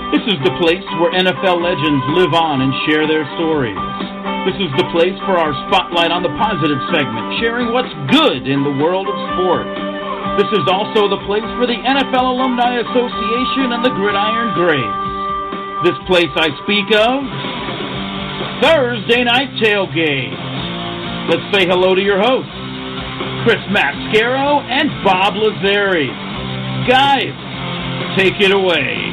This is the place where NFL legends live on and share their stories. This is the place for our spotlight on the positive segment, sharing what's good in the world of sport. This is also the place for the NFL Alumni Association and the Gridiron Greats. This place I speak of, Thursday Night Tailgate. Let's say hello to your hosts, Chris-Mascaro and bob-lazzari. Guys, take it away.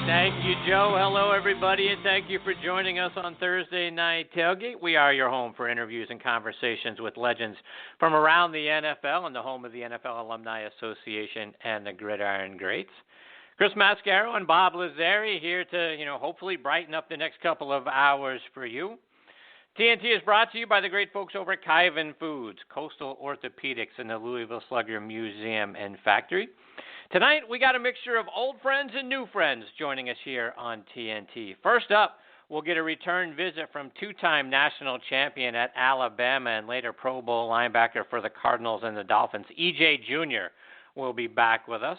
Thank you, Joe. Hello, everybody, and thank you for joining us on Thursday Night Tailgate. We are your home for interviews and conversations with legends from around the NFL and the home of the NFL Alumni Association and the Gridiron Greats. Chris Mascaro and bob-lazzari here to, hopefully brighten up the next couple of hours for you. TNT is brought to you by the great folks over at Kyvan Foods, Coastal Orthopedics, and the Louisville Slugger Museum and Factory. Tonight, we got a mixture of old friends and new friends joining us here on TNT. First up, we'll get a return visit from two-time national champion at Alabama and later Pro Bowl linebacker for the Cardinals and the Dolphins, E.J. Jr. will be back with us.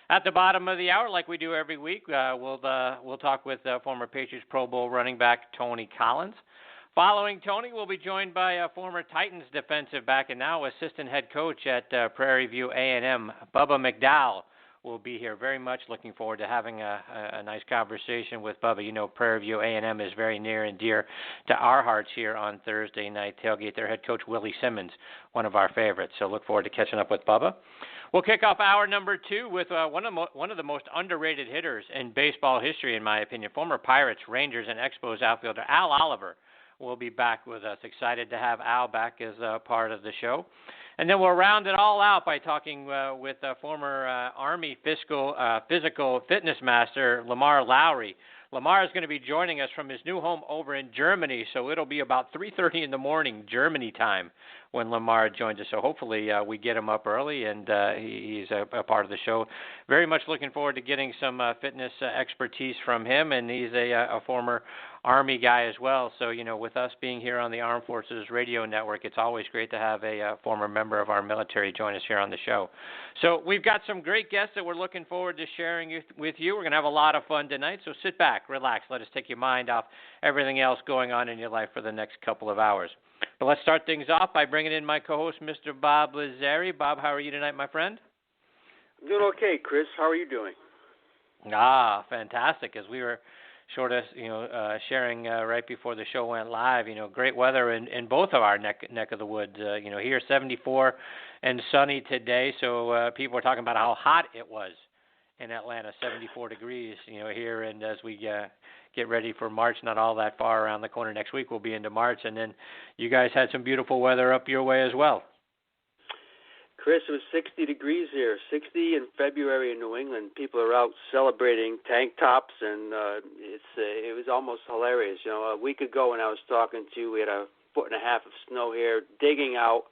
At the bottom of the hour, like we do every week, we'll talk with former Patriots Pro Bowl running back Tony Collins. Following Tony, we'll be joined by former Titans defensive back and now assistant head coach at Prairie View A&M, Bubba McDowell, will be here. Very much looking forward to having a nice conversation with Bubba. You know, Prairie View A&M is very near and dear to our hearts here on Thursday Night Tailgate. Their head coach, Willie Simmons, one of our favorites. So look forward to catching up with Bubba. We'll kick off hour number two with one of the most underrated hitters in baseball history, in my opinion, former Pirates, Rangers, and Expos outfielder Al Oliver will be back with us. Excited to have Al back as a part of the show. And then we'll round it all out by talking with former Army physical fitness master Lamar Lowery. Lamar is going to be joining us from his new home over in Germany, so it'll be about 3:30 in the morning Germany time when Lamar joins us. So hopefully we get him up early, and he's a part of the show. Very much looking forward to getting some fitness expertise from him, and he's a former Army guy as well. So, with us being here on the Armed Forces Radio Network, it's always great to have a former member of our military join us here on the show. So we've got some great guests that we're looking forward to sharing with you. We're going to have a lot of fun tonight, so sit back, relax, let us take your mind off everything else going on in your life for the next couple of hours. But let's start things off by bringing in my co-host, Mr. Bob-lazzari. Bob, how are you tonight, my friend? Doing okay, Chris. How are you doing? Fantastic. As we were sort of, sharing right before the show went live, great weather in both of our neck of the woods. Here 74 and sunny today, so people are talking about how hot it was in Atlanta, 74 degrees, here. And as we get ready for March, not all that far around the corner next week, we'll be into March. And then you guys had some beautiful weather up your way as well. Chris, it was 60 degrees here, 60 in February in New England. People are out celebrating tank tops, and it was almost hilarious. A week ago when I was talking to you, we had 1.5 foot of snow here, digging out,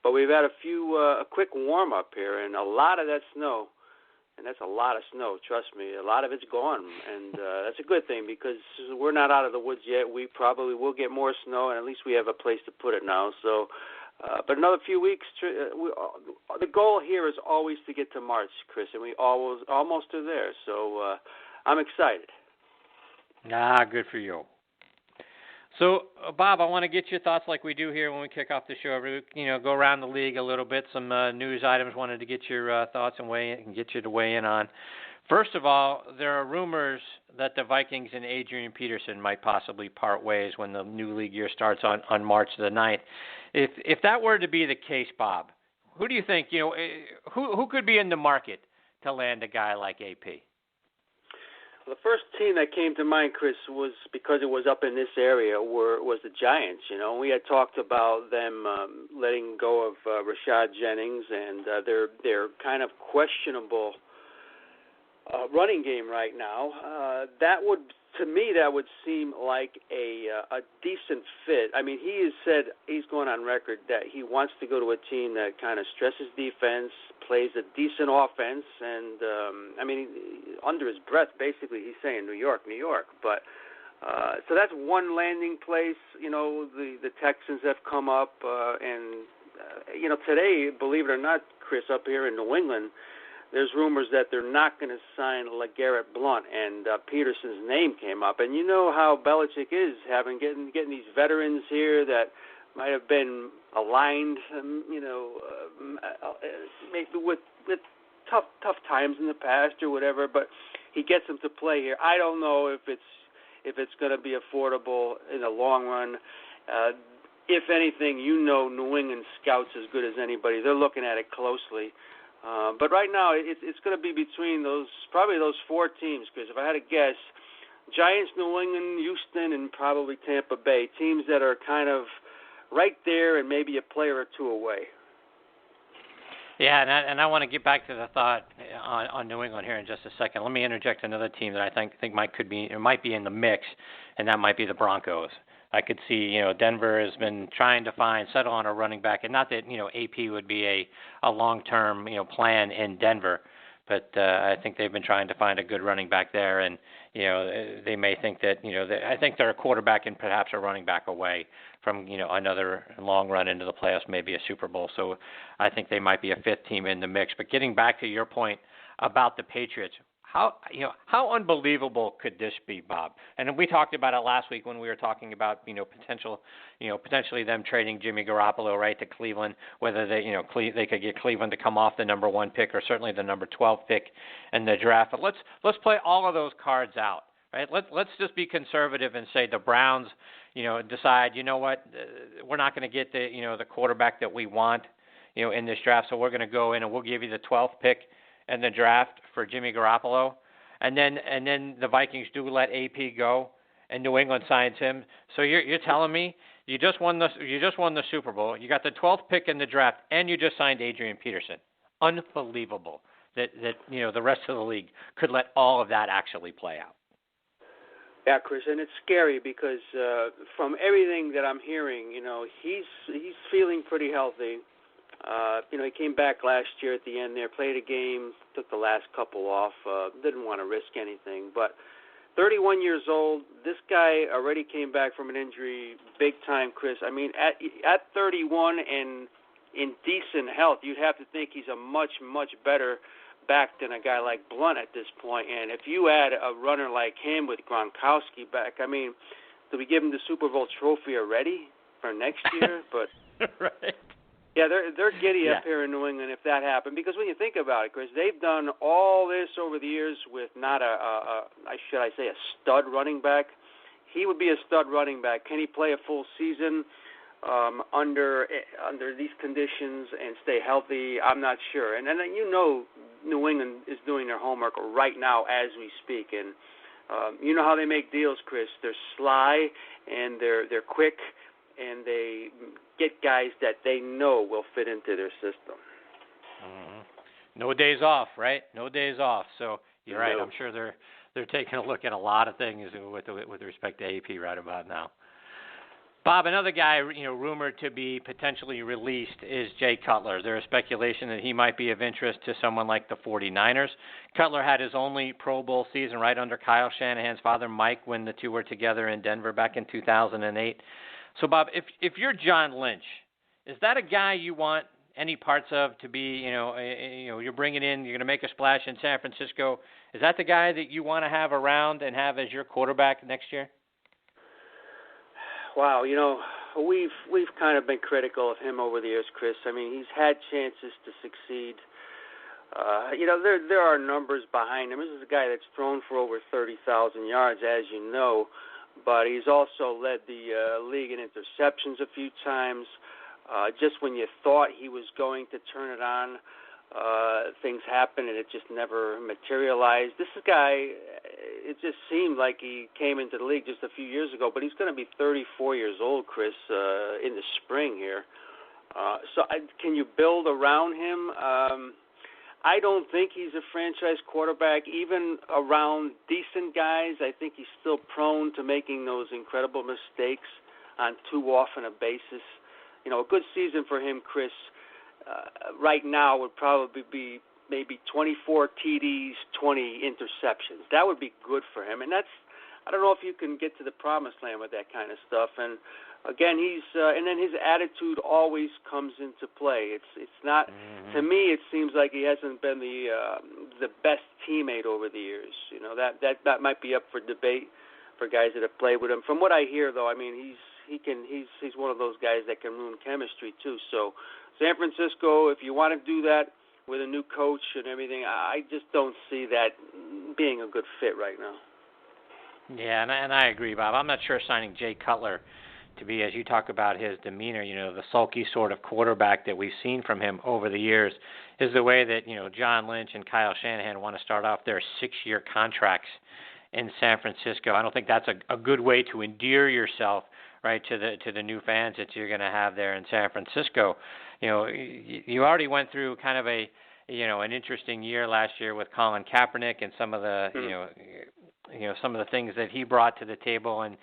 but we've had a quick warm-up here, and a lot of that snow, and that's a lot of snow, trust me, a lot of it's gone, and that's a good thing because we're not out of the woods yet. We probably will get more snow, and at least we have a place to put it now, so... but another few weeks, the goal here is always to get to March, Chris, and we almost are there. So I'm excited. Good for you. So, Bob, I want to get your thoughts like we do here when we kick off the show. Go around the league a little bit, some news items. Wanted to get your thoughts and get you to weigh in on. First of all, there are rumors that the Vikings and Adrian Peterson might possibly part ways when the new league year starts on March the 9th. If that were to be the case, Bob, who do you think, who could be in the market to land a guy like AP? Well, the first team that came to mind, Chris, was because it was up in this area, was the Giants. We had talked about them letting go of Rashad Jennings and their kind of questionable running game right now. To me, that would seem like a decent fit. I mean, he has said, he's going on record that he wants to go to a team that kind of stresses defense, plays a decent offense, and, under his breath, basically, he's saying New York. But so that's one landing place. The Texans have come up, and today, believe it or not, Chris, up here in New England, there's rumors that they're not going to sign LeGarrette Blount, and Peterson's name came up. And you know how Belichick is, getting these veterans here that might have been aligned, maybe with tough times in the past or whatever, but he gets them to play here. I don't know if it's going to be affordable in the long run. If anything, New England scouts as good as anybody. They're looking at it closely. But right now, it's going to be between probably those four teams, because if I had to guess, Giants, New England, Houston, and probably Tampa Bay, teams that are kind of right there and maybe a player or two away. Yeah, and I want to get back to the thought on New England here in just a second. Let me interject another team that I think might be in the mix, and that might be the Broncos. I could see, Denver has been trying to settle on a running back, and not that, AP would be a long-term, plan in Denver, but I think they've been trying to find a good running back there, and, they may think that, I think they're a quarterback and perhaps a running back away from, another long run into the playoffs, maybe a Super Bowl. So I think they might be a fifth team in the mix. But getting back to your point about the Patriots, how unbelievable could this be, Bob? And we talked about it last week when we were talking about potentially them trading Jimmy Garoppolo right to Cleveland, whether they could get Cleveland to come off the number 1 pick or certainly the number 12 pick in the draft. But let's play all of those cards out, right? Let's just be conservative and say the Browns, decide, we're not going to get the quarterback that we want, in this draft, so we're going to go in and we'll give you the 12th pick in the draft for Jimmy Garoppolo, and then the Vikings do let AP go, and New England signs him. So you're telling me you just won the Super Bowl, you got the 12th pick in the draft, and you just signed Adrian Peterson. Unbelievable that the rest of the league could let all of that actually play out. Yeah, Chris, and it's scary because from everything that I'm hearing, he's feeling pretty healthy. He came back last year at the end there, played a game, took the last couple off, didn't want to risk anything. But 31 years old, this guy already came back from an injury big time, Chris. I mean, at 31 and in decent health, you'd have to think he's a much, much better back than a guy like Blount at this point. And if you add a runner like him with Gronkowski back, I mean, do we give him the Super Bowl trophy already for next year? But right. Yeah, they're giddy up here in New England if that happened. Because when you think about it, Chris, they've done all this over the years with not a stud running back. He would be a stud running back. Can he play a full season under these conditions and stay healthy? I'm not sure. And then New England is doing their homework right now as we speak. And you know how they make deals, Chris. They're sly and they're quick, and they get guys that they know will fit into their system. Mm-hmm. No days off, right? No days off. So you're right. I'm sure they're taking a look at a lot of things with respect to AP right about now. Bob, another guy rumored to be potentially released is Jay Cutler. There is speculation that he might be of interest to someone like the 49ers. Cutler had his only Pro Bowl season right under Kyle Shanahan's father, Mike, when the two were together in Denver back in 2008. So, Bob, if you're John Lynch, is that a guy you want any parts of to be, you're bringing in, you're going to make a splash in San Francisco? Is that the guy that you want to have around and have as your quarterback next year? Wow, we've kind of been critical of him over the years, Chris. I mean, he's had chances to succeed. There are numbers behind him. This is a guy that's thrown for over 30,000 yards, as you know. But he's also led the league in interceptions a few times. Just when you thought he was going to turn it on, things happened and it just never materialized. This guy, it just seemed like he came into the league just a few years ago, but he's going to be 34 years old, Chris, in the spring here. Can you build around him? I don't think he's a franchise quarterback. Even around decent guys, I think he's still prone to making those incredible mistakes on too often a basis. A good season for him, Chris, right now would probably be maybe 24 TDs, 20 interceptions. That would be good for him. And that's I don't know if you can get to the promised land with that kind of stuff. And again, and then his attitude always comes into play. It's not to me. It seems like he hasn't been the best teammate over the years. You know, that might be up for debate for guys that have played with him. From what I hear, though, I mean, he's one of those guys that can ruin chemistry too. So San Francisco, if you want to do that with a new coach and everything, I just don't see that being a good fit right now. Yeah, and I agree, Bob. I'm not sure signing Jay Cutler to be, as you talk about his demeanor, you know, the sulky sort of quarterback that we've seen from him over the years, is the way that, you know, John Lynch and Kyle Shanahan want to start off their 6-year contracts in San Francisco. I don't think that's a good way to endear yourself, right, to the new fans that you're going to have there in San Francisco. You know, you already went through kind of an interesting year last year with Colin Kaepernick and some of the, some of the things that he brought to the table and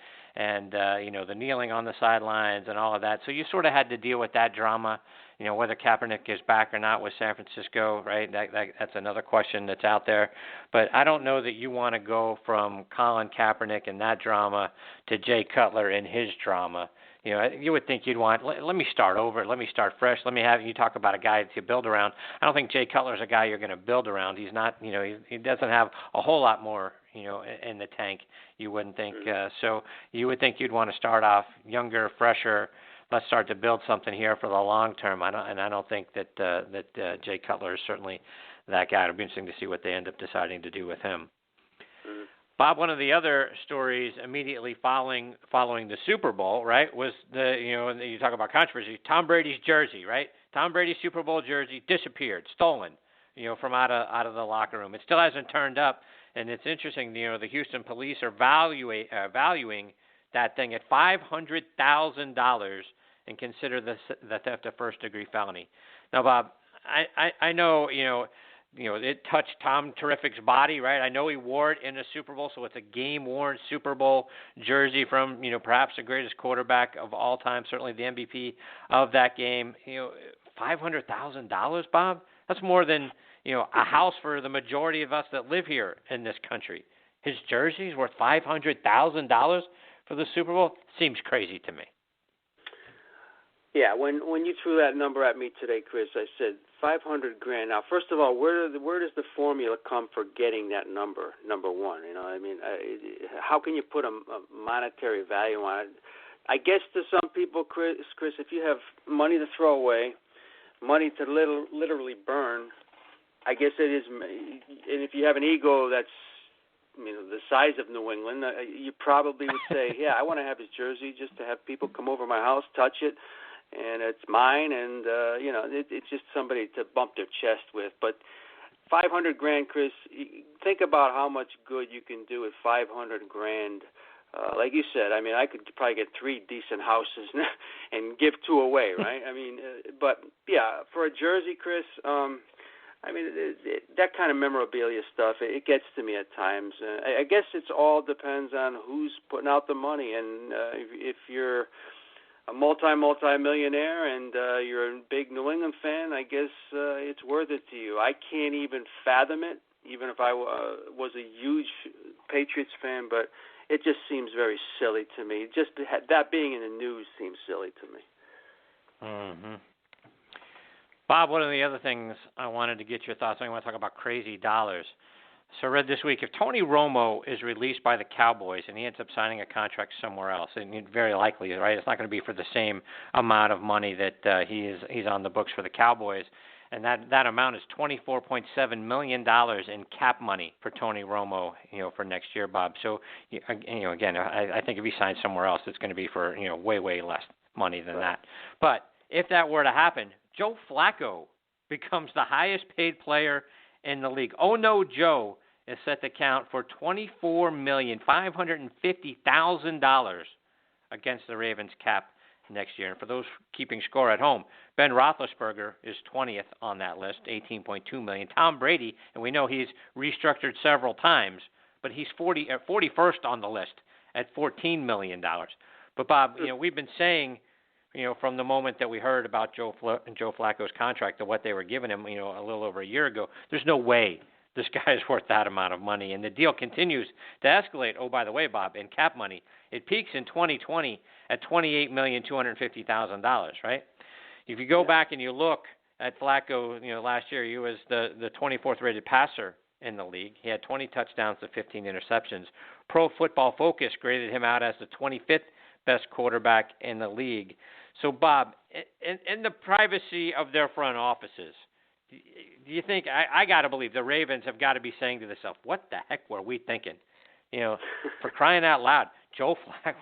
the kneeling on the sidelines and all of that. So you sort of had to deal with that drama, you know, whether Kaepernick is back or not with San Francisco, right? That's another question that's out there. But I don't know that you want to go from Colin Kaepernick and that drama to Jay Cutler and his drama. You know, you would think you'd want, let me start over, let me start fresh, let me have you talk about a guy to build around. I don't think Jay Cutler's a guy you're going to build around. He's not, you know, he doesn't have a whole lot more, you know, in the tank, you wouldn't think. So you would think you'd want to start off younger, fresher. Let's start to build something here for the long term. I don't think that Jay Cutler is certainly that guy. It'll be interesting to see what they end up deciding to do with him. Bob, one of the other stories immediately following the Super Bowl, right, was you talk about controversy, Tom Brady's jersey, right? Tom Brady's Super Bowl jersey disappeared, stolen, you know, from out of the locker room. It still hasn't turned up, and it's interesting, you know, the Houston police are valuing that thing at $500,000 and consider the theft a first-degree felony. Now, Bob, I know, you know, it touched Tom Terrific's body, right? I know he wore it in a Super Bowl, so it's a game-worn Super Bowl jersey from, you know, perhaps the greatest quarterback of all time, certainly the MVP of that game. You know, $500,000, Bob? That's more than, you know, a house for the majority of us that live here in this country. His jersey's worth $500,000 for the Super Bowl? Seems crazy to me. Yeah, when you threw that number at me today, Chris, I said $500,000. Now, first of all, where does the formula come for getting that number? Number one, you know, I mean, how can you put a monetary value on it? I guess to some people, Chris, if you have money to throw away, money to literally burn, I guess it is. And if you have an ego that's, you know, the size of New England, you probably would say, yeah, I want to have his jersey just to have people come over my house, touch it, and it's mine, and you know, it's just somebody to bump their chest with. But $500,000, Chris, think about how much good you can do with $500,000. Like you said, I mean, I could probably get 3 decent houses and give 2 away, right? I mean, but yeah, for a jersey, Chris, I mean, that kind of memorabilia stuff, it gets to me at times. I guess it all depends on who's putting out the money, and if you're a multi-millionaire and you're a big New England fan, I guess it's worth it to you. I can't even fathom it, even if I was a huge Patriots fan, but it just seems very silly to me. Just that being in the news seems silly to me. Mm-hmm. Bob, one of the other things I wanted to get your thoughts on, I want to talk about crazy dollars. So I read this week, if Tony Romo is released by the Cowboys and he ends up signing a contract somewhere else, and very likely, right, it's not going to be for the same amount of money that he's on the books for the Cowboys, and that amount is $24.7 million in cap money for Tony Romo, you know, for next year, Bob. So, you know, again, I think if he signs somewhere else, it's going to be for, you know, way, way less money than that. But if that were to happen, Joe Flacco becomes the highest paid player in the league. Oh no, Joe is set to count for $24,550,000 against the Ravens cap next year. And for those keeping score at home, Ben Roethlisberger is 20th on that list, $18.2 million. Tom Brady, and we know he's restructured several times, but he's 41st on the list at $14 million. But Bob, you know, we've been saying, you know, from the moment that we heard about Joe Flacco's contract and what they were giving him, you know, a little over a year ago, there's no way this guy is worth that amount of money. And the deal continues to escalate. Oh, by the way, Bob, in cap money, it peaks in 2020 at $28,250,000, right? If you go back and you look at Flacco, last year he was the 24th rated passer in the league. He had 20 touchdowns to 15 interceptions. Pro Football Focus graded him out as the 25th best quarterback in the league. So, Bob, in the privacy of their front offices, do you think, I got to believe the Ravens have got to be saying to themselves, what the heck were we thinking? For crying out loud,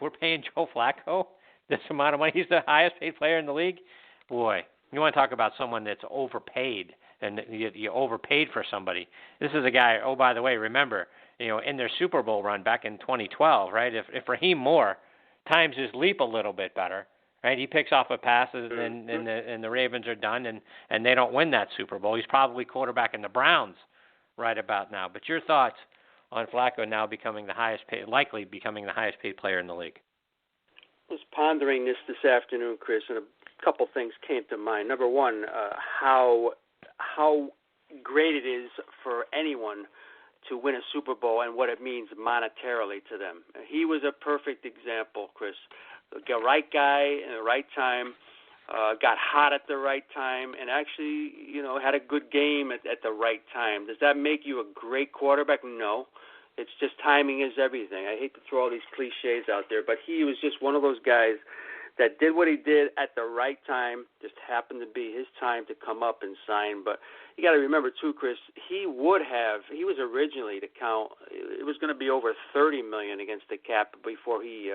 we're paying Joe Flacco this amount of money. He's the highest paid player in the league. Boy, you want to talk about someone that's overpaid, and you overpaid for somebody. This is a guy, oh, by the way, remember, in their Super Bowl run back in 2012, right? If Raheem Moore times his leap a little bit better, right? He picks off a pass, and the Ravens are done, and they don't win that Super Bowl. He's probably quarterbacking the Browns right about now. But your thoughts on Flacco now likely becoming the highest paid player in the league? I was pondering this afternoon, Chris, and a couple things came to mind. Number one, how great it is for anyone to win a Super Bowl and what it means monetarily to them. He was a perfect example, Chris. The right guy in the right time, got hot at the right time, and actually, had a good game at the right time. Does that make you a great quarterback? No. It's just timing is everything. I hate to throw all these cliches out there, but he was just one of those guys that did what he did at the right time, just happened to be his time to come up and sign. But you got to remember, too, Chris, he was originally to count, it was going to be over $30 million against the cap before he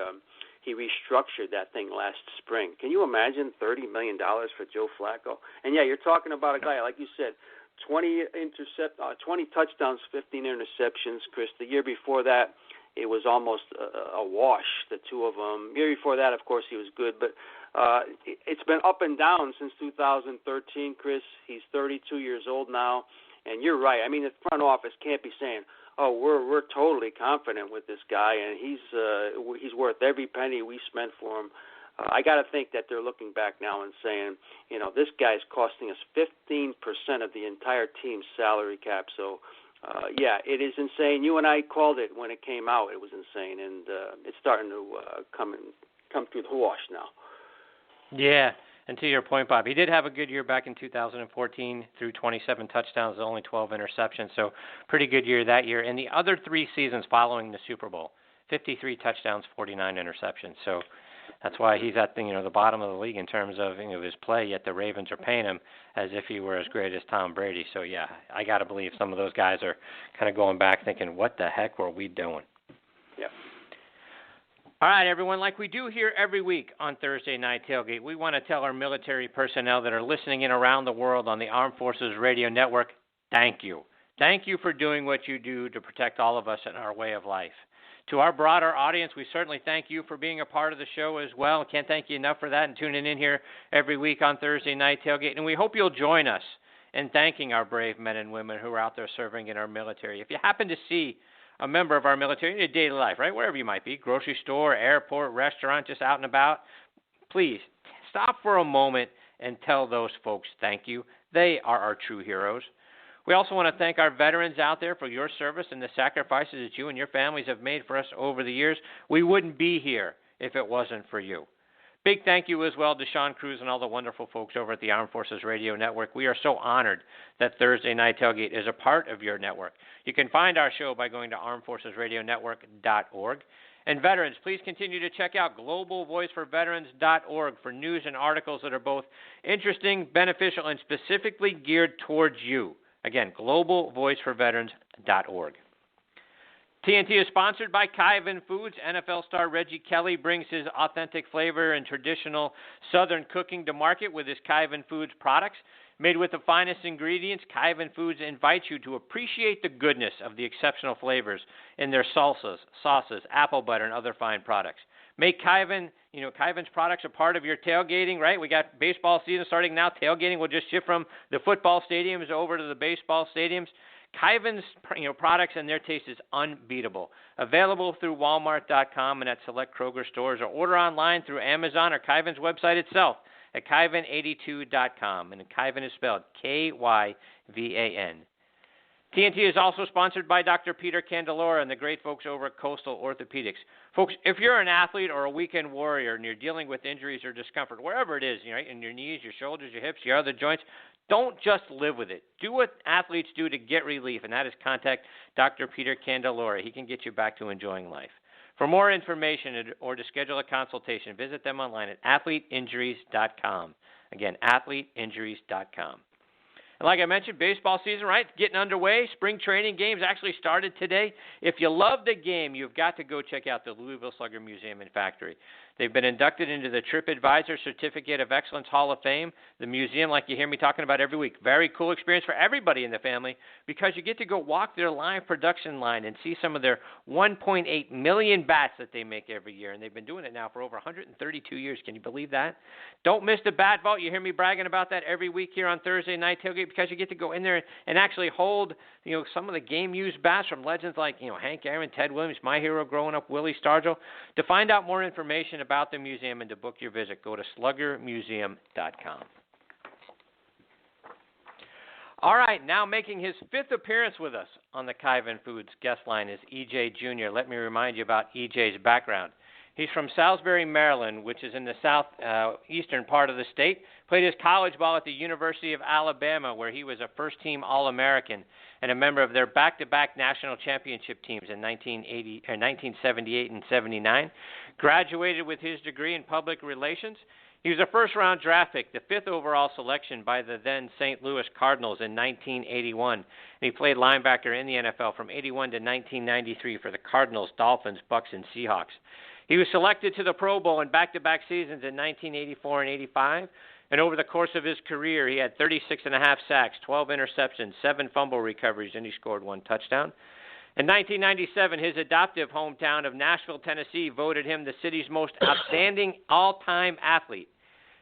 restructured that thing last spring. Can you imagine $30 million for Joe Flacco? And, yeah, you're talking about a guy, like you said, 20 touchdowns, 15 interceptions, Chris. The year before that, it was almost a wash, the two of them. The year before that, of course, he was good. But it's been up and down since 2013, Chris. He's 32 years old now. And you're right. I mean, the front office can't be saying, oh, we're totally confident with this guy, and he's worth every penny we spent for him. I got to think that they're looking back now and saying, this guy's costing us 15% of the entire team's salary cap. So, yeah, it is insane. You and I called it when it came out. It was insane, and it's starting to come through the wash now. Yeah, and to your point, Bob, he did have a good year back in 2014, threw 27 touchdowns, only 12 interceptions, so pretty good year that year. And the other 3 seasons following the Super Bowl, 53 touchdowns, 49 interceptions. So that's why he's at the bottom of the league in terms of his play, yet the Ravens are paying him as if he were as great as Tom Brady. So, yeah, I got to believe some of those guys are kind of going back thinking, what the heck were we doing? Yeah. All right, everyone, like we do here every week on Thursday Night Tailgate, we want to tell our military personnel that are listening in around the world on the Armed Forces Radio Network, thank you. Thank you for doing what you do to protect all of us and our way of life. To our broader audience, we certainly thank you for being a part of the show as well. Can't thank you enough for that and tuning in here every week on Thursday Night Tailgate. And we hope you'll join us in thanking our brave men and women who are out there serving in our military. If you happen to see a member of our military in your daily life, right, wherever you might be, grocery store, airport, restaurant, just out and about, please stop for a moment and tell those folks thank you. They are our true heroes. We also want to thank our veterans out there for your service and the sacrifices that you and your families have made for us over the years. We wouldn't be here if it wasn't for you. Big thank you as well to Sean Cruz and all the wonderful folks over at the Armed Forces Radio Network. We are so honored that Thursday Night Tailgate is a part of your network. You can find our show by going to armedforcesradionetwork.org. And veterans, please continue to check out globalvoiceforveterans.org for news and articles that are both interesting, beneficial, and specifically geared towards you. Again, globalvoiceforveterans.org. TNT is sponsored by Kyvan Foods. NFL star Reggie Kelly brings his authentic flavor and traditional Southern cooking to market with his Kyvan Foods products. Made with the finest ingredients, Kyvan Foods invites you to appreciate the goodness of the exceptional flavors in their salsas, sauces, apple butter, and other fine products. Make Kyvan's products a part of your tailgating, right? We got baseball season starting now. Tailgating will just shift from the football stadiums over to the baseball stadiums. Kyvan's products and their taste is unbeatable. Available through Walmart.com and at select Kroger stores, or order online through Amazon or Kyvan's website itself at Kyvan82.com. And Kyvan is spelled Kyvan. TNT is also sponsored by Dr. Peter Candelora and the great folks over at Coastal Orthopedics. Folks, if you're an athlete or a weekend warrior and you're dealing with injuries or discomfort, wherever it is, in your knees, your shoulders, your hips, your other joints, don't just live with it. Do what athletes do to get relief, and that is contact Dr. Peter Candelora. He can get you back to enjoying life. For more information or to schedule a consultation, visit them online at athleteinjuries.com. Again, athleteinjuries.com. And like I mentioned, baseball season, right, getting underway. Spring training games actually started today. If you love the game, you've got to go check out the Louisville Slugger Museum and Factory. They've been inducted into the TripAdvisor Certificate of Excellence Hall of Fame. The museum, like you hear me talking about every week, very cool experience for everybody in the family because you get to go walk their live production line and see some of their 1.8 million bats that they make every year. And they've been doing it now for over 132 years. Can you believe that? Don't miss the bat vault. You hear me bragging about that every week here on Thursday Night Tailgate because you get to go in there and actually hold, some of the game-used bats from legends like, Hank Aaron, Ted Williams, my hero growing up, Willie Stargell. To find out more information about the museum and to book your visit, go to sluggermuseum.com. All right, now making his fifth appearance with us on the Kyvan Foods guest line is E.J. Jr. Let me remind you about E.J.'s background. He's from Salisbury, Maryland, which is in the southeastern part of the state. Played his college ball at the University of Alabama, where he was a first-team All-American and a member of their back-to-back national championship teams in 1978 and 79. Graduated with his degree in public relations. He was a first-round draft pick, the fifth overall selection by the then St. Louis Cardinals in 1981. And he played linebacker in the NFL from 81 to 1993 for the Cardinals, Dolphins, Bucks, and Seahawks. He was selected to the Pro Bowl in back-to-back seasons in 1984 and 85. And over the course of his career, he had 36.5 sacks, 12 interceptions, 7 fumble recoveries, and he scored 1 touchdown. In 1997, his adoptive hometown of Nashville, Tennessee, voted him the city's most outstanding all-time athlete.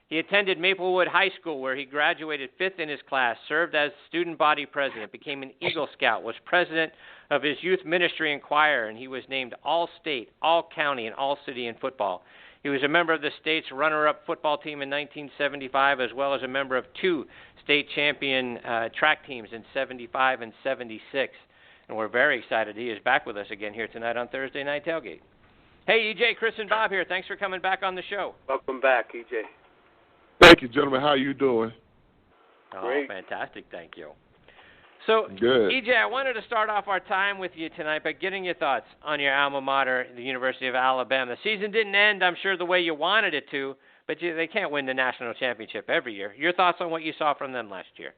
He attended Maplewood High School, where he graduated 5th in his class, served as student body president, became an Eagle Scout, was president of his youth ministry and choir, and he was named All-State, All-County, and All-City in football. He was a member of the state's runner-up football team in 1975, as well as a member of 2 state champion track teams in 75 and 76. And we're very excited he is back with us again here tonight on Thursday Night Tailgate. Hey, E.J., Chris, and Bob here. Thanks for coming back on the show. Welcome back, E.J. Thank you, gentlemen. How are you doing? Oh, Great. Fantastic. Thank you. So, Good. E.J., I wanted to start off our time with you tonight by getting your thoughts on your alma mater, the University of Alabama. The season didn't end, I'm sure, the way you wanted it to, but they can't win the national championship every year. Your thoughts on what you saw from them last year?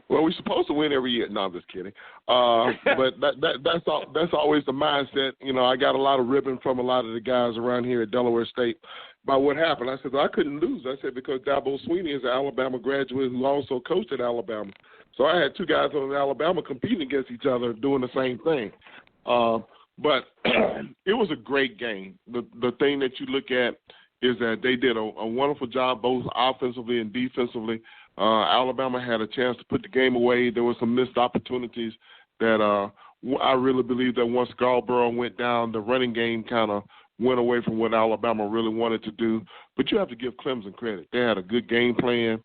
Well, we're supposed to win every year. No, I'm just kidding. But that's always the mindset. I got a lot of ribbon from a lot of the guys around here at Delaware State about what happened. I said, I couldn't lose. I said, because Dabo Sweeney is an Alabama graduate who also coached at Alabama. So I had 2 guys on Alabama competing against each other doing the same thing. But it was a great game. The thing that you look at is that they did a wonderful job both offensively and defensively. Alabama had a chance to put the game away. There were some missed opportunities that I really believe that once Scarborough went down, the running game kind of went away from what Alabama really wanted to do. But you have to give Clemson credit. They had a good game plan.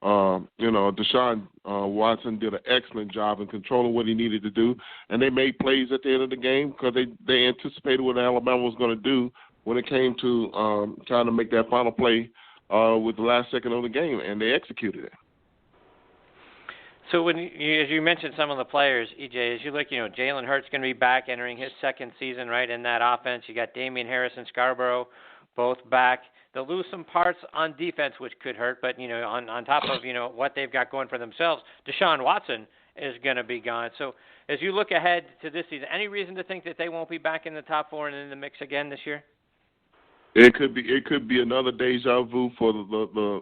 Deshaun Watson did an excellent job in controlling what he needed to do, and they made plays at the end of the game because they anticipated what Alabama was going to do when it came to trying to make that final play with the last second of the game, and they executed it. So as you mentioned some of the players, E.J., as you look, Jalen Hurts going to be back entering his second season, right, in that offense. You got Damian Harris and Scarborough both back. They'll lose some parts on defense, which could hurt, but, on top of, what they've got going for themselves, Deshaun Watson is going to be gone. So as you look ahead to this season, any reason to think that they won't be back in the top 4 and in the mix again this year? It could be another deja vu for the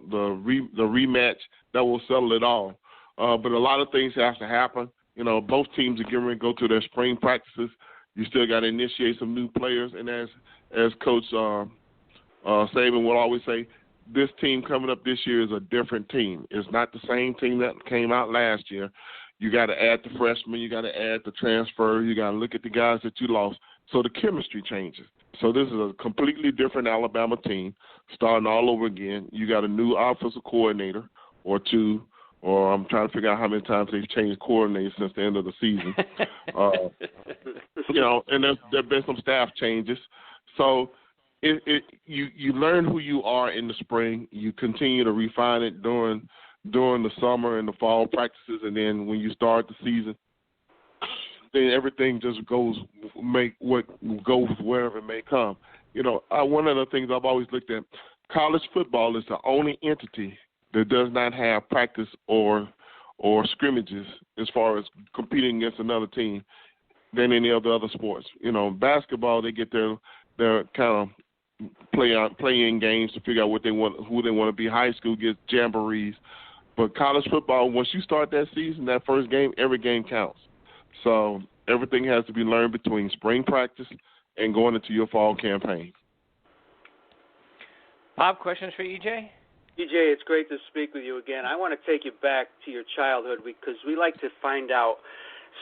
rematch that will settle it all. But a lot of things have to happen. Both teams are getting ready to go to their spring practices. You still got to initiate some new players. And as Coach Saban will always say, this team coming up this year is a different team. It's not the same team that came out last year. You got to add the freshmen. You got to add the transfer. You got to look at the guys that you lost. So the chemistry changes. So this is a completely different Alabama team starting all over again. You got a new offensive coordinator or 2. or I'm trying to figure out how many times they've changed coordinators since the end of the season. And there've been some staff changes. So you learn who you are in the spring. You continue to refine it during the summer and the fall practices, and then when you start the season, then everything just goes wherever it may come. One of the things I've always looked at, college football is the only entity that does not have practice or scrimmages as far as competing against another team than any of the other sports. Basketball, they get their kind of play-in games to figure out who they want to be. High school gets jamborees. But college football, once you start that season, that first game, every game counts. So everything has to be learned between spring practice and going into your fall campaign. Bob, questions for EJ? EJ, it's great to speak with you again. I want to take you back to your childhood because we like to find out,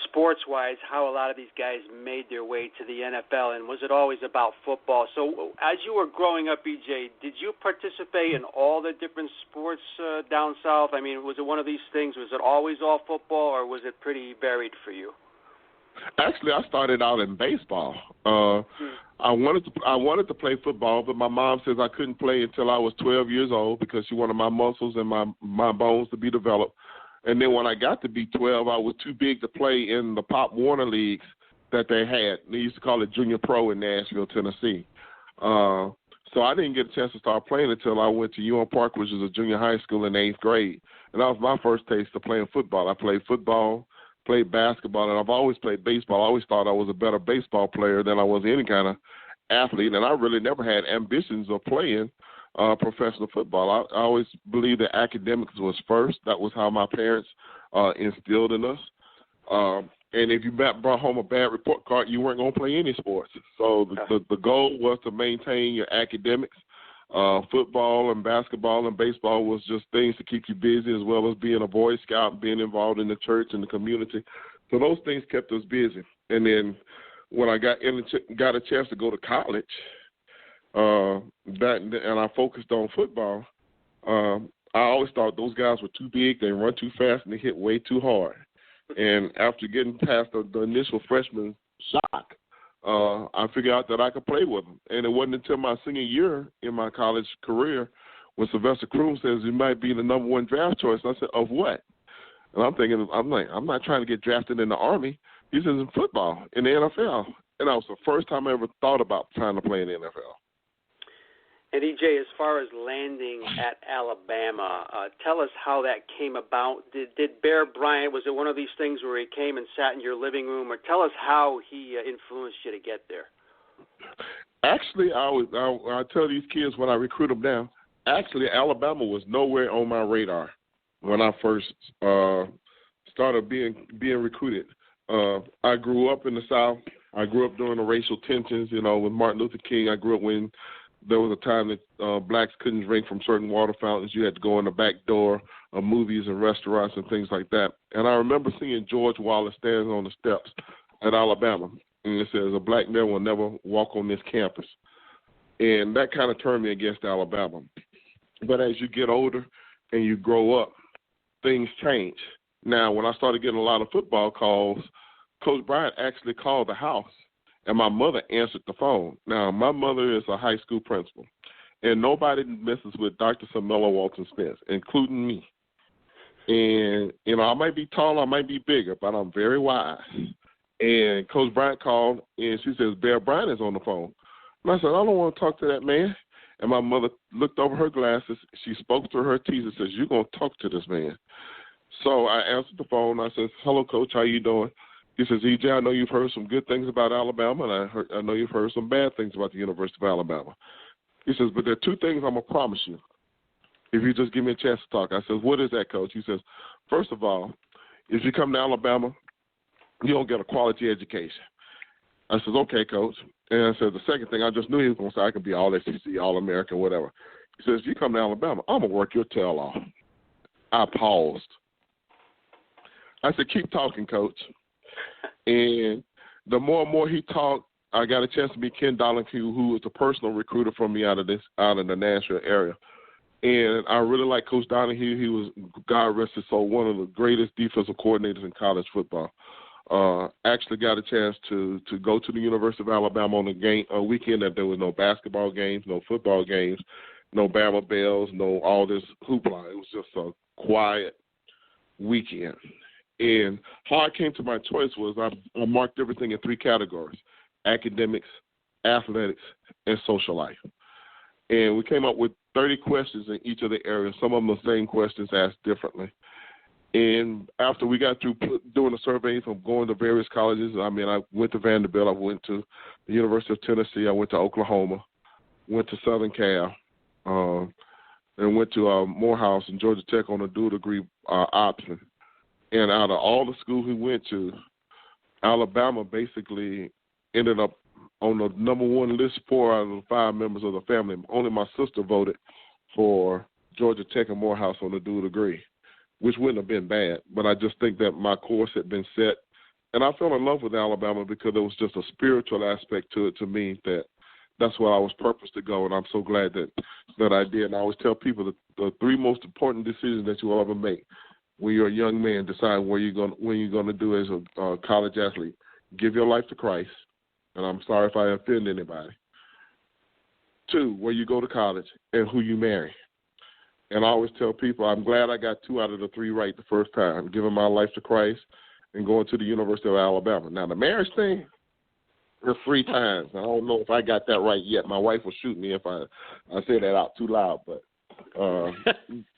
sports-wise, how a lot of these guys made their way to the NFL, and was it always about football? So as you were growing up, EJ, did you participate in all the different sports down south? I mean, was it one of these things? Was it always all football, or was it pretty varied for you? Actually, I started out in baseball. I wanted to play football, but my mom says I couldn't play until I was 12 years old because she wanted my muscles and my bones to be developed. And then when I got to be 12, I was too big to play in the Pop Warner leagues that they had. They used to call it Junior Pro in Nashville, Tennessee. So I didn't get a chance to start playing until I went to UM Park, which is a junior high school, in 8th grade. And that was my first taste of playing football. I played football, played basketball, and I've always played baseball. I always thought I was a better baseball player than I was any kind of athlete, and I really never had ambitions of playing professional football. I always believed that academics was first. That was how my parents instilled in us. And if you brought home a bad report card, you weren't going to play any sports. So the goal was to maintain your academics. Football and basketball and baseball was just things to keep you busy, as well as being a Boy Scout, being involved in the church and the community. So those things kept us busy. And then when I got a chance to go to college, and I focused on football, I always thought those guys were too big, they run too fast, and they hit way too hard. And after getting past the initial freshman shock, I figured out that I could play with them. And it wasn't until my senior year in my college career when Sylvester Croom says you might be the number one draft choice. And I said, of what? And I'm thinking, I'm not trying to get drafted in the Army. He says in football, in the NFL. And that was the first time I ever thought about trying to play in the NFL. And, EJ, as far as landing at Alabama, tell us how that came about. Did Bear Bryant, was it one of these things where he came and sat in your living room? Or tell us how he influenced you to get there. Actually, I tell these kids when I recruit them now, actually, Alabama was nowhere on my radar when I first started being recruited. I grew up in the South. I grew up during the racial tensions, with Martin Luther King. I grew up when there was a time that blacks couldn't drink from certain water fountains. You had to go in the back door of movies and restaurants and things like that. And I remember seeing George Wallace standing on the steps at Alabama, and it says, a black man will never walk on this campus. And that kind of turned me against Alabama. But as you get older and you grow up, things change. Now, when I started getting a lot of football calls, Coach Bryant actually called the house, and my mother answered the phone. Now, my mother is a high school principal, and nobody messes with Dr. Samella Walton Spence, including me. And, I might be tall, I might be bigger, but I'm very wise. And Coach Bryant called, and she says, Bear Bryant is on the phone. And I said, I don't want to talk to that man. And my mother looked over her glasses. She spoke through her teeth and says, you're going to talk to this man. So I answered the phone. I said, hello, Coach, how you doing? He says, EJ, I know you've heard some good things about Alabama, and I know you've heard some bad things about the University of Alabama. He says, but there are two things I'm going to promise you if you just give me a chance to talk. I said, what is that, Coach? He says, first of all, if you come to Alabama, you don't get a quality education. I said, okay, Coach. And I said, the second thing, I just knew he was going to say I could be all SEC, all American, whatever. He says, if you come to Alabama, I'm going to work your tail off. I paused. I said, keep talking, Coach. And the more and more he talked, I got a chance to meet Ken Dollahue, who was a personal recruiter for me out of the Nashville area. And I really like Coach Donahue. He was, God rest his soul, one of the greatest defensive coordinators in college football. Actually got a chance to go to the University of Alabama on a weekend that there was no basketball games, no football games, no Bama Bells, no all this hoopla. It was just a quiet weekend. And how I came to my choice was I marked everything in 3 categories: academics, athletics, and social life. And we came up with 30 questions in each of the areas. Some of them the same questions asked differently. And after we got through doing the surveys from going to various colleges, I went to Vanderbilt, I went to the University of Tennessee, I went to Oklahoma, went to Southern Cal, and went to Morehouse and Georgia Tech on a dual degree option. And out of all the schools we went to, Alabama basically ended up on the number 1 list 4 out of the 5 members of the family. Only my sister voted for Georgia Tech and Morehouse on the dual degree, which wouldn't have been bad. But I just think that my course had been set. And I fell in love with Alabama because there was just a spiritual aspect to it to me that's where I was purposed to go, and I'm so glad that I did. And I always tell people that the 3 most important decisions that you will ever make when you're a young man, decide when you're going to do as a college athlete. Give your life to Christ, and I'm sorry if I offend anybody. 2, where you go to college, and who you marry. And I always tell people I'm glad I got 2 out of the 3 right the first time, giving my life to Christ and going to the University of Alabama. Now, the marriage thing is 3 times. I don't know if I got that right yet. My wife will shoot me if I say that out too loud, but those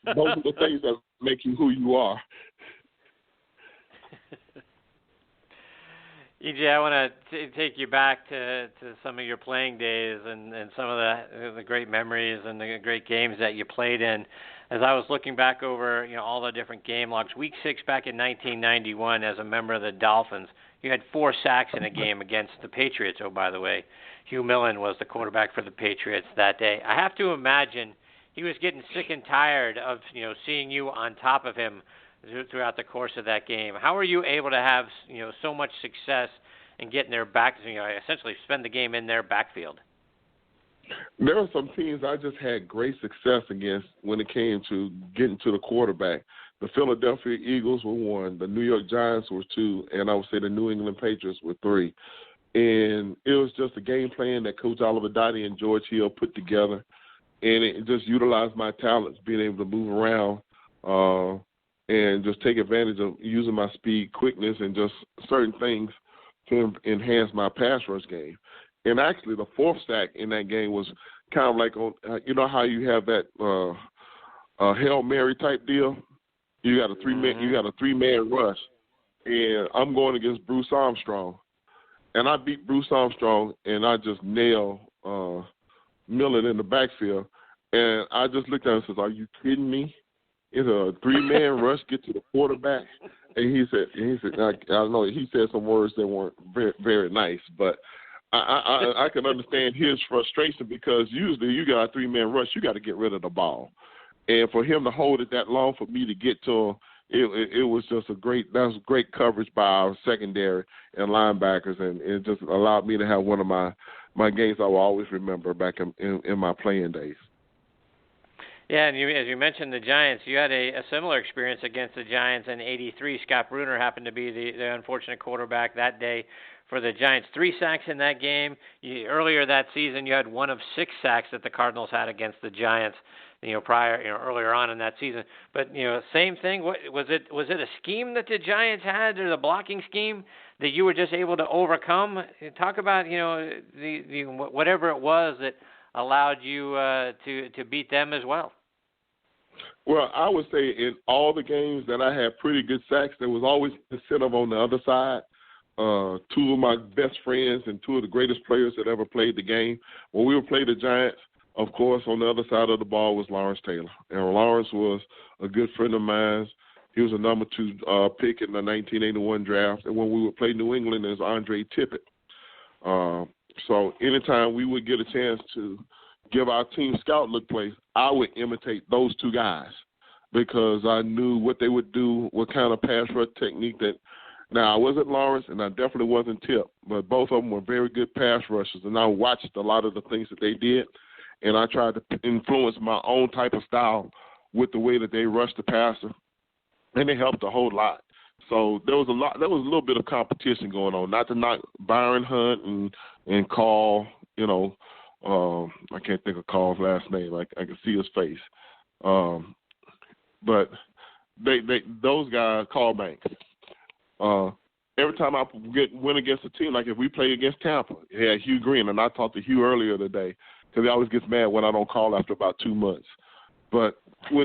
are the things that make you who you are. E.J., I want to take you back to some of your playing days and some of the great memories and the great games that you played in. As I was looking back over all the different game logs, Week 6 back in 1991 as a member of the Dolphins, you had 4 sacks in a game against the Patriots. Oh, by the way, Hugh Millen was the quarterback for the Patriots that day. I have to imagine he was getting sick and tired of seeing you on top of him throughout the course of that game. How are you able to have so much success in getting their back, essentially spend the game in their backfield? There are some teams I just had great success against when it came to getting to the quarterback. The Philadelphia Eagles were 1, the New York Giants were 2, and I would say the New England Patriots were 3. And it was just a game plan that Coach Oliver Dottie and George Hill put together, and it just utilized my talents, being able to move around and just take advantage of using my speed, quickness, and just certain things to enhance my pass rush game. And actually, the 4th sack in that game was kind of like on, how you have that Hail Mary type deal. You got a 3-man rush, and I'm going against Bruce Armstrong, and I beat Bruce Armstrong, and I just nailed Millen in the backfield, and I just looked at him and said, "Are you kidding me? It's a 3-man rush, get to the quarterback." And he said, I don't know, he said some words that weren't very, very nice, but I can understand his frustration because usually you got a 3-man rush, you got to get rid of the ball. And for him to hold it that long for me to get to him, it was just great coverage by our secondary and linebackers, and it just allowed me to have one of my games I will always remember back in my playing days. Yeah, and as you mentioned the Giants, you had a similar experience against the Giants in '83. Scott Bruner happened to be the unfortunate quarterback that day for the Giants. 3 sacks in that game. Earlier that season, you had 1 of 6 sacks that the Cardinals had against the Giants. Earlier on in that season. But same thing. What was it a scheme that the Giants had, or the blocking scheme that you were just able to overcome? Talk about the whatever it was that allowed you to beat them as well. Well, I would say in all the games that I had pretty good sacks, there was always incentive on the other side. 2 of my best friends and 2 of the greatest players that ever played the game. When we would play the Giants, of course, on the other side of the ball was Lawrence Taylor. And Lawrence was a good friend of mine. He was a number 2 pick in the 1981 draft. And when we would play New England, there's Andre Tippett. So anytime we would get a chance to give our team scout look plays, I would imitate those 2 guys because I knew what they would do, what kind of pass rush technique that. Now, I wasn't Lawrence, and I definitely wasn't Tip, but both of them were very good pass rushers, and I watched a lot of the things that they did. and I tried to influence my own type of style with the way that they rushed the passer, and it helped a whole lot. So there was a little bit of competition going on. Not to knock Byron Hunt and Carl, I can't think of Carl's last name. I can see his face. But those guys, Carl Banks. Every time I win against a team, like if we play against Tampa, it had Hugh Green, and I talked to Hugh earlier today because he always gets mad when I don't call after about 2 months. But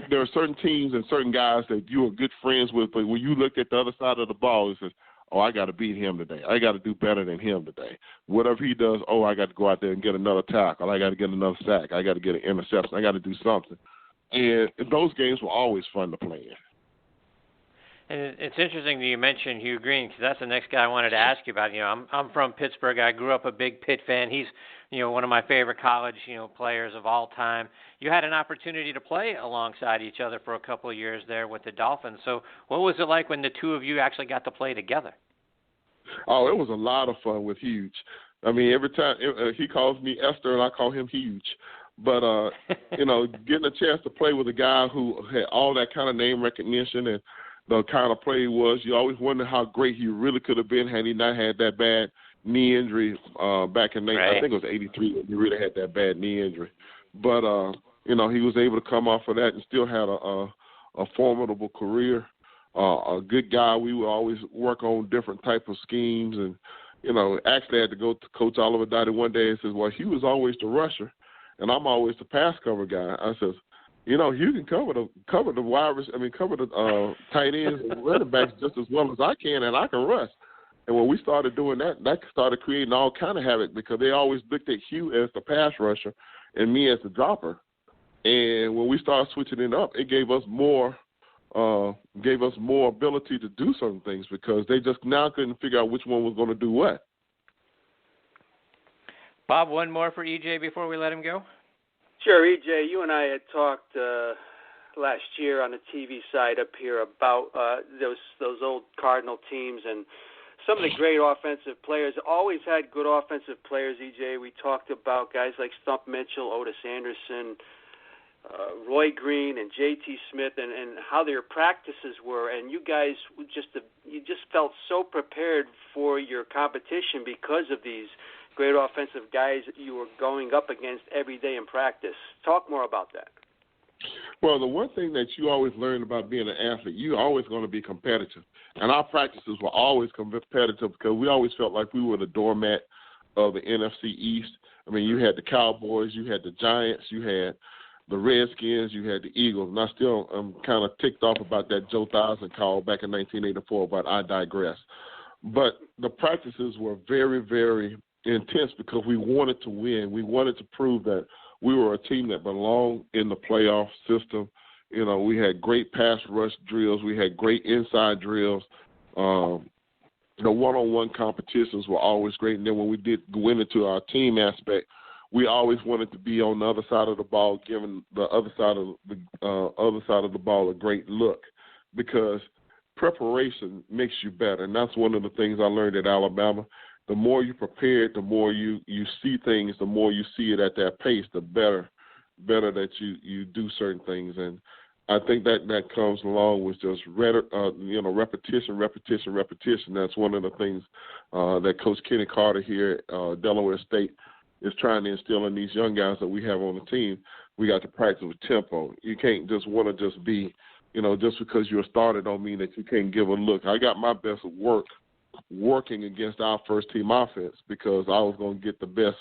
there are certain teams and certain guys that you are good friends with, but when you look at the other side of the ball, it says, oh, I got to beat him today. I got to do better than him today. Whatever he does, oh, I got to go out there and get another tackle. I got to get another sack. I got to get an interception. I got to do something. And those games were always fun to play in. And it's interesting that you mentioned Hugh Green because that's the next guy I wanted to ask you about. I'm from Pittsburgh. I grew up a big Pitt fan. He's, one of my favorite college, players of all time. You had an opportunity to play alongside each other for a couple of years there with the Dolphins. So what was it like when the two of you actually got to play together? Oh, it was a lot of fun with Huge. I mean, every time he calls me Esther and I call him Huge. But, getting a chance to play with a guy who had all that kind of name recognition and the kind of play he was, you always wonder how great he really could have been had he not had that bad knee injury back in, right. I think it was 83 when he really had that bad knee injury. But, he was able to come off of that and still had a formidable career. A good guy. We would always work on different type of schemes. And, actually I had to go to Coach Oliver Dottie one day and says, well, he was always the rusher, and I'm always the pass cover guy. I says, you can cover the wide, cover the tight ends and running backs just as well as I can, and I can rush. And when we started doing that, that started creating all kind of havoc because they always looked at Hugh as the pass rusher and me as the dropper. And when we started switching it up, it gave us more ability to do certain things because they just now couldn't figure out which one was going to do what. Bob, one more for EJ before we let him go. Sure, EJ, you and I had talked last year on the TV side up here about those old Cardinal teams and some of the great offensive players. Always had good offensive players, EJ. We talked about guys like Stump Mitchell, Otis Anderson, Roy Green, and J.T. Smith, and how their practices were. And you guys you just felt so prepared for your competition because of these great offensive guys you were going up against every day in practice. Talk more about that. Well, the one thing that you always learn about being an athlete, you're always going to be competitive. And our practices were always competitive because we always felt like we were the doormat of the NFC East. I mean, you had the Cowboys, you had the Giants, you had the Redskins, you had the Eagles. And I still am kind of ticked off about that Joe Thousand call back in 1984, but I digress. But the practices were very, very intense because we wanted to win. We wanted to prove that we were a team that belonged in the playoff system. We had great pass rush drills. We had great inside drills. The one-on-one competitions were always great. And then when we did go into our team aspect, we always wanted to be on the other side of the ball, giving the other side of the ball a great look because preparation makes you better. And that's one of the things I learned at Alabama. The more you prepared, the more you see things, the more you see it at that pace, the better that you do certain things. And I think that comes along with just repetition. That's one of the things that Coach Kenny Carter here at Delaware State is trying to instill in these young guys that we have on the team. We got to practice with tempo. You can't just want to just be, just because you're a starter don't mean that you can't give a look. I got my best work working against our first team offense because I was going to get the best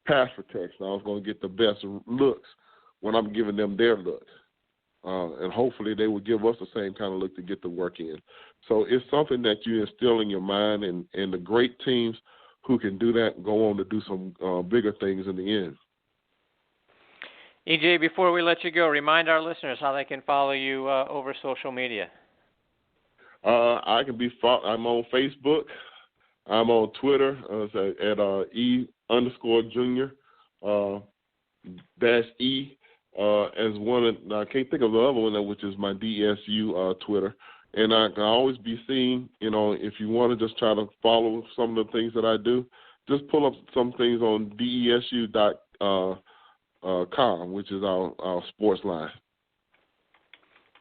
pass protection. I was going to get the best looks when I'm giving them their look. And hopefully they will give us the same kind of look to get the work in. So it's something that you instill in your mind, and the great teams who can do that go on to do some bigger things in the end. EJ, before we let you go, remind our listeners how they can follow you over social media. I can be followed. I'm on Facebook. I'm on Twitter at E_Junior -E. As one, I can't think of the other one, which is my DSU Twitter. And I can always be seen, if you want to just try to follow some of the things that I do, just pull up some things on DESU com, which is our sports line.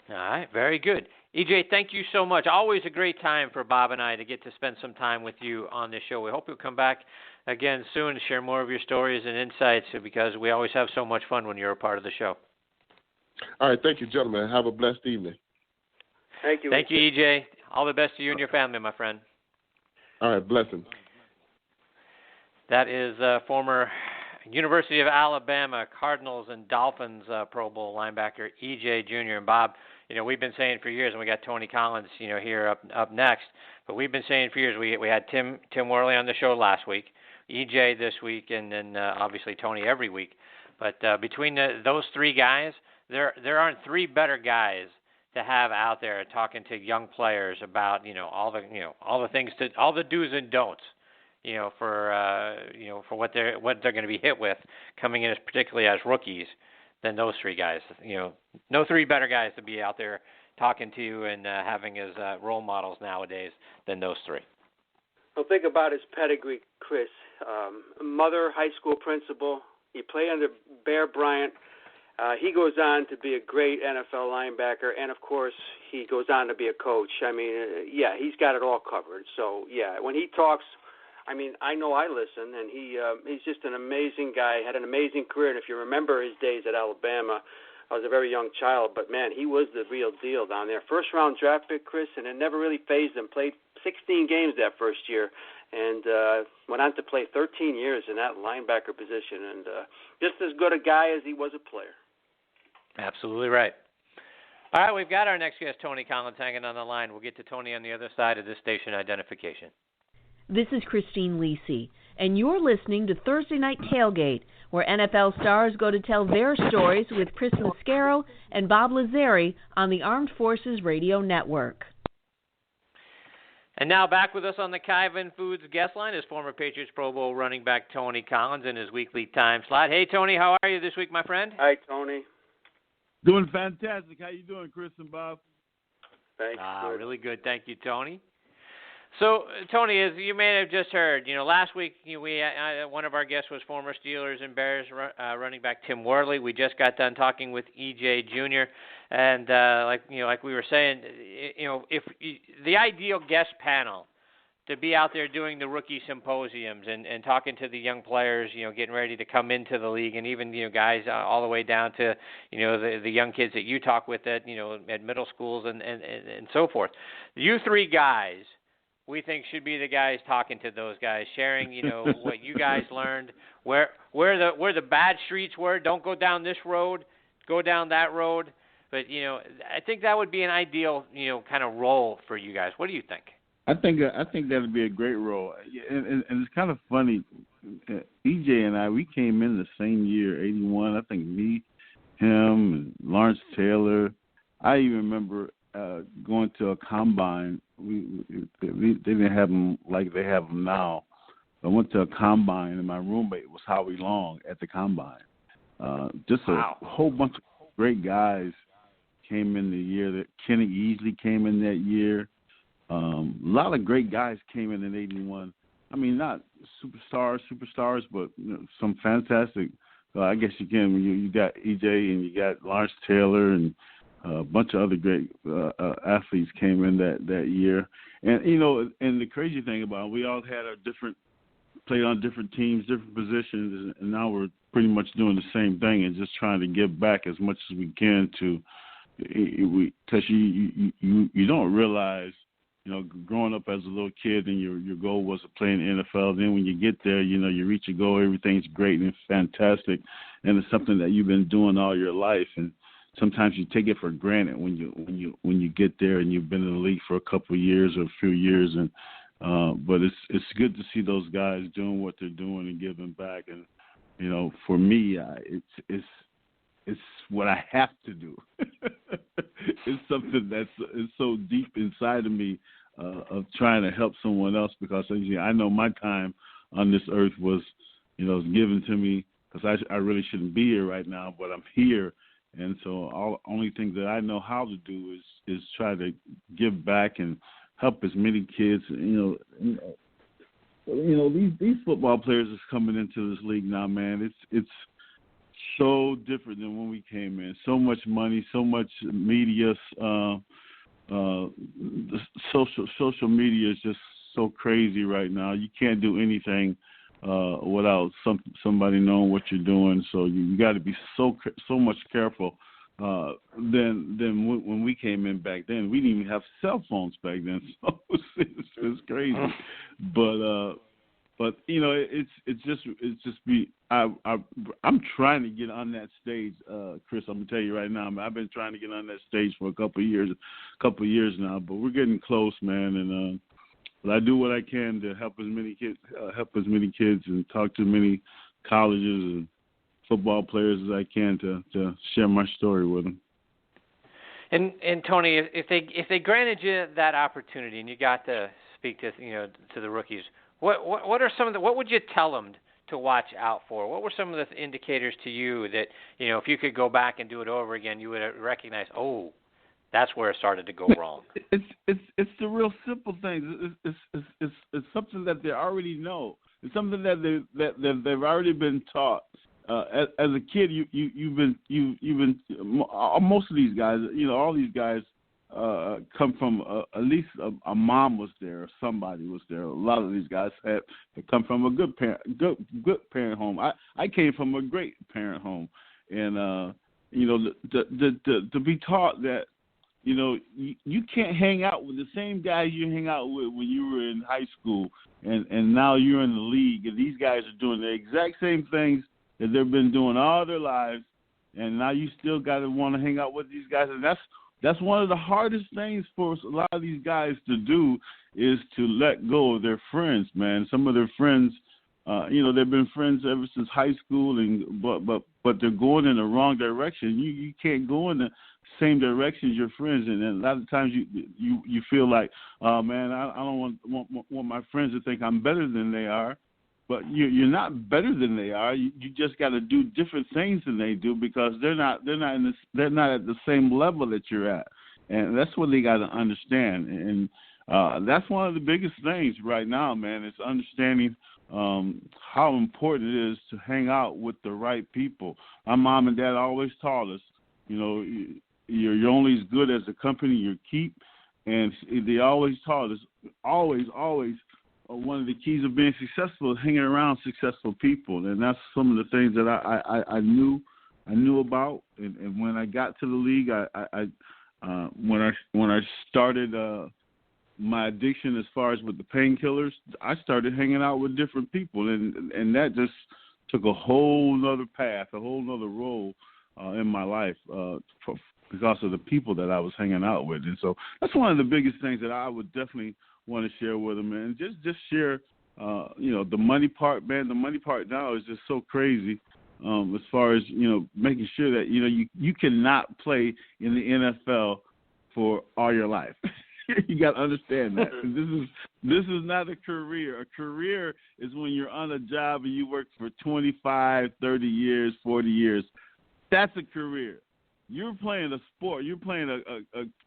All right, very good. E.J., thank you so much. Always a great time for Bob and I to get to spend some time with you on this show. We hope you'll come back again soon to share more of your stories and insights, because we always have so much fun when you're a part of the show. All right, thank you, gentlemen. Have a blessed evening. Thank you. Thank you, E.J. All the best to you and your family, my friend. All right, blessings. That is former University of Alabama Cardinals and Dolphins Pro Bowl linebacker E.J. Jr. And Bob, we've been saying for years, and we got Tony Collins, here up next, but we've been saying for years, we had Tim Worley on the show last week, E.J. this week, and then obviously Tony every week. But between those three guys, there aren't three better guys to have out there talking to young players about all the things, all the do's and don'ts, for what they're going to be hit with coming in, particularly as rookies, than those three guys. No three better guys to be out there talking to you and having as role models nowadays than those three. Well, think about his pedigree, Chris. Mother, high school principal. He played under Bear Bryant. He goes on to be a great NFL linebacker, and, of course, he goes on to be a coach. I mean, he's got it all covered. So, when he talks, I know I listen, and he's just an amazing guy, had an amazing career. And if you remember his days at Alabama, I was a very young child, but, man, he was the real deal down there. First-round draft pick, Chris, and it never really fazed him. Played 16 games that first year and went on to play 13 years in that linebacker position, and just as good a guy as he was a player. Absolutely right. All right, we've got our next guest, Tony Collins, hanging on the line. We'll get to Tony on the other side of this station identification. This is Christine Lisi, and you're listening to Thursday Night Tailgate, where NFL stars go to tell their stories with Chris Mascaro and Bob Lazzari on the Armed Forces Radio Network. And now back with us on the Kyvan Foods guest line is former Patriots Pro Bowl running back Tony Collins in his weekly time slot. Hey, Tony, how are you this week, my friend? Hi, Tony. Doing fantastic. How you doing, Chris and Bob? Thanks. Really good. Thank you, Tony. So, Tony, as you may have just heard, last week one of our guests was former Steelers and Bears running back Tim Worley. We just got done talking with E.J. Jr. And like we were saying, if the ideal guest panel to be out there doing the rookie symposiums and talking to the young players, getting ready to come into the league, and even guys all the way down to the young kids that you talk with at at middle schools and so forth. You three guys, we think, should be the guys talking to those guys, sharing what you guys learned, where the bad streets were. Don't go down this road, go down that road. But I think that would be an ideal kind of role for you guys. What do you think? I think that'd be a great role, and it's kind of funny. E.J. and I, we came in the same year, '81. I think me, him, and Lawrence Taylor. I even remember going to a combine. They didn't have them like they have them now. I went to a combine, and my roommate was Howie Long at the combine. Just a whole bunch of great guys came in the year. That Kenny Easley came in that year. A lot of great guys came in '81. I mean, not superstars, but some fantastic. I guess you got E.J. and you got Lawrence Taylor and a bunch of other great athletes came in that year. And and the crazy thing about it, we all had played on different teams, different positions, and now we're pretty much doing the same thing and just trying to give back as much as we can to. Because you don't realize. Growing up as a little kid and your goal was to play in the NFL. Then when you get there, you reach your goal, everything's great and fantastic, and it's something that you've been doing all your life. And sometimes you take it for granted when you get there and you've been in the league for a couple of years or a few years. And but it's good to see those guys doing what they're doing and giving back. And for me, it's what I have to do. It's something it's so deep inside of me of trying to help someone else, because I know my time on this earth was given to me because I really shouldn't be here right now, but I'm here. And so only thing that I know how to do is try to give back and help as many kids. These football players that's coming into this league now, man, it's so different than when we came in. So much money, so much media. The social media is just so crazy right now. You can't do anything without somebody knowing what you're doing. So you got to be so much careful. Than when we came in back then. We didn't even have cell phones back then, so it's crazy. But you know, it's just me. I'm trying to get on that stage, Chris. I'm gonna tell you right now. I've been trying to get on that stage for a couple of years now. But we're getting close, man. And but I do what I can to help as many kids, and talk to as many colleges and football players as I can to share my story with them. And Tony, if they granted you that opportunity and you got to speak to the rookies, what are some of what would you tell them to watch out for? What were some of the indicators to you that if you could go back and do it over again, you would recognize? Oh, that's where it started to go wrong. It's the real simple things. It's something that they already know. It's something that they've already been taught. As a kid, you've been most of these guys, all these guys come from at least a mom was there, or somebody was there. A lot of these guys they come from a good parent home. I came from a great parent home, and to be taught that you can't hang out with the same guys you hang out with when you were in high school, and now you're in the league, and these guys are doing the exact same things that they've been doing all their lives, and now you still got to want to hang out with these guys. And that's one of the hardest things for a lot of these guys to do, is to let go of their friends, man. Some of their friends, they've been friends ever since high school, but they're going in the wrong direction. You can't go in the same direction as your friends, and a lot of times you feel like, oh man, I don't want my friends to think I'm better than they are. But you're not better than they are. You just got to do different things than they do, because they're not at the same level that you're at, and that's what they got to understand. And that's one of the biggest things right now, man. Is understanding how important it is to hang out with the right people. My mom and dad always taught us, you're only as good as the company you keep, and they always taught us, always. One of the keys of being successful is hanging around successful people, and that's some of the things that I knew about. And when I got to the league, when I started my addiction as far as with the painkillers, I started hanging out with different people, and that just took a whole nother path, a whole nother role in my life because of the people that I was hanging out with. And so that's one of the biggest things that I would definitely want to share with them, and just share, the money part, man. The money part now is just so crazy, as far as making sure that you cannot play in the NFL for all your life. You got to understand that. This is not a career. A career is when you're on a job and you work for 25, 30 years, 40 years. That's a career. You're playing a sport. You're playing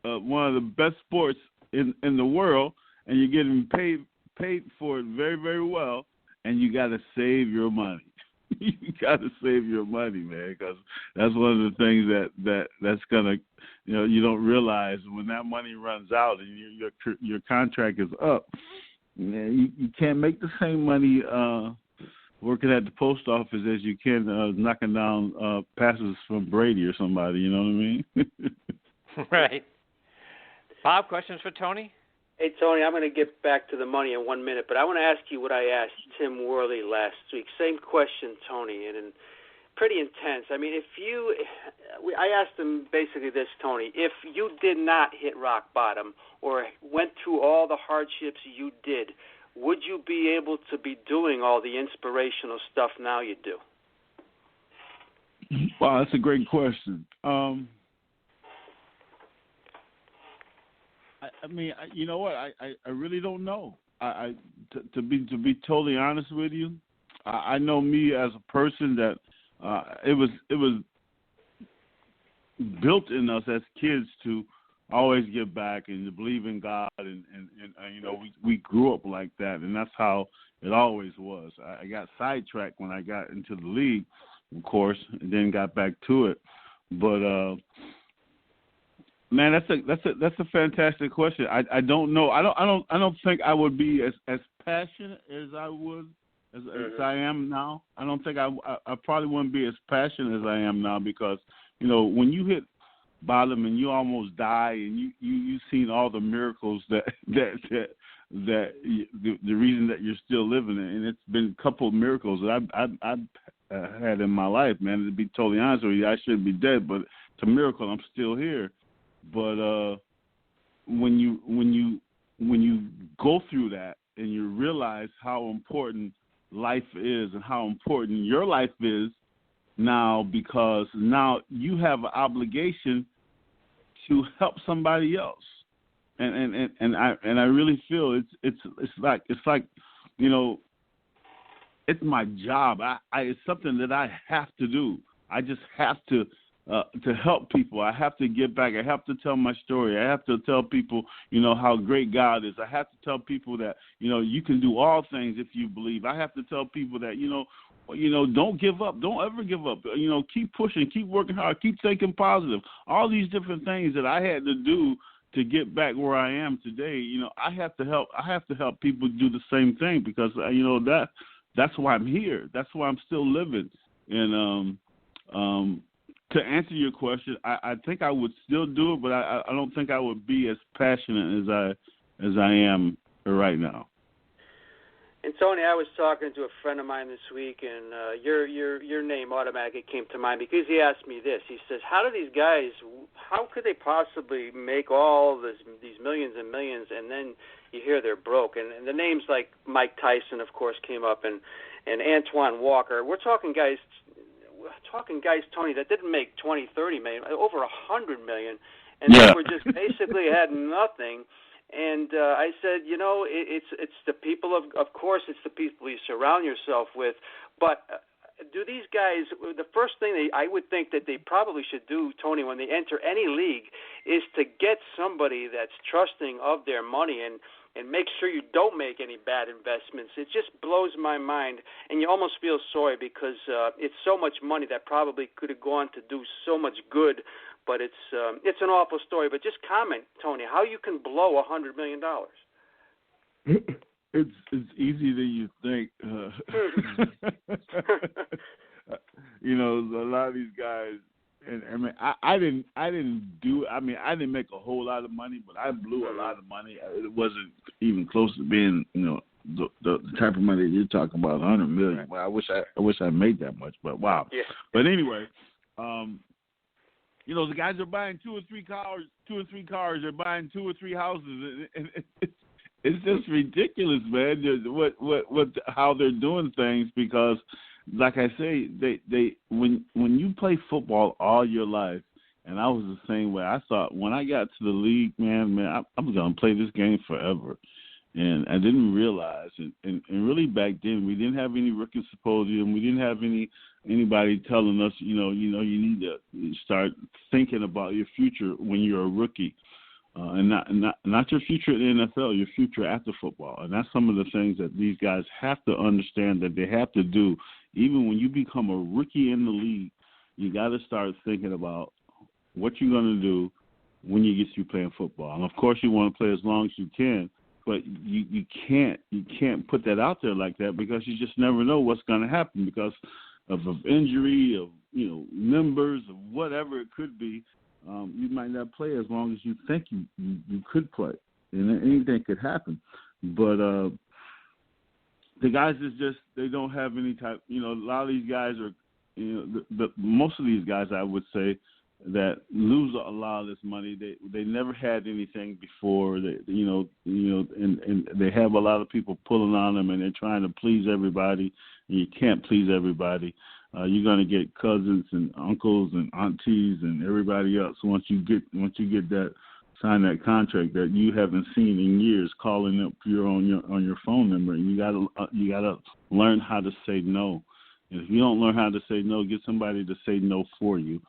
a one of the best sports in the world, and you're getting paid for it very, very well, and you got to save your money. You got to save your money, man, because that's one of the things that's gonna, you don't realize when that money runs out and your contract is up. You can't make the same money working at the post office as you can knocking down passes from Brady or somebody. You know what I mean? Right. Bob, questions for Tony? Hey, Tony, I'm going to get back to the money in 1 minute, but I want to ask you what I asked Tim Worley last week. Same question, Tony, and pretty intense. I mean, I asked him basically this, Tony, if you did not hit rock bottom or went through all the hardships you did, would you be able to be doing all the inspirational stuff now you do? Wow, that's a great question. I mean, you know what? I really don't know. To be totally honest with you, I know me as a person that it was built in us as kids to always give back and to believe in God, and we grew up like that, and that's how it always was. I got sidetracked when I got into the league, of course, and then got back to it. But man, that's a fantastic question. I don't know. I don't think I would be as passionate as I would as I am now. I don't think I probably wouldn't be as passionate as I am now because when you hit bottom and you almost die and you've seen all the miracles that the reason that you're still living, and it's been a couple of miracles that I've had in my life, man. To be totally honest with you, I should be dead, but it's a miracle I'm still here. But when you go through that and you realize how important life is and how important your life is now, because now you have an obligation to help somebody else, and I really feel it's like it's my job. It's something that I have to do. I just have to help people. I have to give back. I have to tell my story. I have to tell people, how great God is. I have to tell people that, you can do all things if you believe. I have to tell people that, don't give up. Don't ever give up. Keep pushing, keep working hard, keep thinking positive. All these different things that I had to do to get back where I am today, I have to help people do the same thing because, that's why I'm here. That's why I'm still living. And to answer your question, I think I would still do it, but I don't think I would be as passionate as I am right now. And Tony, I was talking to a friend of mine this week, and your name automatically came to mind because he asked me this. He says, "How do these guys? How could they possibly make all these millions and millions, and then you hear they're broke?" And the names like Mike Tyson, of course, came up, and Antoine Walker. We're talking guys, Tony, that didn't make 20, 30 million, over 100 million, and they were just basically had nothing. And I said, it's the people of course, it's the people you surround yourself with. But do these guys? The first thing I would think that they probably should do, Tony, when they enter any league, is to get somebody that's trusting of their money and make sure you don't make any bad investments. It just blows my mind, and you almost feel sorry because it's so much money that probably could have gone to do so much good. But it's an awful story. But just comment, Tony, how you can blow $100 million. It's easy than you think. A lot of these guys, and I mean, I didn't make a whole lot of money, but I blew a lot of money. It wasn't even close to being, the type of money you're talking about, $100 million. Well, I wish I made that much, but wow. Yeah. But anyway, the guys are buying two or three cars. They're buying 2 or 3 houses, and it's just ridiculous, man. How they're doing things because, like I say, they when you play football all your life, and I was the same way. I thought when I got to the league, man, I'm gonna play this game forever. And I didn't realize, and really back then we didn't have any rookie symposium. We didn't have anybody telling us, you need to start thinking about your future when you're a rookie, and not your future in the NFL, your future after football. And that's some of the things that these guys have to understand that they have to do. Even when you become a rookie in the league, you got to start thinking about what you're going to do when you get through playing football. And of course, you want to play as long as you can. But you can't put that out there like that because you just never know what's going to happen because of injury, of members, of whatever it could be. You might not play as long as you think you could play, and anything could happen. But the guys is just they don't have any type. A lot of these guys are, most of these guys I would say that lose a lot of this money. They never had anything before. And they have a lot of people pulling on them, and they're trying to please everybody. And you can't please everybody. You're going to get cousins and uncles and aunties and everybody else once you get that sign that contract that you haven't seen in years, calling up on your phone number. And you gotta learn how to say no. And if you don't learn how to say no, get somebody to say no for you.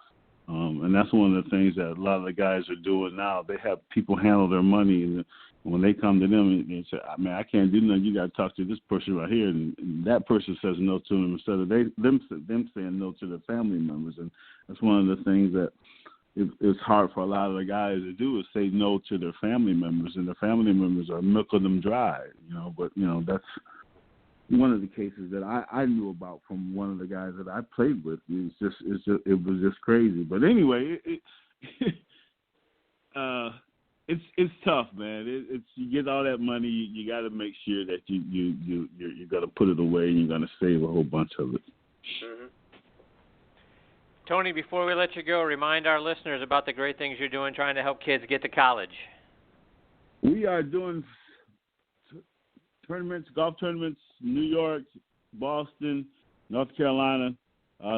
And that's one of the things that a lot of the guys are doing now. They have people handle their money, and when they come to them and say, "Man, I can't do nothing. You got to talk to this person right here," and that person says no to them instead of them saying no to their family members. And that's one of the things that it's hard for a lot of the guys to do, is say no to their family members, and their family members are milking them dry. But that's one of the cases that I knew about from one of the guys that I played with. It was just crazy. But anyway, it's tough, man. It's you get all that money, you got to make sure that you're gonna put it away and you're gonna save a whole bunch of it. Mm-hmm. Tony, before we let you go, remind our listeners about the great things you're doing trying to help kids get to college. We are doing tournaments, golf tournaments, New York, Boston, North Carolina.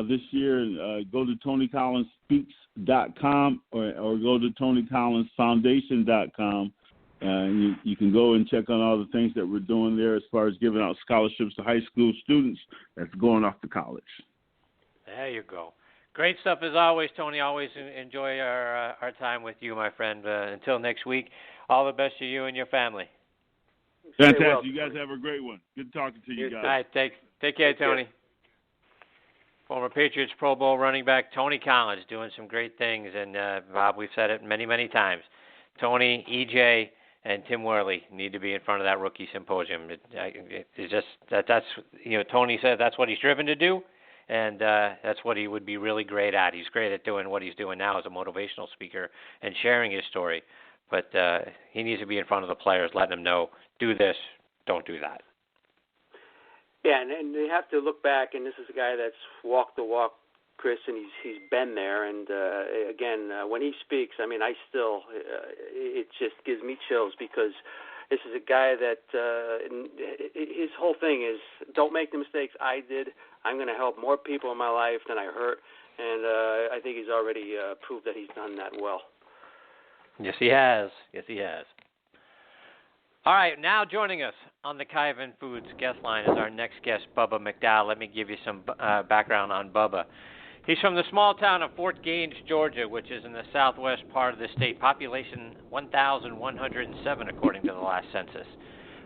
This year, go to TonyCollinsSpeaks.com or go to TonyCollinsFoundation.com. You can go and check on all the things that we're doing there as far as giving out scholarships to high school students that's going off to college. There you go. Great stuff as always, Tony. Always enjoy our time with you, my friend. Until next week, all the best to you and your family. Fantastic. Well, you guys have a great one. Good talking to you guys. All right, take care, Tony. Former Patriots Pro Bowl running back Tony Collins doing some great things. And, Bob, we've said it many, many times. Tony, E.J., and Tim Worley need to be in front of that rookie symposium. It's just that's Tony said that's what he's driven to do. And that's what he would be really great at. He's great at doing what he's doing now as a motivational speaker and sharing his story. But he needs to be in front of the players, letting them know, do this, don't do that. Yeah, and they have to look back, and this is a guy that's walked the walk, Chris, and he's been there. And, again, when he speaks, I mean, it just gives me chills because this is a guy that his whole thing is don't make the mistakes I did. I'm going to help more people in my life than I hurt, and I think he's already proved that he's done that well. Yes, he has. Yes, he has. All right, now joining us on the Kaiven Foods guest line is our next guest, Bubba McDowell. Let me give you some background on Bubba. He's from the small town of Fort Gaines, Georgia, which is in the southwest part of the state. Population 1,107, according to the last census.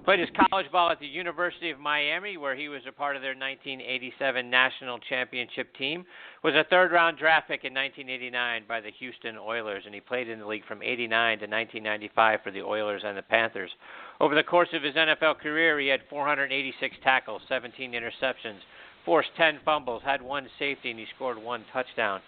Played his college ball at the University of Miami, where he was a part of their 1987 national championship team. Was a third-round draft pick in 1989 by the Houston Oilers, and he played in the league from 89 to 1995 for the Oilers and the Panthers. Over the course of his NFL career, he had 486 tackles, 17 interceptions, forced 10 fumbles, had 1 safety, and he scored 1 touchdown.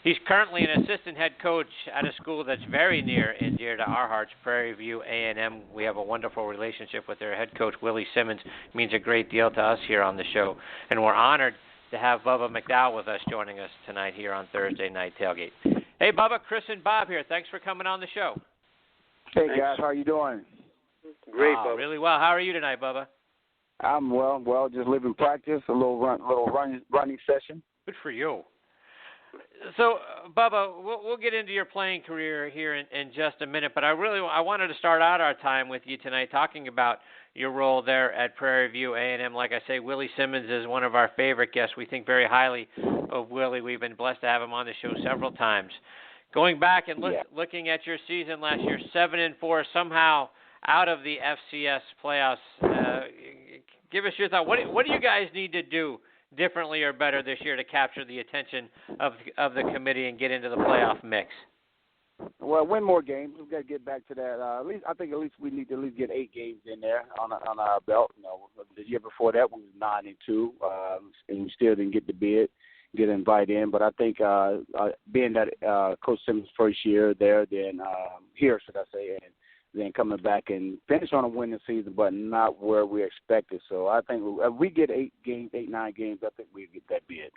He's currently an assistant head coach at a school that's very near and dear to our hearts, Prairie View A&M. We have a wonderful relationship with their head coach, Willie Simmons. It means a great deal to us here on the show. And we're honored to have Bubba McDowell with us, joining us tonight here on Thursday Night Tailgate. Hey, Bubba, Chris and Bob here. Thanks for coming on the show. Hey, guys. How are you doing? Great, Bubba. Really well. How are you tonight, Bubba? I'm well. Just living practice, a little running session. Good for you. So, Bubba, we'll get into your playing career here in just a minute, but I wanted to start out our time with you tonight talking about your role there at Prairie View A&M. Like I say, Willie Simmons is one of our favorite guests. We think very highly of Willie. We've been blessed to have him on the show several times. Going back and looking at your season last year, 7-4, somehow out of the FCS playoffs. Give us your thought. What do you guys need to do differently or better this year to capture the attention of the committee and get into the playoff mix? Well, win more games. We've got to get back to that. I think we need to at least get 8 games in there on our belt. The year before that we was 9-2, and we still didn't get the bid, get invited in. But I think being that Coach Simmons' first year there, then here, should I say, and then coming back and finish on a winning season, but not where we expected. So I think if we get 8, 9 games, I think we'll get that bid.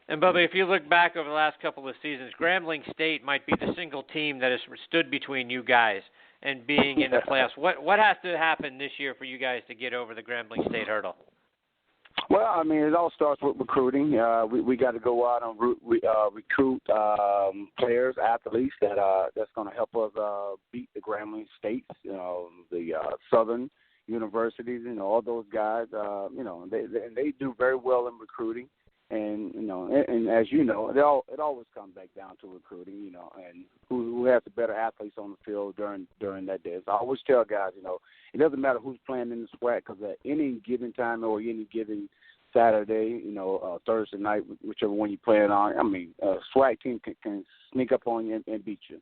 And, Bubba, if you look back over the last couple of seasons, Grambling State might be the single team that has stood between you guys and being in the playoffs. What has to happen this year for you guys to get over the Grambling State hurdle? Well, I mean, it all starts with recruiting. We got to go out and recruit players, athletes that's going to help us beat the Grambling States, the Southern universities, all those guys. They do very well in recruiting, And and as you know, it always comes back down to recruiting, and who has the better athletes on the field during that day. So I always tell guys, it doesn't matter who's playing in the SWAC, because at any given time or any given Saturday, Thursday night, whichever one you play it on, SWAC team can sneak up on you and beat you.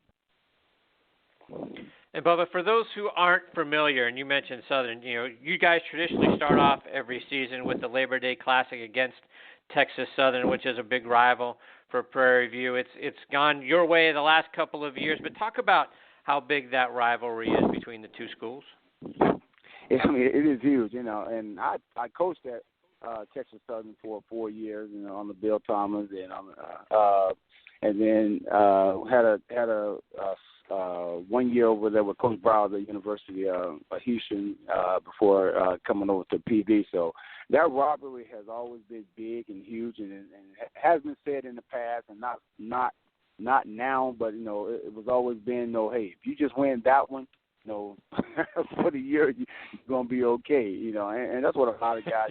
And Bubba, for those who aren't familiar, and you mentioned Southern, you guys traditionally start off every season with the Labor Day Classic against Texas Southern, which is a big rival for Prairie View. It's gone your way the last couple of years, but talk about how big that rivalry is between the two schools. It is huge, and I coached at Texas Southern for 4 years, on the Bill Thomas, and then had a 1 year over there with Coach Brown at the University of Houston before coming over to PV. So that rivalry has always been big and huge, and has been said in the past, and not now, but it was always been hey, if you just win that one, for the year you're gonna be okay, and that's what a lot of guys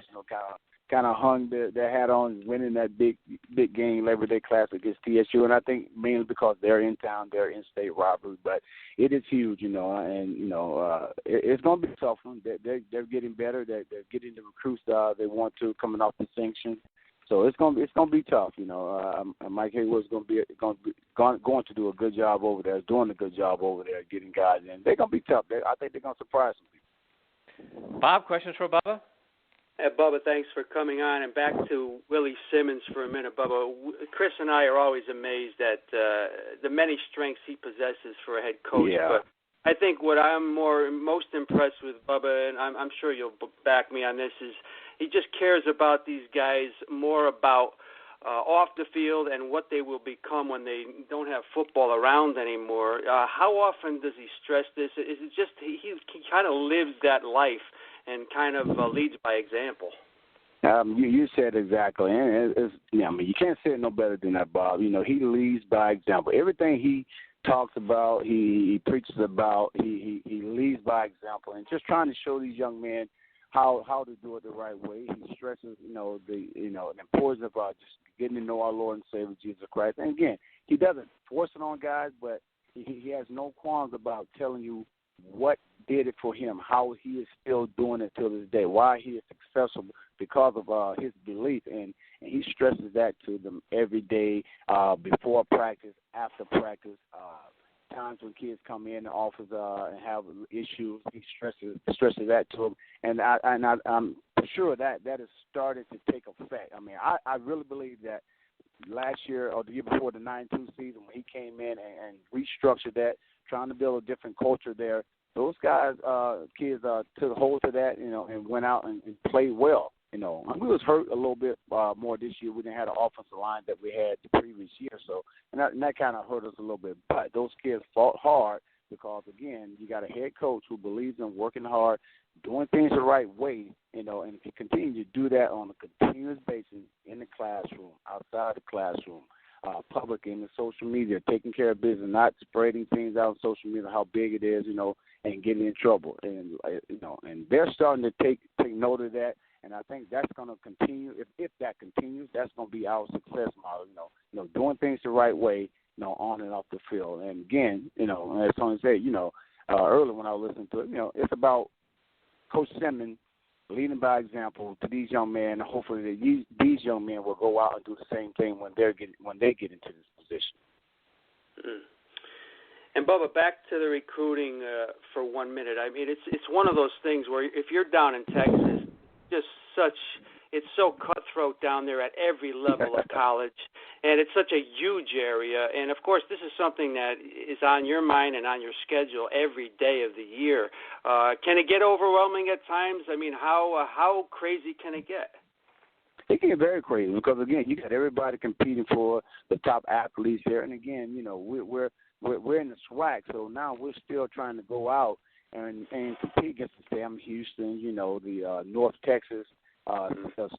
kind of hung their hat on, winning that big game, Labor Day Classic against TSU, and I think mainly because they're in town, they're in-state rivalry, but it is huge, and it's going to be a tough one. They're getting better. They're getting the recruits they want to, coming off the sanction, so it's going to be tough. Mike Haywood's going to do a good job over there, doing a good job over there, getting guys in. They're going to be tough. I think they're going to surprise some people. Bob, questions for Bubba? Bubba, thanks for coming on. And back to Willie Simmons for a minute, Bubba. Chris and I are always amazed at the many strengths he possesses for a head coach. Yeah. But I think what I'm most impressed with Bubba, and I'm sure you'll back me on this, is he just cares about these guys more about off the field and what they will become when they don't have football around anymore. How often does he stress this? Is it just he kind of lives that life and kind of leads by example? You said exactly, and you can't say it no better than that, Bob. He leads by example. Everything he talks about, he preaches about, he leads by example, and just trying to show these young men how to do it the right way. He stresses, the importance of just getting to know our Lord and Savior Jesus Christ. And again, he doesn't force it on guys, but he has no qualms about telling you what did it for him, how he is still doing it till this day, why he is successful because of his belief, and he stresses that to them every day, before practice, after practice, times when kids come in the office and have issues, he stresses that to them, and I'm sure that has started to take effect. I really believe that last year or the year before the 9-2 season, when he came in and restructured that, trying to build a different culture there, those guys, kids took hold to that, and went out and played well. We was hurt a little bit more this year. We didn't have the offensive line that we had the previous year, so and that kind of hurt us a little bit. But those kids fought hard because, again, you got a head coach who believes in working hard, doing things the right way, and if you continue to do that on a continuous basis in the classroom, outside the classroom, public in the social media, taking care of business, not spreading things out on social media, how big it is, and getting in trouble. And, and they're starting to take note of that. And I think that's going to continue. If that continues, that's going to be our success model, doing things the right way, on and off the field. And again, as Tony said, earlier when I was listening to it, it's about Coach Simmons leading by example to these young men. Hopefully these young men will go out and do the same thing when they get into this position. Mm-hmm. And Bubba, back to the recruiting for 1 minute. It's one of those things where if you're down in Texas, it's so cutthroat down there at every level of college, and it's such a huge area. And of course, this is something that is on your mind and on your schedule every day of the year. Can it get overwhelming at times? How crazy can it get? It can get very crazy because, again, you got everybody competing for the top athletes here, and again, we're in the SWAC, so now we're still trying to go out and compete against the Sam Houston, the North Texas,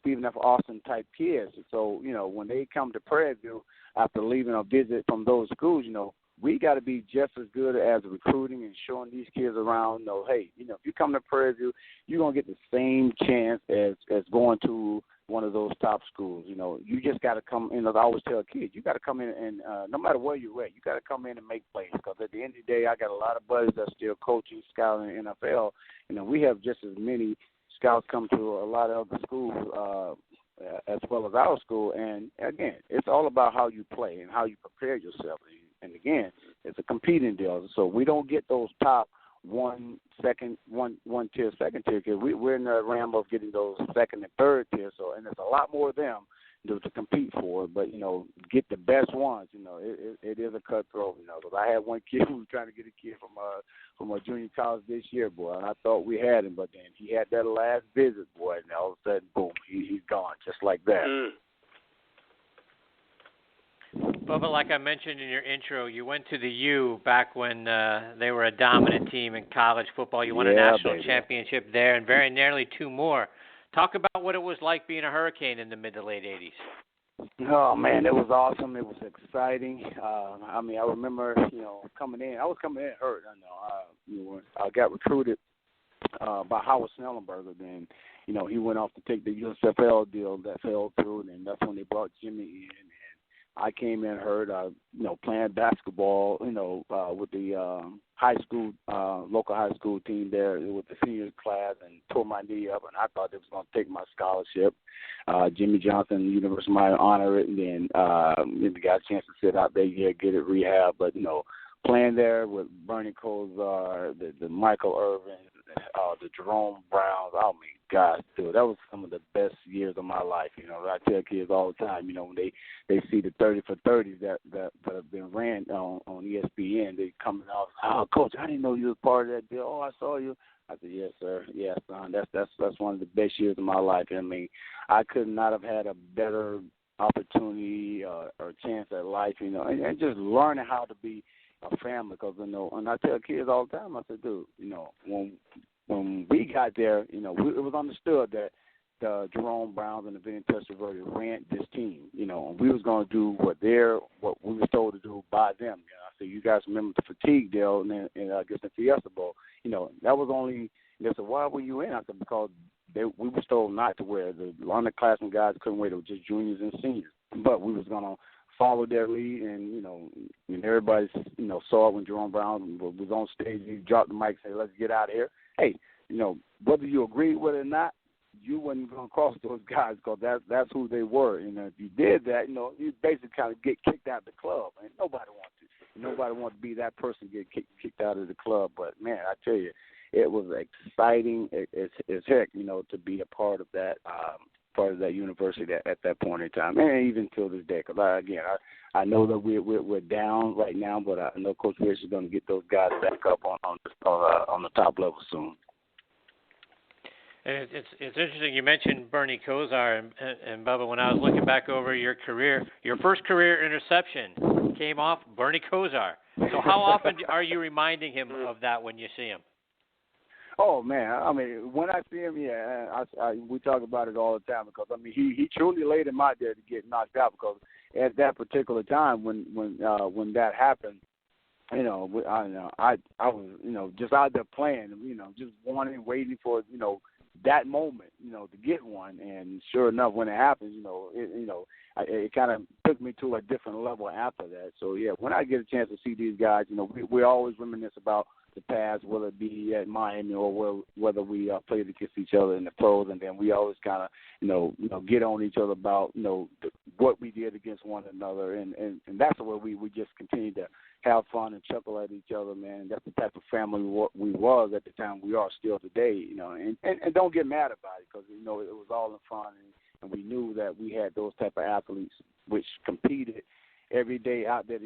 Stephen F. Austin type kids. So, when they come to Prairie View after leaving a visit from those schools, we got to be just as good as recruiting and showing these kids around, hey, if you come to Prairie View, you're going to get the same chance as going to, one of those top schools. You know, you just got to come in. As I always tell kids, you got to come in and no matter where you're at, you got to come in and make plays. Because at the end of the day, I got a lot of buddies that still coaching, scouting in the NFL. You know, we have just as many scouts come to a lot of other schools as well as our school. And again, it's all about how you play and how you prepare yourself. And again, it's a competing deal. So we don't get those top one tier, second tier, because we're in the realm of getting those second and third tier. So, and there's a lot more of them to compete for. But, you know, get the best ones. You know, it is a cutthroat. You know, because I had one kid who was trying to get a kid from a junior college this year, boy, and I thought we had him, but then he had that last visit, boy, and all of a sudden, boom, he's gone just like that. Bubba, like I mentioned in your intro, you went to the U back when they were a dominant team in college football. You won a national championship there and very nearly two more. Talk about what it was like being a Hurricane in the mid to late 80s. Oh, man, it was awesome. It was exciting. I mean, I remember, you know, coming in. I was coming in hurt. I got recruited by Howard Snellenberger. Then, you know, he went off to take the USFL deal that fell through, and then that's when they brought Jimmy in. I came in hurt, you know, playing basketball, you know, with the high school, local high school team there with the senior class, and tore my knee up, and I thought they was going to take my scholarship. Jimmy Johnson, University of Miami, honored it, and then we got a chance to sit out there, get it rehab. But, you know, playing there with Bernie Kosar, the Michael Irvin, the Jerome Browns, oh, my gosh, dude, that was some of the best years of my life. You know, I tell kids all the time, you know, when they see the 30 for 30s that have been ran on ESPN, they coming off, oh, Coach, I didn't know you were part of that deal. Oh, I saw you. I said, yes, sir. Yes, son. That's one of the best years of my life. I mean, I could not have had a better opportunity or chance at life, you know, and just learning how to be a family. Because, you know, and I tell kids all the time, I said, dude, you know, when we got there, you know, it was understood that the Jerome Browns and the Vinny Testaverde ran this team, you know, and we was going to do what we were told to do by them. You know, I said, you guys remember the fatigue deal and I guess the Fiesta Bowl, you know, that was only, they said, why were you in? I said, because we were told not to wear. The underclassmen guys couldn't wear. They were just juniors and seniors. But we was going to follow their lead, and, you know, and everybody, you know, saw it when Jerome Brown was on stage. He dropped the mic and said, let's get out of here. Hey, you know, whether you agreed with it or not, you wasn't going to cross those guys because that's who they were. And if you did that, you know, you basically kind of get kicked out of the club. And nobody wants to. Nobody wants to be that person get kicked out of the club. But, man, I tell you, it was exciting as heck, you know, to be a part of that university at that point in time, and even till this day. Because, I know that we're down right now, but I know Coach Rich is going to get those guys back up on the top level soon. And it's interesting you mentioned Bernie Kosar, and Bubba, when I was looking back over your career, your first career interception came off Bernie Kosar. So how often are you reminding him of that when you see him? Oh, man, I mean, when I see him, yeah, we talk about it all the time because, I mean, he truly laid him out there to get knocked out because at that particular time when that happened, you know, I was, you know, just out there playing, you know, just waiting for, you know, that moment, you know, to get one. And sure enough, when it happens, you know, it kind of took me to a different level after that. So, yeah, when I get a chance to see these guys, you know, we always reminisce about the past, whether it be at Miami or whether we played against each other in the pros, and then we always kind of, you know, get on each other about, you know, what we did against one another, and that's where we just continue to have fun and chuckle at each other, man. That's the type of family we was at the time. We are still today, you know, and don't get mad about it because, you know, it was all in fun, and we knew that we had those type of athletes which competed every day out there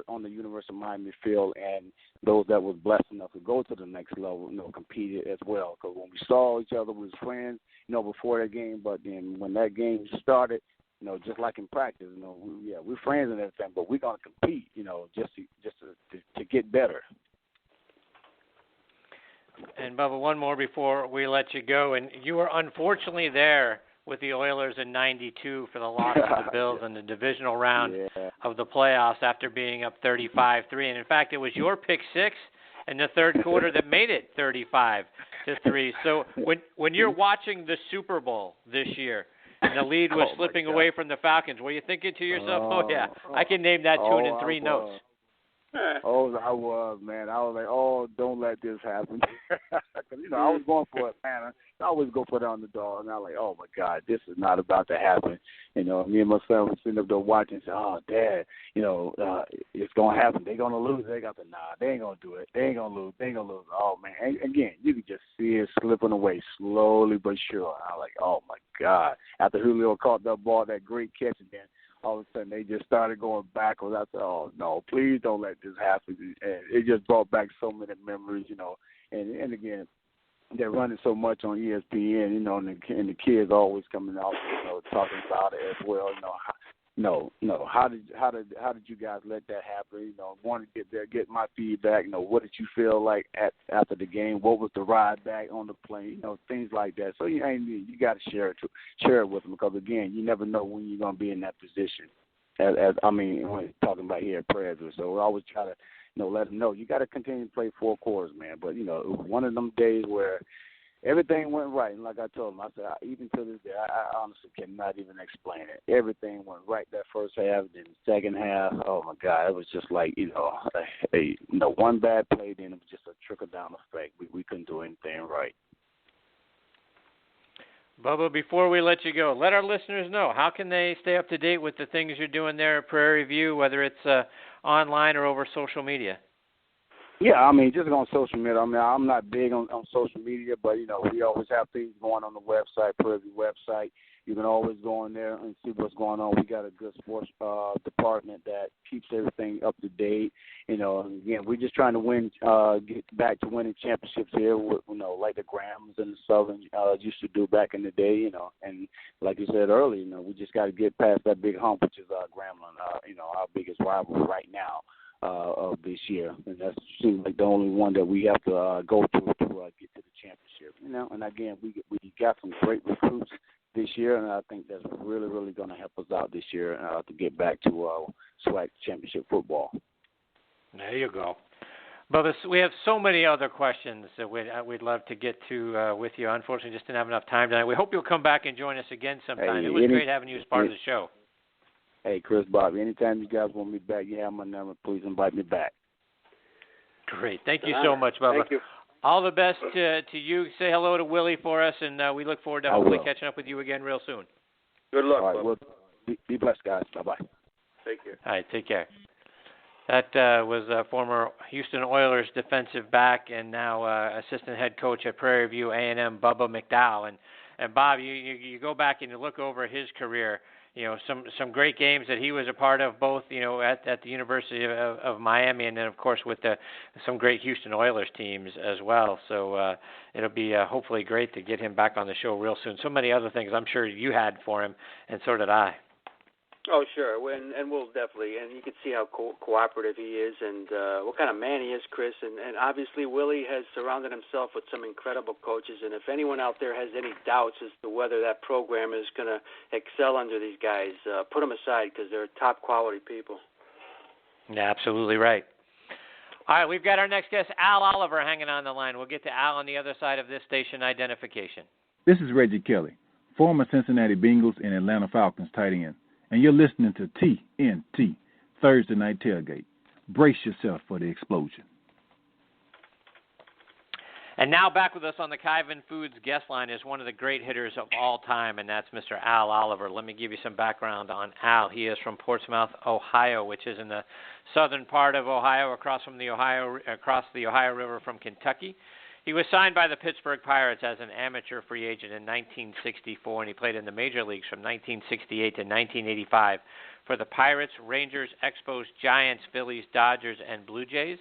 on the University of Miami field, and those that was blessed enough to go to the next level, you know, competed as well. Because when we saw each other, we was friends, you know, before that game. But then when that game started, you know, just like in practice, you know, we're friends and everything, but we're gonna compete, you know, just to get better. And Bubba, one more before we let you go, and you were unfortunately there with the Oilers in '92 for the loss of the Bills in the divisional round of the playoffs after being up 35-3. And, in fact, it was your pick six in the third quarter that made it 35-3. So when you're watching the Super Bowl this year, and the lead was slipping away from the Falcons. Were you thinking to yourself, I can name that tune in 3 notes? I was, man. I was like, don't let this happen. Because, I was going for it, man. I always go for the underdog. And I was like, oh, my God, this is not about to happen. Me and my son were sitting up there watching and saying, oh, Dad, it's going to happen. They're going to lose. They ain't going to do it. They ain't going to lose. Oh, man. And again, you can just see it slipping away slowly but sure. I was like, oh, my God. After Julio caught that ball, that great catch, and then all of a sudden they just started going backwards. I said, oh, no, please don't let this happen. And it just brought back so many memories, And again, they're running so much on ESPN, and the kids always coming out, talking about it as well. How did you guys let that happen? Want to get there, get my feedback. What did you feel like after the game? What was the ride back on the plane? Things like that. So you got to share it with them, because again, you never know when you're gonna be in that position. When talking about here at Prairie, so we always try to let them know you got to continue to play 4 quarters, man. But it was one of them days where everything went right, and like I told him, I said, even to this day, I honestly cannot even explain it. Everything went right that first half, then the second half, oh my God, it was just like one bad play, then it was just a trickle down effect. We couldn't do anything right. Bubba, before we let you go, let our listeners know, how can they stay up to date with the things you're doing there at Prairie View, whether it's online or over social media? Yeah, just on social media. I'm not big on social media, but, we always have things going on the website, Prairie View website. You can always go in there and see what's going on. We got a good sports department that keeps everything up to date. Again, we're just trying to get back to winning championships here, like the Grams and the Southern used to do back in the day, And like you said earlier, we just got to get past that big hump, which is Grambling, our biggest rival right now of this year. And that seems like the only one that we have to go to get to the championship. And again, we got some great recruits this year, and I think that's really, really going to help us out this year to get back to SWAC championship football. There you go. Bubba, we have so many other questions that we'd love to get to with you. Unfortunately, just didn't have enough time tonight. We hope you'll come back and join us again sometime. It was great having you as part of the show. Hey, Chris, Bobby, anytime you guys want me back, you have my number. Please invite me back. Great. Thank you so much, Bubba. Thank you. All the best to you. Say hello to Willie for us, and we look forward to hopefully catching up with you again real soon. Good luck. All right, well, be blessed, guys. Bye-bye. Take care. All right, take care. That was former Houston Oilers defensive back and now assistant head coach at Prairie View A&M, Bubba McDowell. And Bob, you go back and you look over his career. Some great games that he was a part of, both at the University of Miami, and then of course with some great Houston Oilers teams as well. So it'll be hopefully great to get him back on the show real soon. So many other things I'm sure you had for him, and so did I. Oh, sure, and we'll definitely, and you can see how cooperative he is, and what kind of man he is, Chris, and obviously Willie has surrounded himself with some incredible coaches, and if anyone out there has any doubts as to whether that program is going to excel under these guys, put them aside, because they're top quality people. Yeah, absolutely right. All right, we've got our next guest, Al Oliver, hanging on the line. We'll get to Al on the other side of this station identification. This is Reggie Kelly, former Cincinnati Bengals and Atlanta Falcons tight end. And you're listening to TNT, Thursday Night Tailgate. Brace yourself for the explosion. And now back with us on the Kyvan Foods guest line is one of the great hitters of all time, and that's Mr. Al Oliver. Let me give you some background on Al. He is from Portsmouth, Ohio, which is in the southern part of Ohio, across the Ohio River from Kentucky. He was signed by the Pittsburgh Pirates as an amateur free agent in 1964, and he played in the major leagues from 1968 to 1985 for the Pirates, Rangers, Expos, Giants, Phillies, Dodgers, and Blue Jays.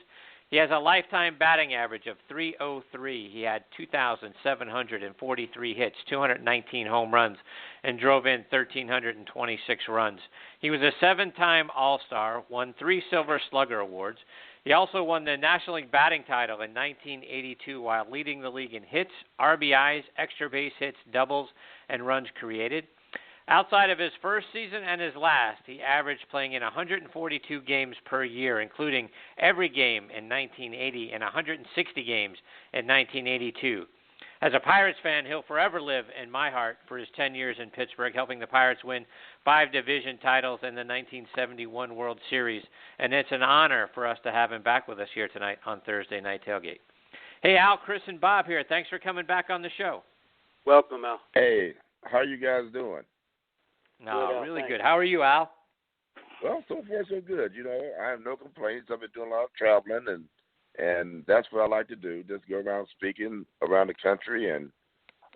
He has a lifetime batting average of .303. He had 2,743 hits, 219 home runs, and drove in 1,326 runs. He was a 7-time All-Star, won 3 Silver Slugger Awards. He also won the National League batting title in 1982 while leading the league in hits, RBIs, extra base hits, doubles, and runs created. Outside of his first season and his last, he averaged playing in 142 games per year, including every game in 1980 and 160 games in 1982. As a Pirates fan, he'll forever live in my heart for his 10 years in Pittsburgh, helping the Pirates win 5 division titles in the 1971 World Series. And it's an honor for us to have him back with us here tonight on Thursday Night Tailgate. Hey, Al, Chris, and Bob here. Thanks for coming back on the show. Welcome, Al. Hey, how you guys doing? No, really thanks. good. How are you, Al? Well, so far so good. You know, I have no complaints. I've been doing a lot of traveling, and that's what I like to do. Just go around speaking around the country and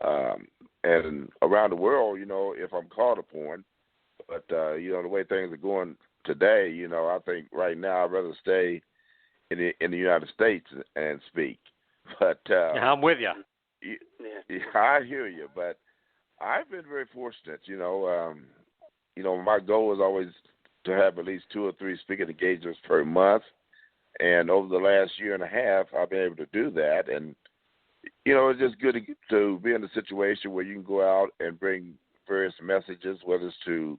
around the world. You know, if I'm called upon. But you know, the way things are going today, you know, I think right now I'd rather stay in the United States and speak. But I'm with you. I hear you, but I've been very fortunate. You know, my goal is always to have at least 2 or 3 speaking engagements per month. And over the last year and a half, I've been able to do that. And, you know, it's just good to be in a situation where you can go out and bring various messages, whether it's to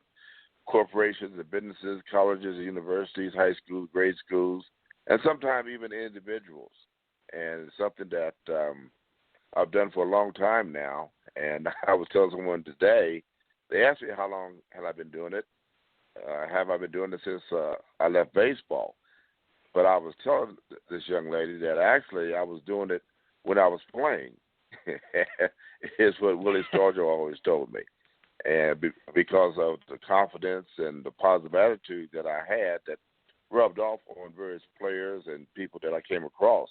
corporations and businesses, colleges and universities, high schools, grade schools, and sometimes even individuals. And it's something that I've done for a long time now. And I was telling someone today, they asked me how long have I been doing it. Have I been doing it since I left baseball? But I was telling this young lady that actually I was doing it when I was playing. It's what Willie Stargell always told me. And because of the confidence and the positive attitude that I had that rubbed off on various players and people that I came across.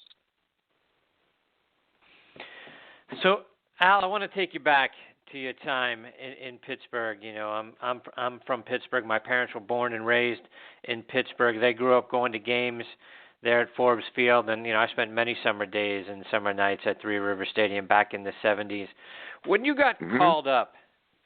So, Al, I want to take you back to your time in Pittsburgh. You know, I'm from Pittsburgh. My parents were born and raised in Pittsburgh. They grew up going to games there at Forbes Field, and you know, I spent many summer days and summer nights at Three River Stadium back in the 70s. When you got called up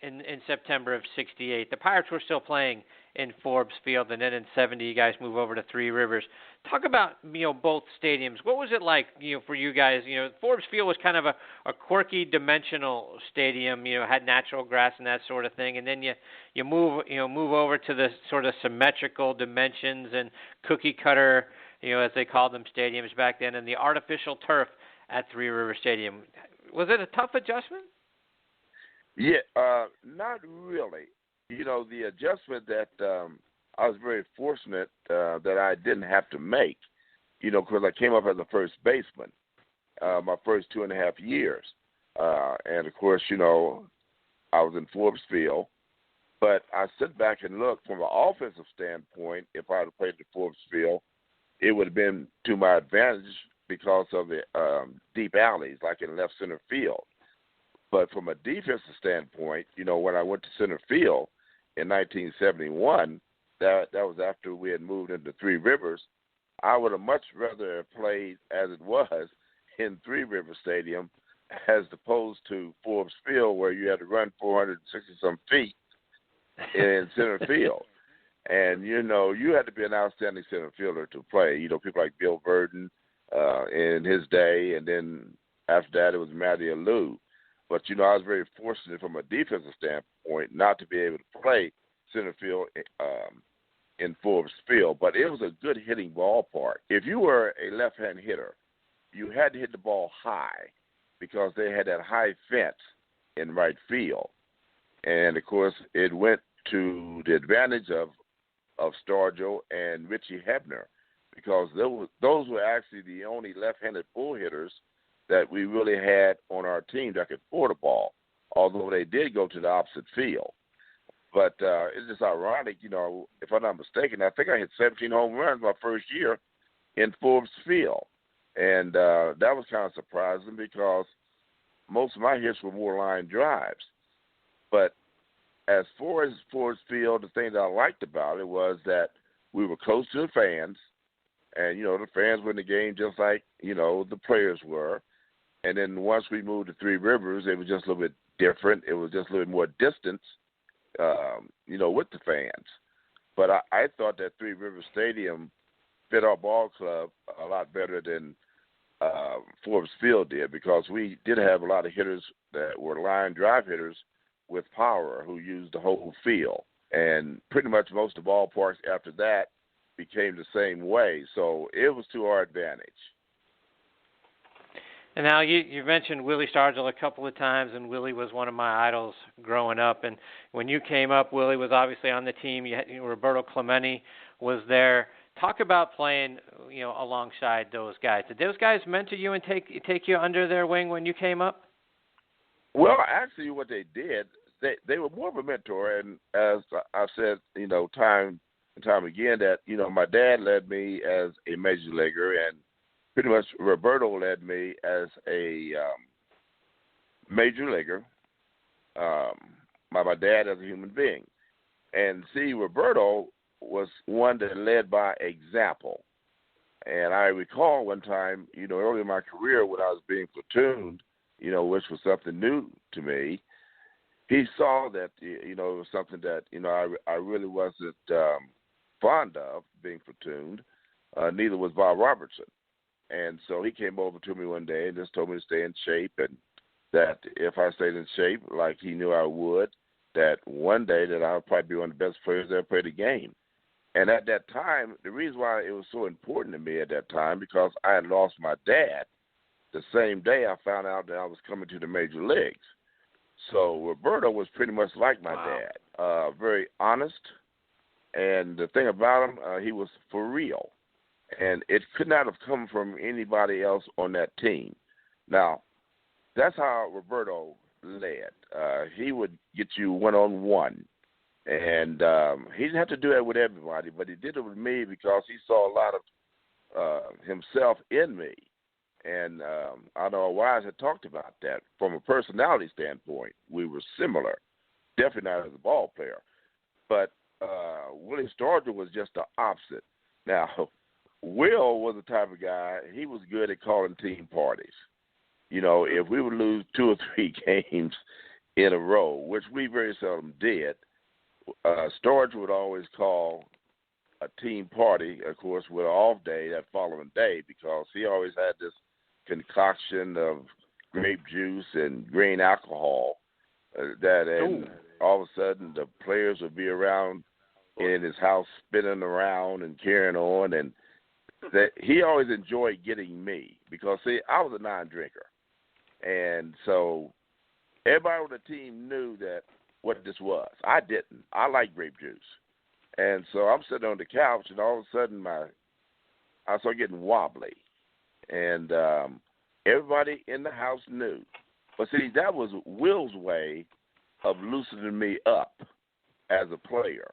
in September of '68, the Pirates were still playing in Forbes Field, and then in '70 you guys move over to Three Rivers. Talk about, you know, both stadiums. What was it like, you know, for you guys? You know, Forbes Field was kind of a quirky, dimensional stadium. You know, had natural grass and that sort of thing, and then you move over to the sort of symmetrical dimensions and cookie cutter, you know, as they called them, stadiums back then, and the artificial turf at Three River Stadium. Was it a tough adjustment? Yeah, not really. You know, the adjustment that I was very fortunate that I didn't have to make, you know, because I came up as a first baseman my first 2.5 years. And, of course, you know, I was in Forbes Field. But I sit back and look from an offensive standpoint, if I had played at Forbes Field, it would have been to my advantage because of the deep alleys, like in left center field. But from a defensive standpoint, you know, when I went to center field in 1971, that was after we had moved into Three Rivers, I would have much rather have played as it was in Three River Stadium as opposed to Forbes Field, where you had to run 460-some feet in center field. And, you know, you had to be an outstanding center fielder to play. You know, people like Bill Burden in his day, and then after that it was Matty Alou. But, you know, I was very fortunate from a defensive standpoint not to be able to play center field in Forbes Field. But it was a good hitting ballpark. If you were a left-hand hitter, you had to hit the ball high because they had that high fence in right field. And, of course, it went to the advantage of Stargell and Richie Hebner because those were actually the only left-handed bull hitters that we really had on our team that could throw the ball, although they did go to the opposite field. But it's just ironic, you know, if I'm not mistaken, I think I hit 17 home runs my first year in Forbes Field. And that was kind of surprising because most of my hits were more line drives. But as far as Forbes Field, the thing that I liked about it was that we were close to the fans. And, you know, the fans were in the game just like, you know, the players were. And then once we moved to Three Rivers, it was just a little bit different. It was just a little bit more distance, you know, with the fans. But I thought that Three Rivers Stadium fit our ball club a lot better than Forbes Field did because we did have a lot of hitters that were line drive hitters with power who used the whole field. And pretty much most of the ballparks after that became the same way. So it was to our advantage. And now you mentioned Willie Stargell a couple of times, and Willie was one of my idols growing up. And when you came up, Willie was obviously on the team. Roberto Clemente was there. Talk about playing, alongside those guys. Did those guys mentor you and take you under their wing when you came up? Well, actually, what they did, they were more of a mentor. And as I've said, time and time again, that my dad led me as a major leaguer, and pretty much Roberto led me as a major leaguer, my dad as a human being. And see, Roberto was one that led by example. And I recall one time, early in my career when I was being platooned, which was something new to me, he saw that, it was something that, I really wasn't fond of, being platooned. Neither was Bob Robertson. And so he came over to me one day and just told me to stay in shape, and that if I stayed in shape like he knew I would, that one day that I would probably be one of the best players that ever played the game. And at that time, the reason why it was so important to me at that time, because I had lost my dad the same day I found out that I was coming to the major leagues. So Roberto was pretty much like my dad, very honest. And the thing about him, he was for real. And it could not have come from anybody else on that team. Now, that's how Roberto led. He would get you one-on-one. And he didn't have to do that with everybody, but he did it with me because he saw a lot of himself in me. And I know Wise had talked about that. From a personality standpoint, we were similar. Definitely not as a ball player. But Willie Stargell was just the opposite. Now, Will was the type of guy, he was good at calling team parties. If we would lose 2 or 3 games in a row, which we very seldom did, Stargell would always call a team party, of course, with an off day that following day, because he always had this concoction of grape juice and grain alcohol and all of a sudden the players would be around in his house spinning around and carrying on, and that he always enjoyed getting me because, see, I was a non-drinker. And so everybody on the team knew that what this was. I didn't. I like grape juice. And so I'm sitting on the couch, and all of a sudden I started getting wobbly. And everybody in the house knew. But, see, that was Will's way of loosening me up as a player,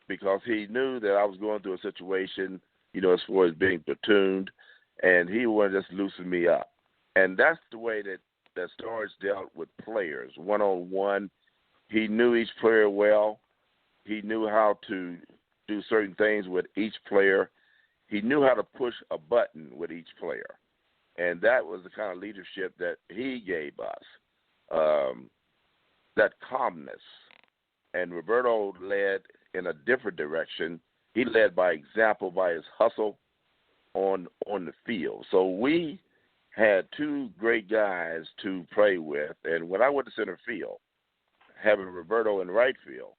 because he knew that I was going through a situation, as far as being platooned, and he wanted to just loosen me up. And that's the way that Stargell dealt with players, one-on-one. He knew each player well. He knew how to do certain things with each player. He knew how to push a button with each player. And that was the kind of leadership that he gave us, that calmness. And Roberto led in a different direction. He led by example, by his hustle on the field. So we had 2 great guys to play with. And when I went to center field, having Roberto in right field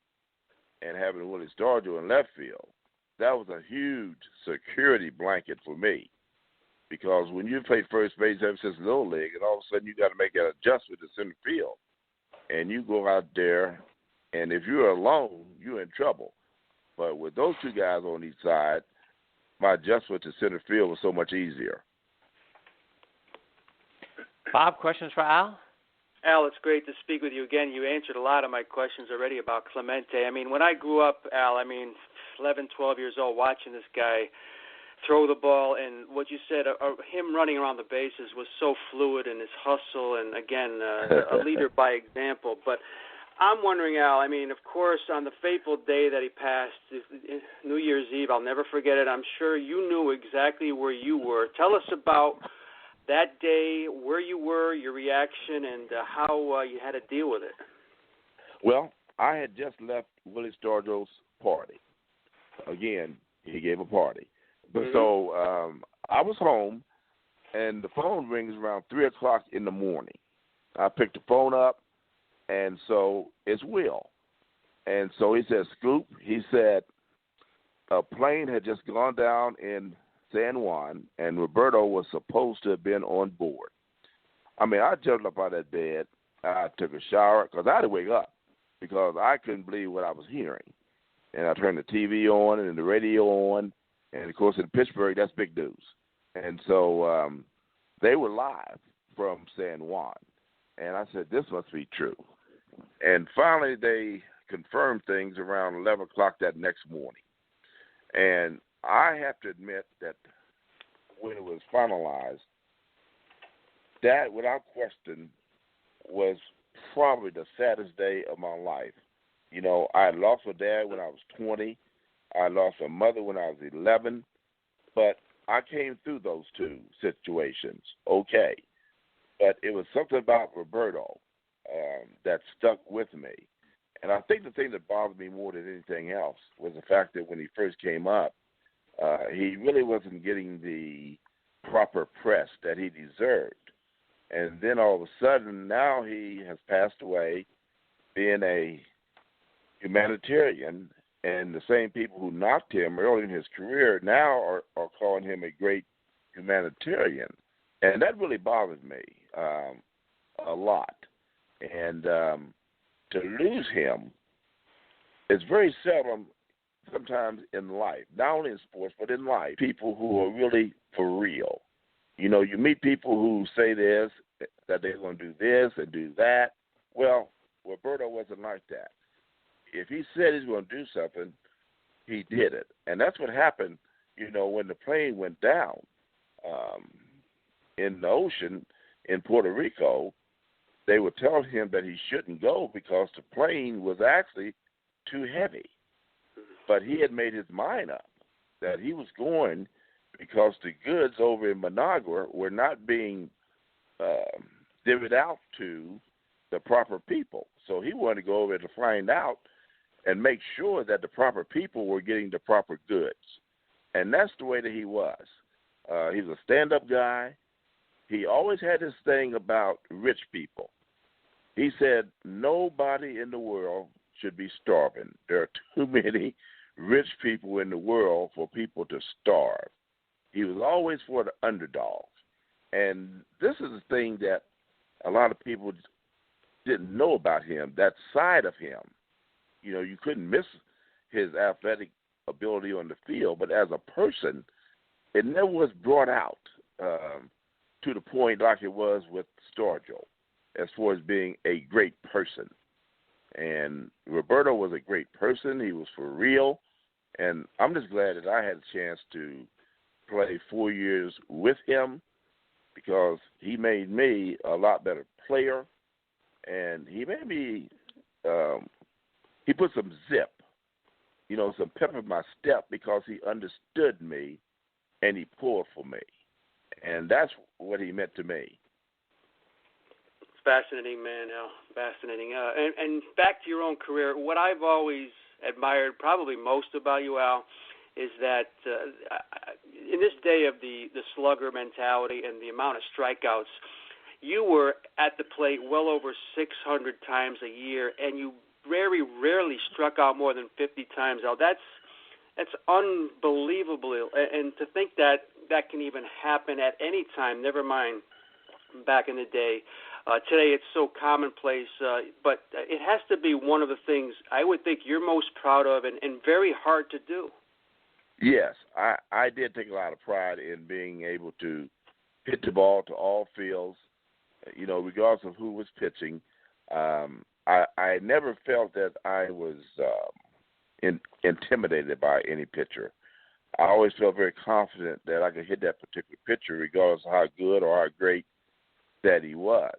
and having Willie Stargell in left field, that was a huge security blanket for me. Because when you play first base ever since Little League, and all of a sudden you got to make an adjustment to center field, and you go out there, and if you're alone, you're in trouble. But with those 2 guys on each side, my adjustment to center field was so much easier. Bob, questions for Al? Al, it's great to speak with you again. You answered a lot of my questions already about Clemente. I mean, when I grew up, Al, 11, 12 years old, watching this guy throw the ball, and what you said, him running around the bases was so fluid in his hustle, and again, a leader by example. But I'm wondering, Al, of course, on the fateful day that he passed, New Year's Eve, I'll never forget it. I'm sure you knew exactly where you were. Tell us about that day, where you were, your reaction, and how you had to deal with it. Well, I had just left Willie Stargell's party. Again, he gave a party. But so I was home, and the phone rings around 3 o'clock in the morning. I picked the phone up, and so it's Will. And so he said, Scoop, he said, a plane had just gone down in San Juan, and Roberto was supposed to have been on board. I mean, I jumped up out of that bed. I took a shower because I had to wake up because I couldn't believe what I was hearing. And I turned the TV on and the radio on. And, of course, in Pittsburgh, that's big news. And so they were live from San Juan. And I said, this must be true. And finally, they confirmed things around 11 o'clock that next morning. And I have to admit that when it was finalized, that, without question, was probably the saddest day of my life. You know, I had lost a dad when I was 20. I lost a mother when I was 11. But I came through those two situations okay. But it was something about Roberto that stuck with me. And I think the thing that bothered me more than anything else was the fact that when he first came up, he really wasn't getting the proper press that he deserved. And then all of a sudden, now he has passed away being a humanitarian, and the same people who knocked him early in his career now are calling him a great humanitarian. And that really bothered me a lot. And to lose him is very seldom sometimes in life, not only in sports, but in life, people who are really for real. You know, you meet people who say this, that they're going to do this and do that. Well, Roberto wasn't like that. If he said he's going to do something, he did it. And that's what happened, you know, when the plane went down in the ocean in Puerto Rico. They were telling him that he shouldn't go because the plane was actually too heavy. But he had made his mind up that he was going because the goods over in Managua were not being divvied out to the proper people. So he wanted to go over to find out and make sure that the proper people were getting the proper goods. And that's the way that he was. He's a stand-up guy. He always had this thing about rich people. He said nobody in the world should be starving. There are too many rich people in the world for people to starve. He was always for the underdog. And this is the thing that a lot of people didn't know about him, that side of him. You know, you couldn't miss his athletic ability on the field, but as a person, it never was brought out to the point like it was with Stargell, as far as being a great person. And Roberto was a great person. He was for real. And I'm just glad that I had a chance to play 4 years with him because he made me a lot better player. And he made me, he put some zip, you know, some pep in my step because he understood me and he pulled for me. And that's what he meant to me. Fascinating, man. Fascinating. And back to your own career, what I've always admired probably most about you, Al, is that in this day of the slugger mentality and the amount of strikeouts, you were at the plate well over 600 times a year, and you very rarely struck out more than 50 times. Al, that's unbelievable. And to think that that can even happen at any time, never mind back in the day. Today it's so commonplace, but it has to be one of the things I would think you're most proud of and very hard to do. Yes, I did take a lot of pride in being able to hit the ball to all fields, you know, regardless of who was pitching. I never felt that I was intimidated by any pitcher. I always felt very confident that I could hit that particular pitcher regardless of how good or how great that he was.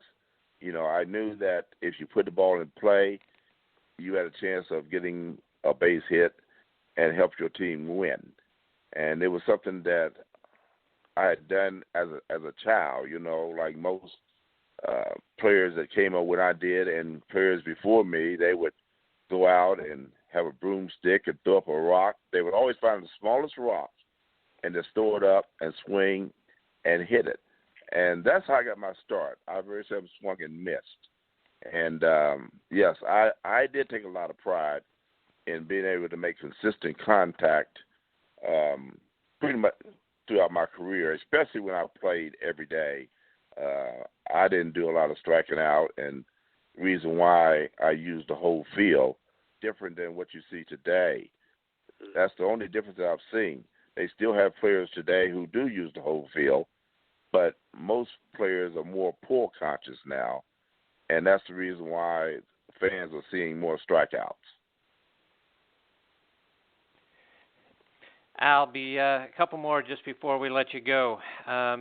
You know, I knew that if you put the ball in play, you had a chance of getting a base hit and help your team win. And it was something that I had done as a child, you know, like most players that came up when I did and players before me, they would go out and have a broomstick and throw up a rock. They would always find the smallest rock and just throw it up and swing and hit it. And that's how I got my start. I very seldom swung and missed. And, yes, I did take a lot of pride in being able to make consistent contact pretty much throughout my career, especially when I played every day. I didn't do a lot of striking out, and the reason why I used the whole field different than what you see today. That's the only difference that I've seen. They still have players today who do use the whole field, but most players are more pull conscious now, and that's the reason why fans are seeing more strikeouts. Al, a couple more just before we let you go.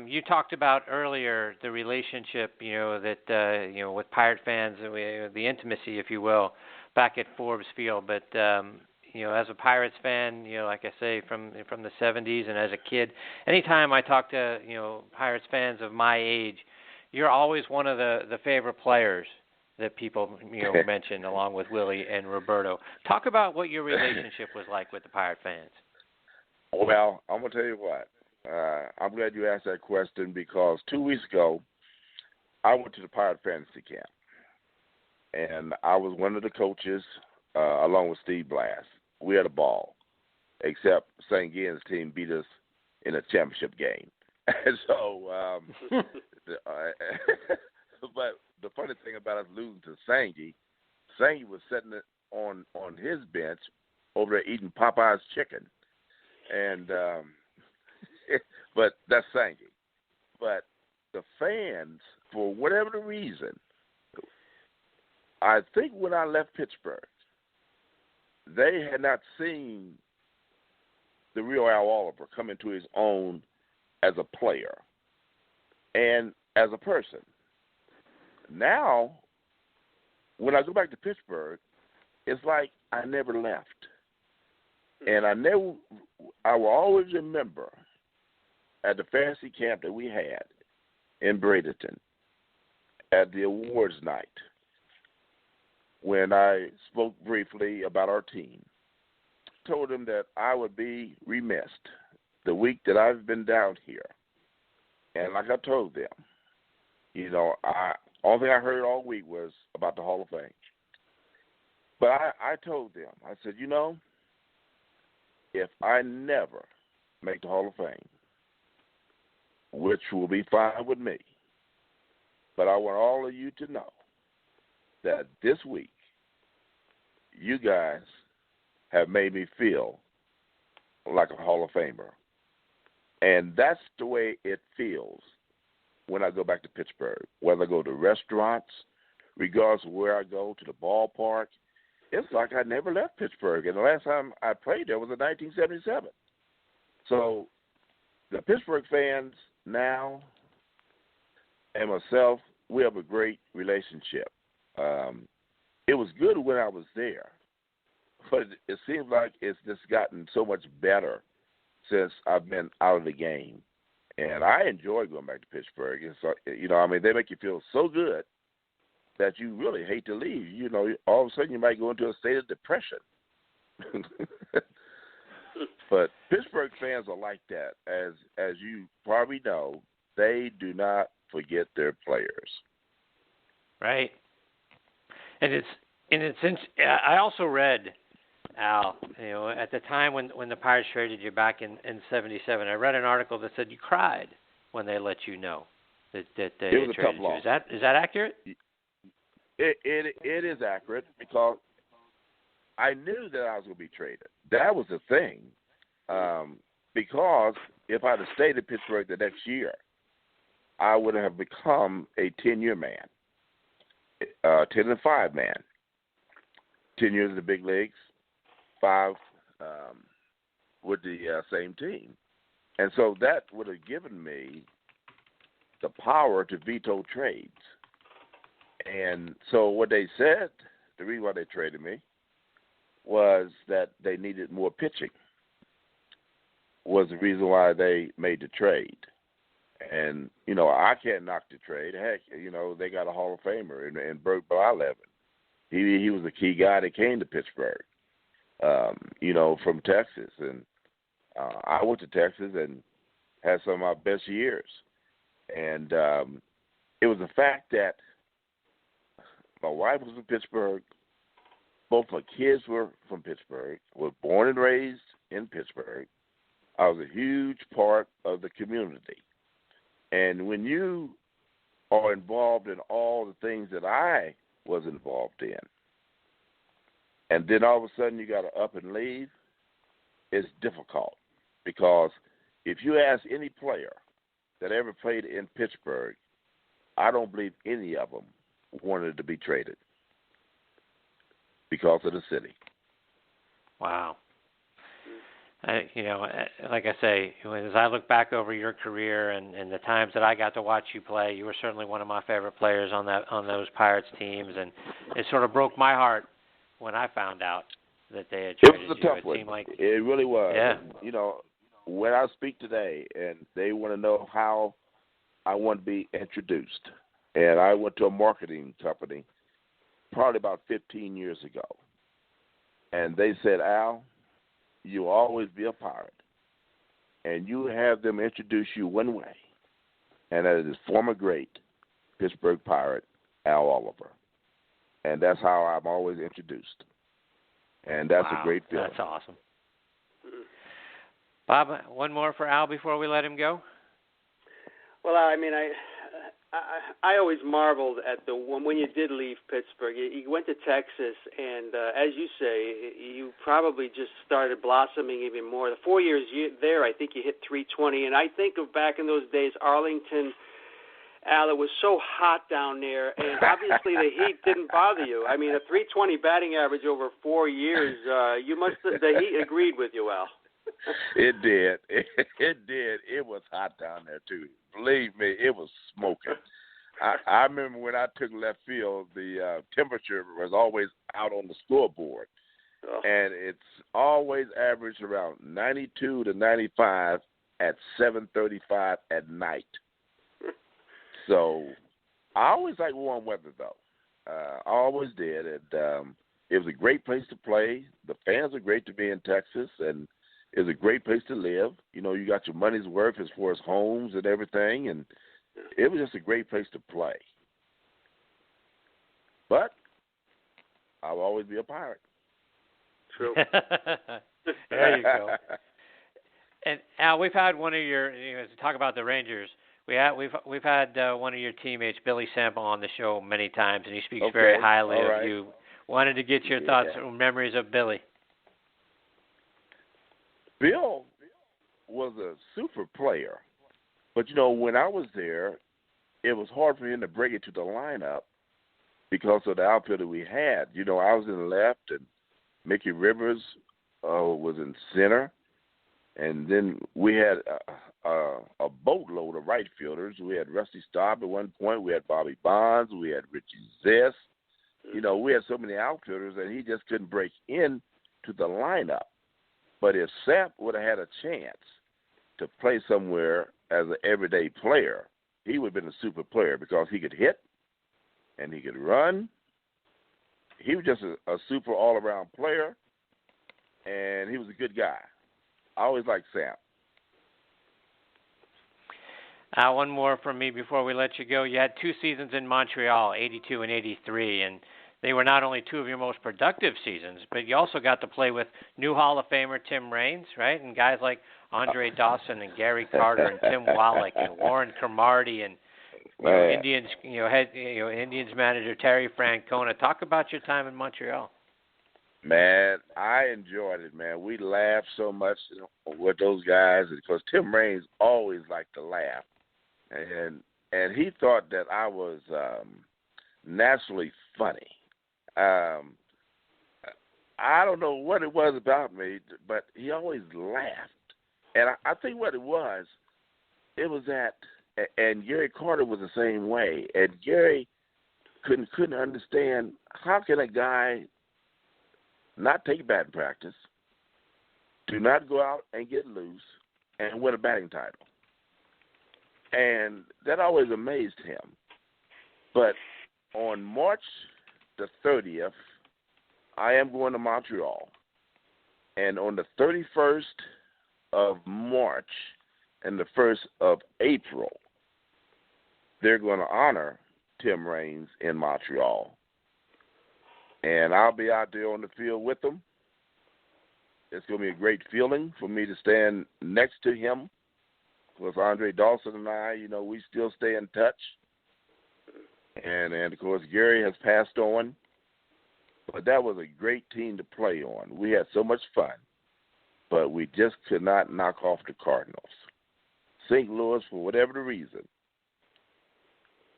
You talked about earlier the relationship, that with Pirate fans, the intimacy, if you will, back at Forbes Field. But as a Pirates fan, like I say, from the 70s, and as a kid, anytime I talk to Pirates fans of my age, you're always one of the favorite players that people mention, along with Willie and Roberto. Talk about what your relationship was like with the Pirate fans. Well, I'm going to tell you what. I'm glad you asked that question because 2 weeks ago, I went to the Pirate Fantasy Camp. And I was one of the coaches along with Steve Blass. We had a ball, except St. Gien's team beat us in a championship game. And so, but the funny thing about us losing to Sangy was sitting on his bench over there eating Popeye's chicken. And but that's Sangy. But the fans, for whatever the reason, I think when I left Pittsburgh, they had not seen the real Al Oliver come into his own as a player and as a person. Now, when I go back to Pittsburgh, it's like I never left. And I will always remember at the fantasy camp that we had in Bradenton at the awards night when I spoke briefly about our team, told them that I would be remiss the week that I've been down here. And like I told them, only thing I heard all week was about the Hall of Fame. But I told them, I said, if I never make the Hall of Fame, which will be fine with me, but I want all of you to know that this week you guys have made me feel like a Hall of Famer. And that's the way it feels when I go back to Pittsburgh, whether I go to restaurants, regardless of where I go, to the ballpark. It's like I never left Pittsburgh, and the last time I played there was in 1977. So the Pittsburgh fans now and myself, we have a great relationship. It was good when I was there, but it seems like it's just gotten so much better since I've been out of the game. And I enjoy going back to Pittsburgh. It's, they make you feel so good that you really hate to leave. All of a sudden you might go into a state of depression. But Pittsburgh fans are like that. As you probably know, they do not forget their players. Right. And I also read, Al, at the time when the Pirates traded you back in 77, I read an article that said you cried when they let you know that they traded you. Is that accurate? It is accurate because I knew that I was going to be traded. That was the thing. Because if I'd have stayed in Pittsburgh the next year, I would have become a 10-year man, 10-5 man. 10 years in the big leagues, 5 with the same team. And so that would have given me the power to veto trades. And so what they said, the reason why they traded me, was that they needed more pitching, was the reason why they made the trade. And, I can't knock the trade. Heck, they got a Hall of Famer in Bert Blyleven. He was the key guy that came to Pittsburgh, from Texas. And I went to Texas and had some of my best years. And it was the fact that my wife was from Pittsburgh. Both my kids were from Pittsburgh, were born and raised in Pittsburgh. I was a huge part of the community. And when you are involved in all the things that I was involved in. And then all of a sudden you got to up and leave. It's difficult because if you ask any player that ever played in Pittsburgh, I don't believe any of them wanted to be traded because of the city. Wow. Like I say, as I look back over your career and the times that I got to watch you play, you were certainly one of my favorite players on those Pirates teams, and it sort of broke my heart when I found out that they had traded you. It was a tough one. It really was. Yeah. When I speak today and they want to know how I want to be introduced, and I went to a marketing company probably about 15 years ago, and they said, Al, you'll always be a Pirate, and you have them introduce you one way, and that is former great Pittsburgh Pirate Al Oliver. And that's how I'm always introduced. And that's a great feeling. That's awesome. Bob, one more for Al before we let him go? Well, I mean, I always marveled at when you did leave Pittsburgh. You went to Texas, and as you say, you probably just started blossoming even more. The 4 years there, I think you hit 320. And I think of back in those days, Arlington, Al, it was so hot down there, and obviously the heat didn't bother you. I mean, a 320 batting average over 4 years, the heat agreed with you, Al. It did. It did. It was hot down there, too. Believe me, it was smoking. I remember when I took left field, the temperature was always out on the scoreboard, and it's always averaged around 92 to 95 at 7:35 at night. So I always like warm weather, though. I always did. And it was a great place to play. The fans are great to be in Texas, and it was a great place to live. You got your money's worth as far as homes and everything, and it was just a great place to play. But I'll always be a Pirate. True. There you go. And Al, we've had one of your to talk about the Rangers. We've had one of your teammates, Billy Sample, on the show many times, and he speaks very highly of you. Wanted to get your thoughts and memories of Billy. Bill was a super player, but when I was there, it was hard for him to break it to the lineup because of the outfielder we had. I was in left, and Mickey Rivers was in center. And then we had a boatload of right fielders. We had Rusty Staub at one point. We had Bobby Bonds. We had Richie Zest. We had so many outfielders that he just couldn't break into the lineup. But if Samp would have had a chance to play somewhere as an everyday player, he would have been a super player because he could hit and he could run. He was just a super all-around player, and he was a good guy. I always liked Sam. One more from me before we let you go. You had 2 seasons in Montreal, 82 and 83, and they were not only 2 of your most productive seasons, but you also got to play with new Hall of Famer Tim Raines, right, and guys like Andre Dawson and Gary Carter and Tim Wallach and Warren Cromartie and Indians, Indians manager Terry Francona. Talk about your time in Montreal. Man, I enjoyed it, man. We laughed so much with those guys because Tim Raines always liked to laugh. And he thought that I was naturally funny. I don't know what it was about me, but he always laughed. And I think what it was that, and Gary Carter was the same way. And Gary couldn't understand how can a guy not take batting practice, do not go out and get loose, and win a batting title. And that always amazed him. But on March the 30th, I am going to Montreal. And on the 31st of March and the 1st of April, they're going to honor Tim Raines in Montreal. And I'll be out there on the field with them. It's going to be a great feeling for me to stand next to him. With Andre Dawson and I, we still stay in touch. And of course, Gary has passed on. But that was a great team to play on. We had so much fun, but we just could not knock off the Cardinals. St. Louis, for whatever the reason,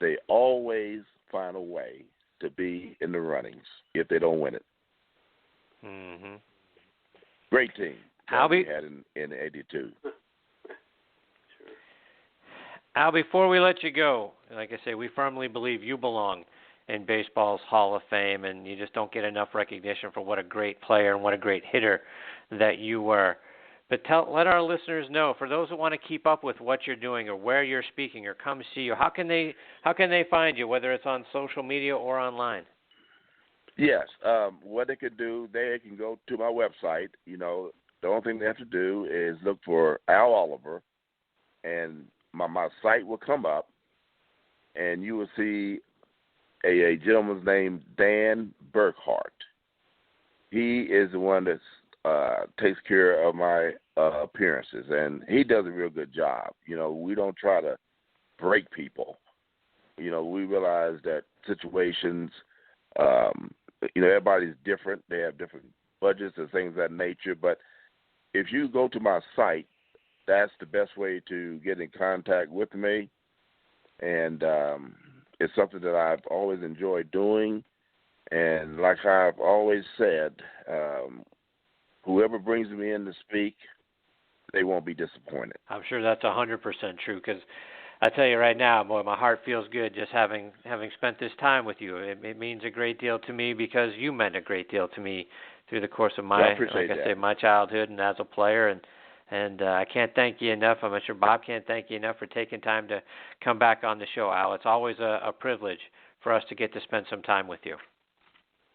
they always find a way to be in the runnings if they don't win it. Mm-hmm. Great team that we had in 82. Al, before we let you go, like I say, we firmly believe you belong in baseball's Hall of Fame, and you just don't get enough recognition for what a great player and what a great hitter that you were. But let our listeners know, for those who want to keep up with what you're doing or where you're speaking or come see you, how can they find you, whether it's on social media or online? Yes, what they could do, they can go to my website. You know, the only thing they have to do is look for Al Oliver, and my site will come up, and you will see a gentleman's named Dan Burkhart. He is the one that takes care of my appearances, and he does a real good job. You know, we don't try to break people. You know, we realize that situations, you know, everybody's different. They have different budgets and things of that nature. But if you go to my site, that's the best way to get in contact with me. And it's something that I've always enjoyed doing. And like I've always said, whoever brings me in to speak, they won't be disappointed. I'm sure that's 100% true, because I tell you right now, boy, my heart feels good just having spent this time with you. It means a great deal to me because you meant a great deal to me through the course of my, my childhood and as a player. And I can't thank you enough. I'm sure Bob can't thank you enough for taking time to come back on the show, Al. It's always a privilege for us to get to spend some time with you.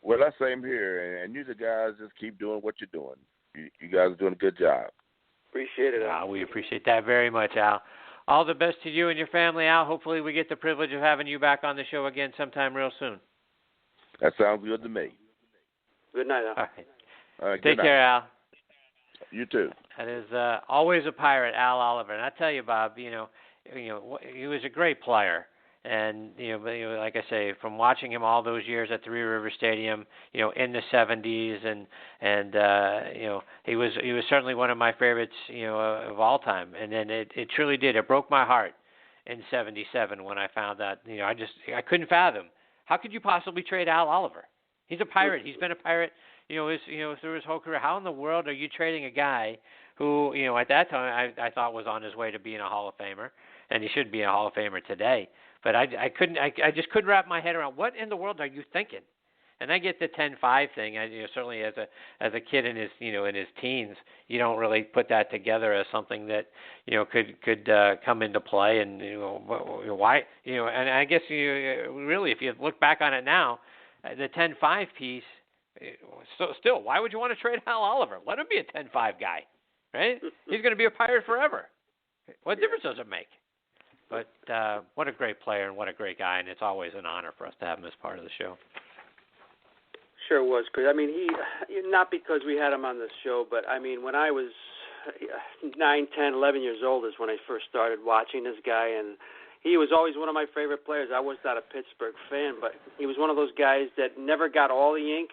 Well, that's same here. And you guys just keep doing what you're doing. You guys are doing a good job. Appreciate it, Al. We appreciate that very much, Al. All the best to you and your family, Al. Hopefully we get the privilege of having you back on the show again sometime real soon. That sounds good to me. Good night, Al. All right. Take care, Al. You too. That is always a pirate, Al Oliver. And I tell you, Bob, he was a great player. And like I say, from watching him all those years at Three River Stadium, in the 70s, and he was certainly one of my favorites, of all time. And then it truly did. It broke my heart in '77 when I found that. I couldn't fathom. How could you possibly trade Al Oliver? He's a pirate. He's been a pirate, through his whole career. How in the world are you trading a guy who, at that time I thought was on his way to being a Hall of Famer, and he should be a Hall of Famer today. But I just couldn't wrap my head around what in the world are you thinking? And I get the 10-5 thing. Certainly as a kid in his in his teens, you don't really put that together as something that could come into play. And why and I guess really, if you look back on it now, the 10-5 piece. So still, why would you want to trade Al Oliver? Let him be a 10-5 guy, right? He's going to be a Pirate forever. What difference does it make? But what a great player and what a great guy, and it's always an honor for us to have him as part of the show. Sure was, Chris. I mean, he not because we had him on the show, but I mean, when I was 9, 10, 11 years old is when I first started watching this guy, and he was always one of my favorite players. I was not a Pittsburgh fan, but he was one of those guys that never got all the ink,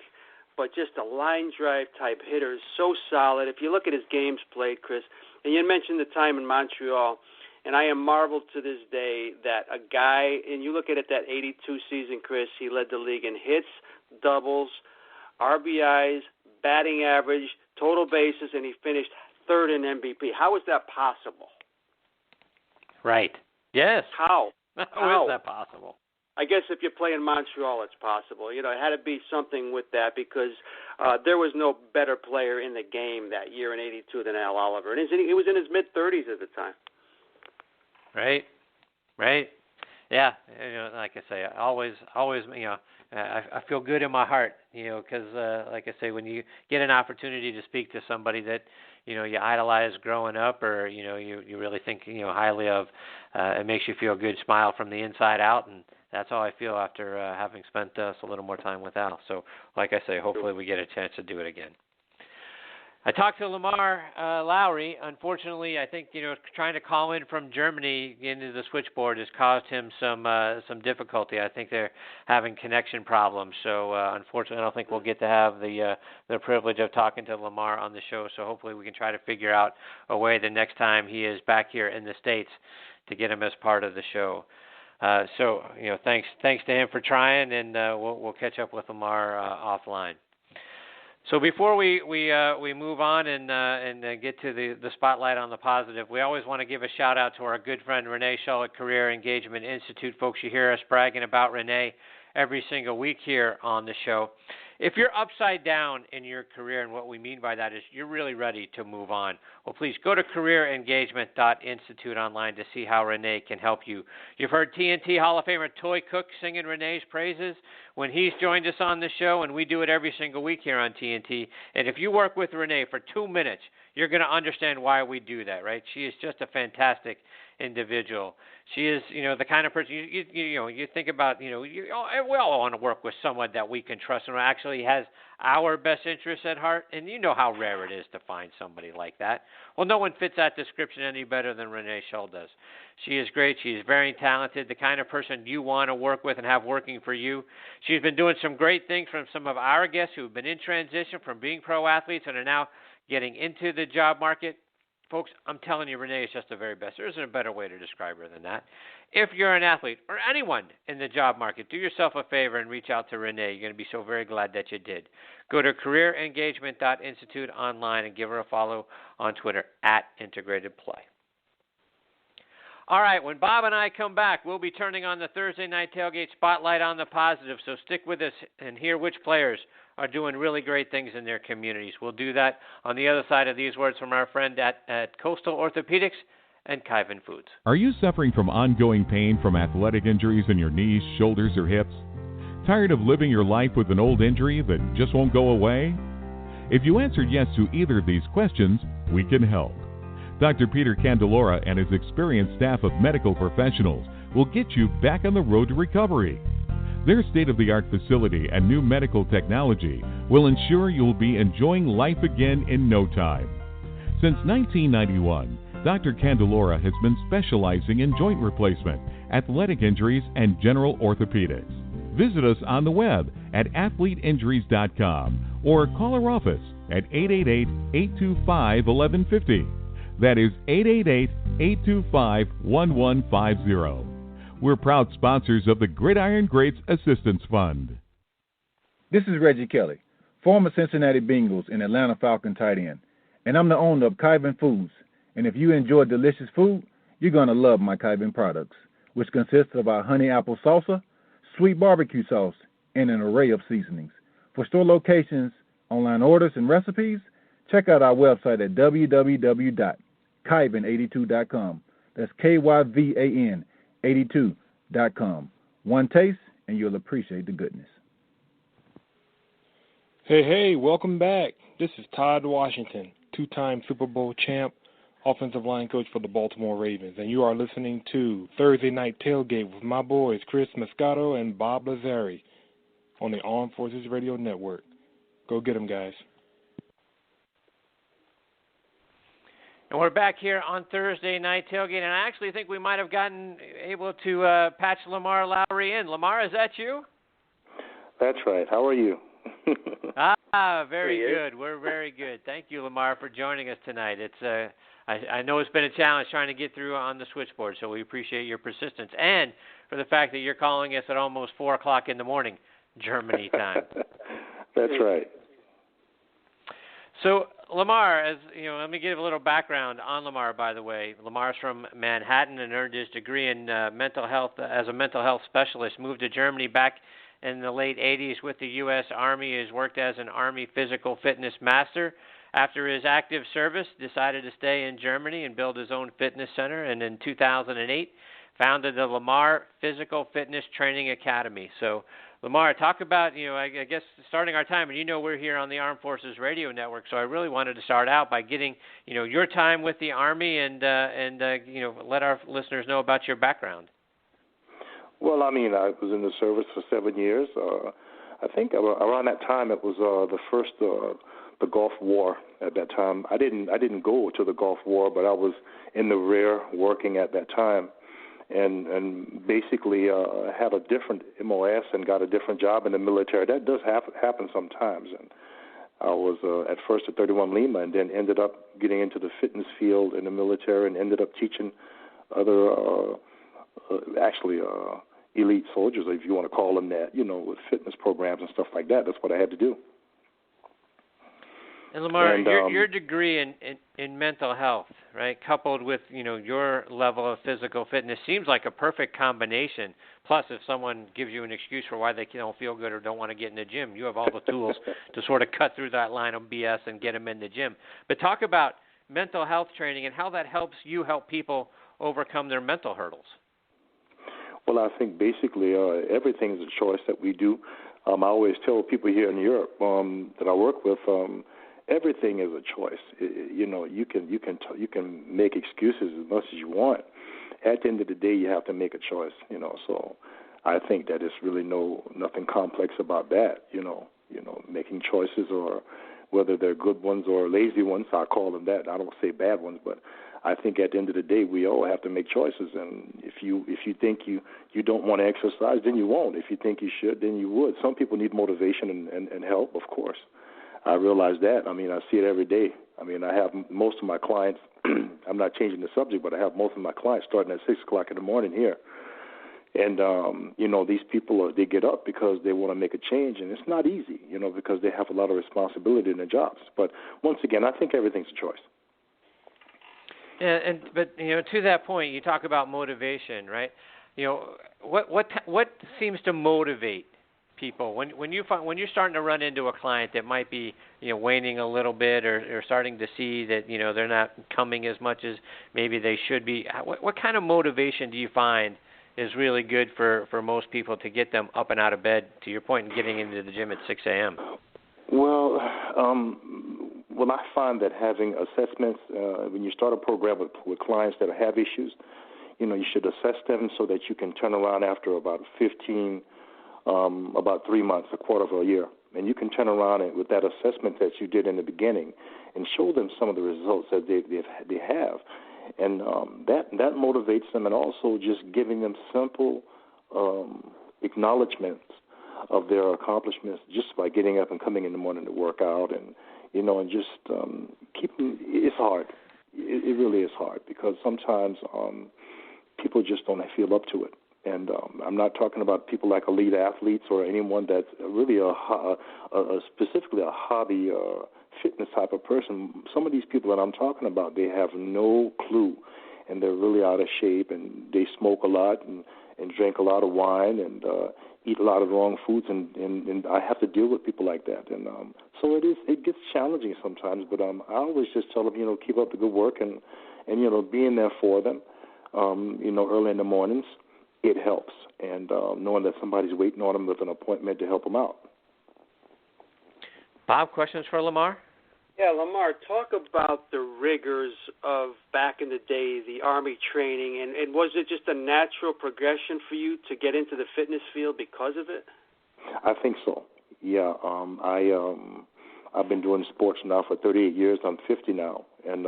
but just a line drive type hitter, so solid. If you look at his games played, Chris, and you mentioned the time in Montreal, and I am marveled to this day that a guy, and you look at it, that 82 season, Chris, he led the league in hits, doubles, RBIs, batting average, total bases, and he finished third in MVP. How is that possible? Right. Yes. How? How is that possible? I guess if you play in Montreal, it's possible. It had to be something with that because there was no better player in the game that year in '82 than Al Oliver, and he was in his mid-30s at the time. Right. Yeah. Like I say, always. I feel good in my heart, because like I say, when you get an opportunity to speak to somebody that you idolized growing up, or you really think highly of, it makes you feel good, smile from the inside out, and that's how I feel after having spent a little more time with Al. So, like I say, hopefully we get a chance to do it again. I talked to Lamar Lowery. Unfortunately, I think trying to call in from Germany into the switchboard has caused him some difficulty. I think they're having connection problems. So unfortunately, I don't think we'll get to have the privilege of talking to Lamar on the show. So hopefully, we can try to figure out a way the next time he is back here in the States to get him as part of the show. So thanks to him for trying, and we'll catch up with Lamar offline. So before we move on and get to the spotlight on the positive, we always want to give a shout out to our good friend Renee Shull at Career Engagement Institute. Folks, you hear us bragging about Renee every single week here on the show. If you're upside down in your career, and what we mean by that is you're really ready to move on, well, please go to careerengagement.institute online to see how Renee can help you. You've heard TNT Hall of Famer Toy Cook singing Renee's praises when he's joined us on the show, and we do it every single week here on TNT. And if you work with Renee for 2 minutes, you're going to understand why we do that, right? She is just a fantastic individual. She is, the kind of person you think about. We all want to work with someone that we can trust and actually has our best interests at heart. And you know how rare it is to find somebody like that. Well, no one fits that description any better than Renee Shull does. She is great. She is very talented, the kind of person you want to work with and have working for you. She's been doing some great things from some of our guests who have been in transition from being pro athletes and are now getting into the job market. Folks, I'm telling you, Renee is just the very best. There isn't a better way to describe her than that. If you're an athlete or anyone in the job market, do yourself a favor and reach out to Renee. You're going to be so very glad that you did. Go to careerengagement.institute online and give her a follow on Twitter @IntegratedPlay. All right, when Bob and I come back, we'll be turning on the Thursday Night Tailgate Spotlight on the Positive, so stick with us and hear which players are doing really great things in their communities. We'll do that on the other side of these words from our friend at Coastal Orthopedics and Kyvan Foods. Are you suffering from ongoing pain from athletic injuries in your knees, shoulders, or hips? Tired of living your life with an old injury that just won't go away? If you answered yes to either of these questions, we can help. Dr. Peter Candelora and his experienced staff of medical professionals will get you back on the road to recovery. Their state-of-the-art facility and new medical technology will ensure you'll be enjoying life again in no time. Since 1991, Dr. Candelora has been specializing in joint replacement, athletic injuries, and general orthopedics. Visit us on the web at athleteinjuries.com or call our office at 888-825-1150. That is 888-825-1150. We're proud sponsors of the Gridiron Greats Assistance Fund. This is Reggie Kelly, former Cincinnati Bengals and Atlanta Falcon tight end, and I'm the owner of Kyvan Foods. And if you enjoy delicious food, you're going to love my Kyvan products, which consist of our honey apple salsa, sweet barbecue sauce, and an array of seasonings. For store locations, online orders, and recipes, check out our website at www.kyvan82.com. That's KYVAN 82.com. One taste, and you'll appreciate the goodness. Hey, welcome back. This is Todd Washington, two-time Super Bowl champ, offensive line coach for the Baltimore Ravens, and you are listening to Thursday Night Tailgate with my boys Chris-Mascaro and Bob-Lazzari on the Armed Forces Radio Network. Go get them, guys. And we're back here on Thursday Night Tailgate, and I actually think we might have gotten able to patch Lamar Lowery in. Lamar, is that you? That's right. How are you? Very good. We're very good. Thank you, Lamar, for joining us tonight. It's I know it's been a challenge trying to get through on the switchboard, so we appreciate your persistence and for the fact that you're calling us at almost 4 o'clock in the morning, Germany time. That's right. So, Lamar, as you know, let me give a little background on Lamar, by the way. Lamar's from Manhattan and earned his degree in mental health as a mental health specialist, moved to Germany back in the late 80s with the U.S. Army. He has worked as an Army physical fitness master. After his active service, decided to stay in Germany and build his own fitness center, and in 2008, founded the Lamar Physical Fitness Training Academy. So, Lamar, talk about, I guess starting our time, and we're here on the Armed Forces Radio Network, so I really wanted to start out by getting, your time with the Army and let our listeners know about your background. Well, I was in the service for 7 years. I think around that time it was the first the Gulf War at that time. I didn't go to the Gulf War, but I was in the rear working at that time, and basically had a different MOS and got a different job in the military. That does happen sometimes. And I was at first at 31 Lima, and then ended up getting into the fitness field in the military, and ended up teaching other elite soldiers, if you want to call them that, with fitness programs and stuff like that. That's what I had to do. And Lamar, your degree in mental health, right, coupled with your level of physical fitness, seems like a perfect combination. Plus, if someone gives you an excuse for why they don't feel good or don't want to get in the gym, you have all the tools to sort of cut through that line of BS and get them in the gym. But talk about mental health training and how that helps you help people overcome their mental hurdles. Well, I think basically everything is a choice that we do. I always tell people here in Europe that I work with, everything is a choice. You can make excuses as much as you want. At the end of the day, you have to make a choice. So I think that it's really nothing complex about that. Making choices, or whether they're good ones or lazy ones. I call them that. I don't say bad ones, but I think at the end of the day, we all have to make choices. And if you think you don't want to exercise, then you won't. If you think you should, then you would. Some people need motivation and help, of course. I realize that. I mean, I see it every day. I mean, I have most of my clients, I'm not changing the subject, but I have most of my clients starting at 6 o'clock in the morning here. And, these people, they get up because they want to make a change, and it's not easy, because they have a lot of responsibility in their jobs. But once again, I think everything's a choice. Yeah, but to that point, you talk about motivation, right? What seems to motivate people when you're starting to run into a client that might be waning a little bit, or starting to see that they're not coming as much as maybe they should be? What kind of motivation do you find is really good for most people to get them up and out of bed, to your point, and getting into the gym at 6 a.m.? Well, I find that having assessments, when you start a program with clients that have issues, you should assess them so that you can turn around after about 3 months, a quarter of a year. And you can turn around with that assessment that you did in the beginning and show them some of the results that they have. And that motivates them, and also just giving them simple acknowledgments of their accomplishments just by getting up and coming in the morning to work out, and just keeping. It's hard. It really is hard, because sometimes people just don't feel up to it. And I'm not talking about people like elite athletes or anyone that's really specifically a hobby fitness type of person. Some of these people that I'm talking about, they have no clue, and they're really out of shape, and they smoke a lot and drink a lot of wine and eat a lot of wrong foods, and I have to deal with people like that. And so it gets challenging sometimes, but I always just tell them, keep up the good work, and being there for them, early in the mornings. It helps, and knowing that somebody's waiting on them with an appointment to help them out. Bob, questions for Lamar? Yeah, Lamar, talk about the rigors of back in the day, the Army training, and was it just a natural progression for you to get into the fitness field because of it? I think so. Yeah, I've been doing sports now for 38 years. I'm 50 now, and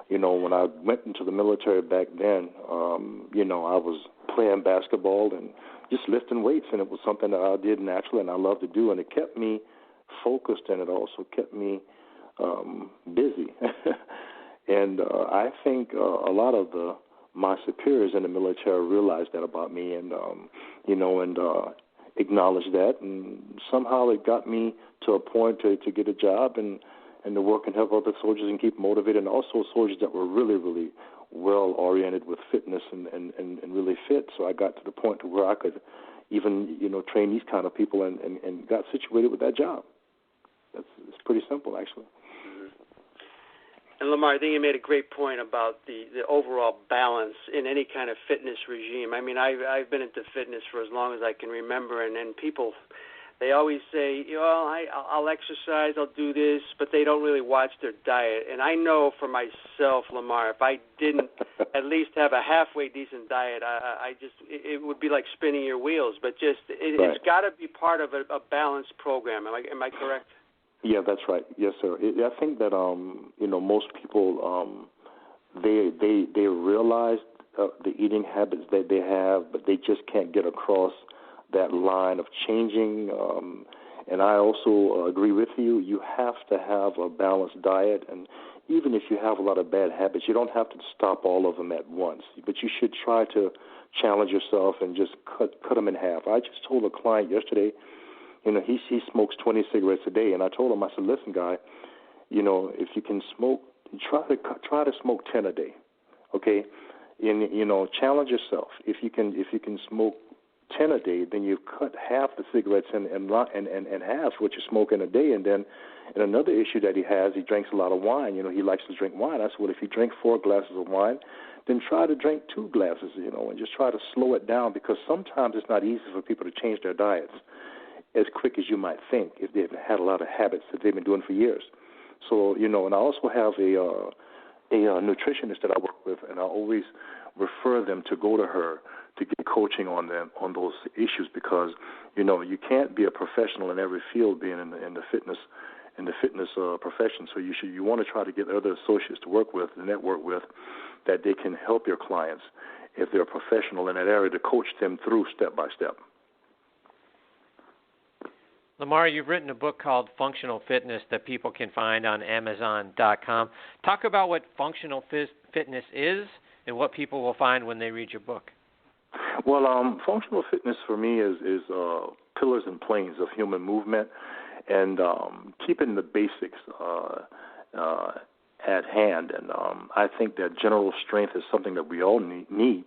when I went into the military back then, I was playing basketball and just lifting weights, and it was something that I did naturally and I loved to do, and it kept me focused, and it also kept me busy. And I think a lot of my superiors in the military realized that about me, and acknowledged that, and somehow it got me to a point to get a job and to work and help other soldiers and keep motivated, and also soldiers that were really, really well-oriented with fitness and really fit. So I got to the point to where I could even, train these kind of people and got situated with that job. It's pretty simple, actually. Mm-hmm. And Lamar, I think you made a great point about the overall balance in any kind of fitness regime. I mean, I've been into fitness for as long as I can remember, and people, they always say, I'll exercise, I'll do this, but they don't really watch their diet. And I know for myself, Lamar, if I didn't at least have a halfway decent diet, it would be like spinning your wheels. But it's got to be part of a balanced program. Am I correct? Yeah, that's right. Yes, sir. I think that most people they realize the eating habits that they have, but they just can't get across that line of changing. And I also agree with you. You have to have a balanced diet, and even if you have a lot of bad habits, you don't have to stop all of them at once. But you should try to challenge yourself and just cut them in half. I just told a client yesterday, he smokes 20 cigarettes a day, and I told him, I said, listen, guy, if you can smoke, try to smoke 10 a day, okay? And challenge yourself. If you can smoke 10 a day, then you've cut half the cigarettes and half what you smoke in a day. And then, and another issue that he has, he drinks a lot of wine. He likes to drink wine. I said, well, if you drink 4 glasses of wine, then try to drink 2 glasses, and just try to slow it down, because sometimes it's not easy for people to change their diets as quick as you might think if they've had a lot of habits that they've been doing for years. So, and I also have a nutritionist that I work with, and I always refer them to go to her to get coaching on those issues, because you can't be a professional in every field being in the fitness profession. So you want to try to get other associates to work with, to network with, that they can help your clients if they're a professional in that area, to coach them through step by step. Lamar, you've written a book called Functional Fitness that people can find on Amazon.com. Talk about what functional fitness is and what people will find when they read your book. Well, functional fitness for me is pillars and planes of human movement, and keeping the basics at hand. And I think that general strength is something that we all need.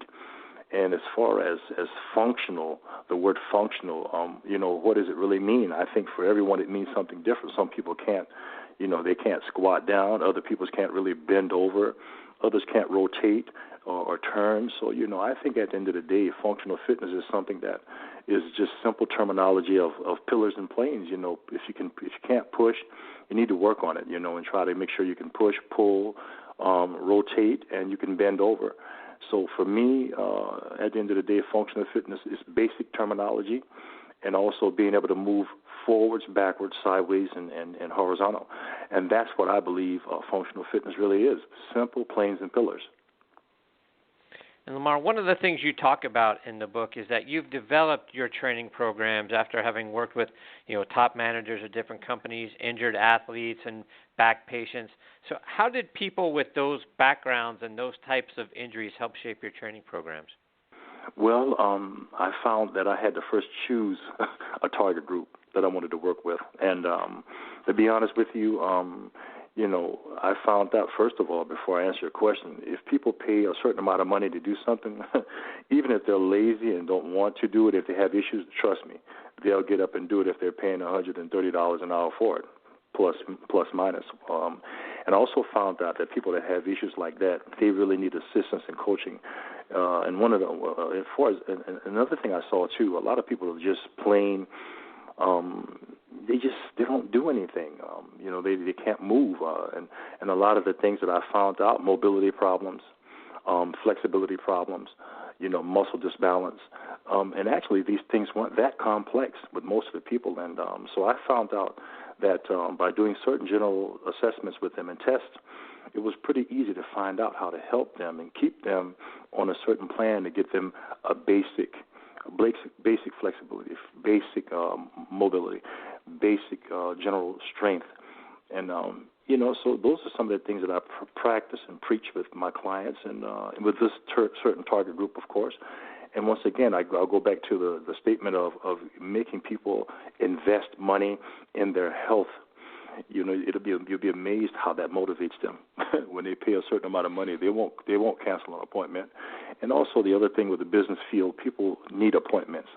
And as far as functional, the word functional, what does it really mean? I think for everyone it means something different. Some people can't, they can't squat down. Other people can't really bend over. Others can't rotate or turn. So, I think at the end of the day, functional fitness is something that is just simple terminology of pillars and planes. If you can't push, you need to work on it, and try to make sure you can push, pull, rotate, and you can bend over. So for me, at the end of the day, functional fitness is basic terminology, and also being able to move forwards, backwards, sideways, and horizontal. And that's what I believe functional fitness really is, simple planes and pillars. And Lamar, one of the things you talk about in the book is that you've developed your training programs after having worked with, top managers of different companies, injured athletes, and back patients. So how did people with those backgrounds and those types of injuries help shape your training programs? Well, I found that I had to first choose a target group that I wanted to work with. And to be honest with you, I found out, first of all, before I answer your question, if people pay a certain amount of money to do something, even if they're lazy and don't want to do it, if they have issues, trust me, they'll get up and do it if they're paying $130 an hour for it, plus minus. And I also found out that people that have issues like that, they really need assistance and coaching. And one of the, as far as another thing I saw too, a lot of people are just plain. They don't do anything. They can't move, and a lot of the things that I found out, mobility problems, flexibility problems, muscle disbalance, and actually these things weren't that complex with most of the people. And so I found out that by doing certain general assessments with them and tests, it was pretty easy to find out how to help them and keep them on a certain plan to get them a basic flexibility, basic mobility, basic general strength. And, so those are some of the things that I practice and preach with my clients and with this certain target group, of course. And once again, I'll go back to the statement of making people invest money in their health. You'll be amazed how that motivates them. When they pay a certain amount of money, they won't cancel an appointment. And also the other thing with the business field, people need appointments,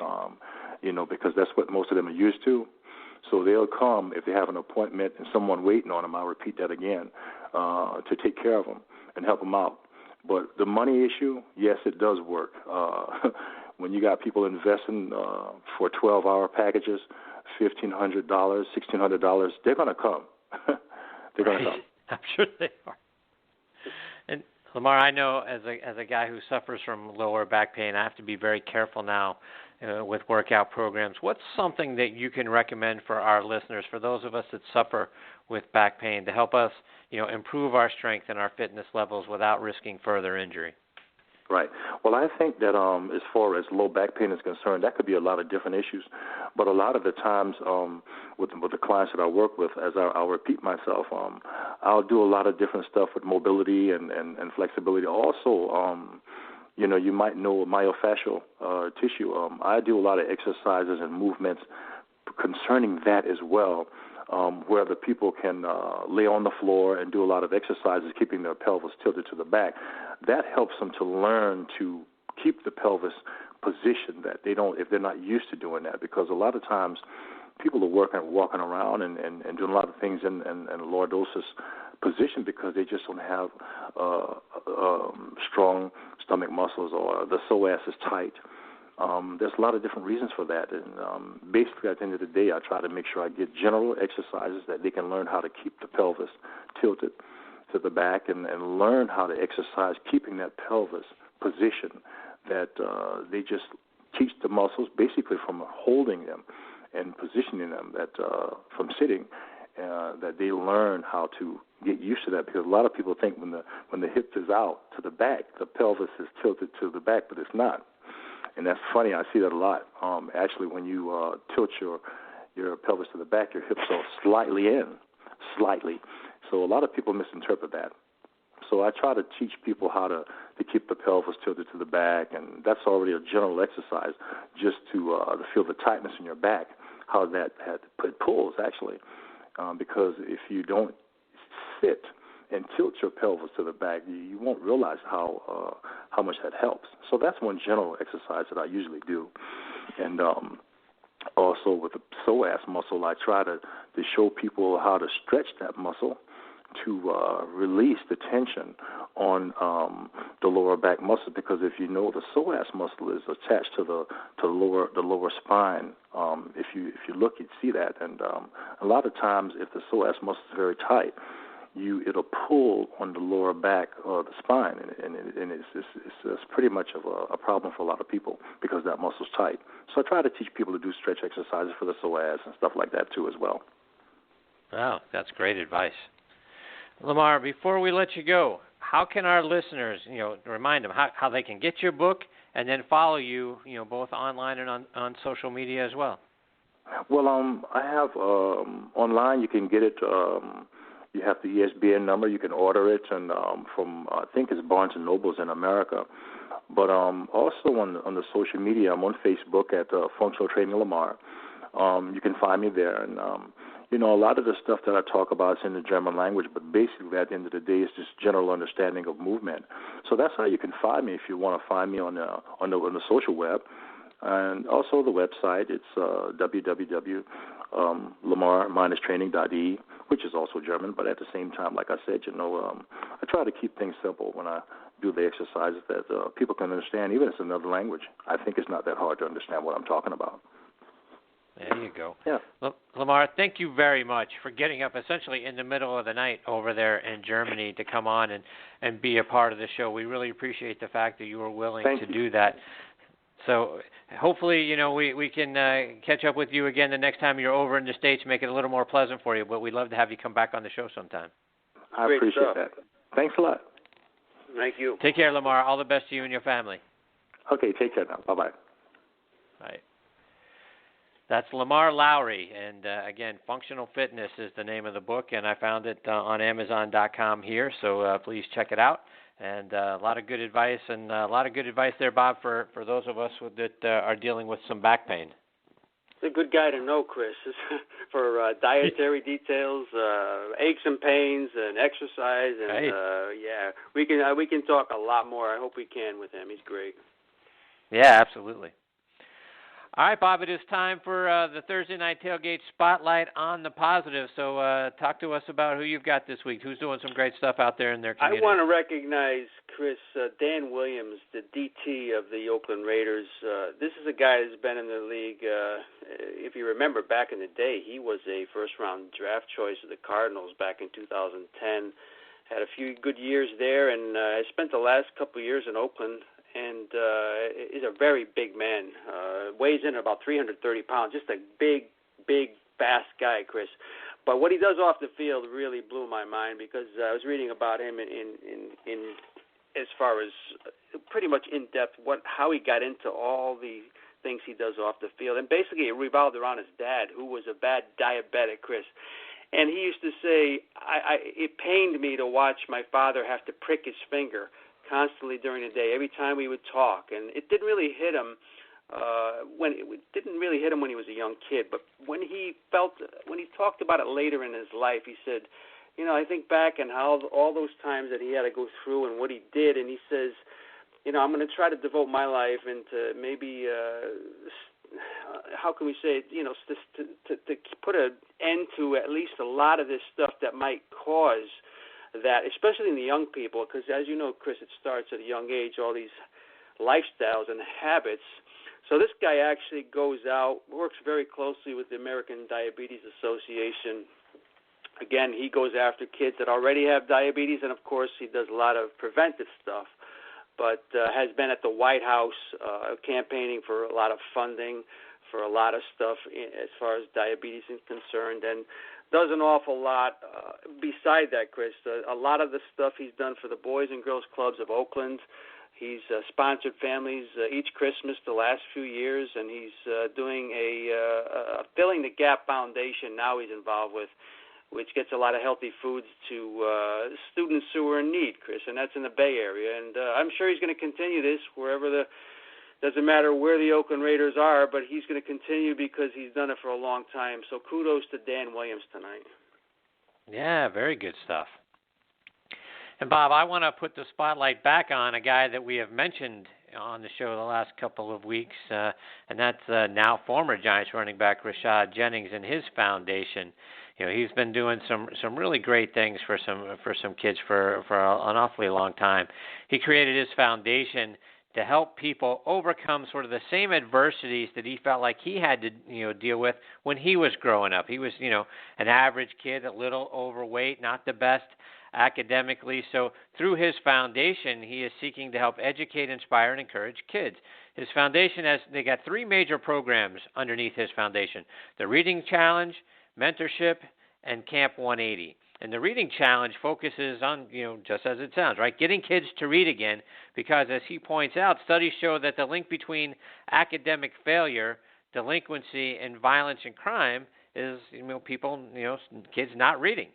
because that's what most of them are used to. So they'll come if they have an appointment and someone waiting on them. I'll repeat that again, to take care of them and help them out. But the money issue, yes, it does work. When you got people investing for 12-hour packages, $1,500, $1,600, they're going to come. They're going to come. I'm sure they are. And Lamar, I know as a guy who suffers from lower back pain, I have to be very careful now with workout programs. What's something that you can recommend for our listeners, for those of us that suffer with back pain, to help us, improve our strength and our fitness levels without risking further injury? Right. Well, I think that as far as low back pain is concerned, that could be a lot of different issues. But a lot of the times with the clients that I work with, as I'll repeat myself, I'll do a lot of different stuff with mobility and flexibility. Also, you might know myofascial tissue. I do a lot of exercises and movements concerning that as well, where the people can lay on the floor and do a lot of exercises, keeping their pelvis tilted to the back. That helps them to learn to keep the pelvis positioned that they don't, if they're not used to doing that, because a lot of times people are walking around and doing a lot of things in lordosis position because they just don't have strong stomach muscles, or the psoas is tight. There's a lot of different reasons for that, and basically at the end of the day, I try to make sure I get general exercises that they can learn how to keep the pelvis tilted to the back and learn how to exercise keeping that pelvis position, that they just teach the muscles basically from holding them and positioning them, that from sitting, that they learn how to get used to that, because a lot of people think when the hip is out to the back, the pelvis is tilted to the back, but it's not. And that's funny. I see that a lot. Actually, when you tilt your pelvis to the back, your hips are slightly in, slightly. So a lot of people misinterpret that. So I try to teach people how to keep the pelvis tilted to the back, and that's already a general exercise, just to feel the tightness in your back, how it pulls, actually. Because if you don't sit and tilt your pelvis to the back, you won't realize how much that helps. So that's one general exercise that I usually do. And also with the psoas muscle, I try to show people how to stretch that muscle to release the tension on the lower back muscle, because if you know, the psoas muscle is attached to the lower spine. If you look, you'd see that. And a lot of times, if the psoas muscle is very tight, it'll pull on the lower back or the spine, and it's pretty much of a problem for a lot of people because that muscle's tight. So I try to teach people to do stretch exercises for the psoas and stuff like that too as well. Wow, that's great advice. Lamar, before we let you go, how can our listeners, remind them how they can get your book and then follow you, both online and on social media as well? Well, I have online. You can get it. You have the ESBN number. You can order it, and from I think it's Barnes and Nobles in America. But also on the social media, I'm on Facebook at Functional Training Lamar. You can find me there, and a lot of the stuff that I talk about is in the German language, but basically at the end of the day, it's just general understanding of movement. So that's how you can find me if you want to find me on the social web. And also the website, it's www.lamar-training.de, which is also German, but at the same time, like I said, I try to keep things simple when I do the exercises that people can understand, even if it's another language. I think it's not that hard to understand what I'm talking about. There you go. Yeah. Lamar, thank you very much for getting up essentially in the middle of the night over there in Germany to come on and be a part of the show. We really appreciate the fact that you were willing to do that. So hopefully, we can catch up with you again the next time you're over in the States, make it a little more pleasant for you. But we'd love to have you come back on the show sometime. I appreciate that. Thanks a lot. Thank you. Take care, Lamar. All the best to you and your family. Okay, take care now. Bye-bye. Bye. That's Lamar Lowery, and again, Functional Fitness is the name of the book, and I found it on Amazon.com here, so please check it out. And a lot of good advice, and a lot of good advice there, Bob, for those of us that are dealing with some back pain. It's a good guy to know, Chris, for dietary details, aches and pains, and exercise, and we can talk a lot more. I hope we can with him. He's great. Yeah, absolutely. All right, Bob, it is time for the Thursday Night Tailgate Spotlight on the Positive. So talk to us about who you've got this week. Who's doing some great stuff out there in their community? I want to recognize, Chris, Dan Williams, the DT of the Oakland Raiders. This is a guy that's been in the league. If you remember back in the day, he was a first-round draft choice of the Cardinals back in 2010. Had a few good years there, and I spent the last couple of years in Oakland. and is a very big man. Weighs in at about 330 pounds. Just a big, fast guy, Chris. But what he does off the field really blew my mind, because I was reading about him in as far as pretty much in depth how he got into all the things he does off the field, and basically it revolved around his dad, who was a bad diabetic, Chris. And he used to say, it pained me to watch my father have to prick his finger constantly during the day, every time we would talk, and it didn't really hit him when he was a young kid, but when he talked about it later in his life, he said, I think back and how all those times that he had to go through and what he did, and he says, I'm going to try to devote my life into maybe, how can we say it, to put an end to at least a lot of this stuff that might cause that, especially in the young people, because as you know, Chris, it starts at a young age, all these lifestyles and habits. So this guy actually goes out, works very closely with the American Diabetes Association. Again, he goes after kids that already have diabetes, and of course he does a lot of preventive stuff, but has been at the White House campaigning for a lot of funding for a lot of stuff as far as diabetes is concerned, and does an awful lot beside that, Chris. A lot of the stuff he's done for the Boys and Girls Clubs of Oakland. He's sponsored families each Christmas the last few years, and he's doing a Filling the Gap Foundation now he's involved with, which gets a lot of healthy foods to students who are in need, Chris, and that's in the Bay Area. And I'm sure he's going to continue this wherever doesn't matter where the Oakland Raiders are, but he's going to continue because he's done it for a long time. So kudos to Dan Williams tonight. Yeah, very good stuff. And, Bob, I want to put the spotlight back on a guy that we have mentioned on the show the last couple of weeks, and that's now former Giants running back Rashad Jennings and his foundation. He's been doing some really great things for some kids for an awfully long time. He created his foundation to help people overcome sort of the same adversities that he felt like he had to deal with when he was growing up. He was an average kid, a little overweight, not the best academically. So through his foundation, he is seeking to help educate, inspire, and encourage kids. His foundation they got three major programs underneath his foundation: the Reading Challenge, Mentorship, and Camp 180. And the Reading Challenge focuses on, just as it sounds, right, getting kids to read again, because as he points out, studies show that the link between academic failure, delinquency, and violence and crime is, kids not reading.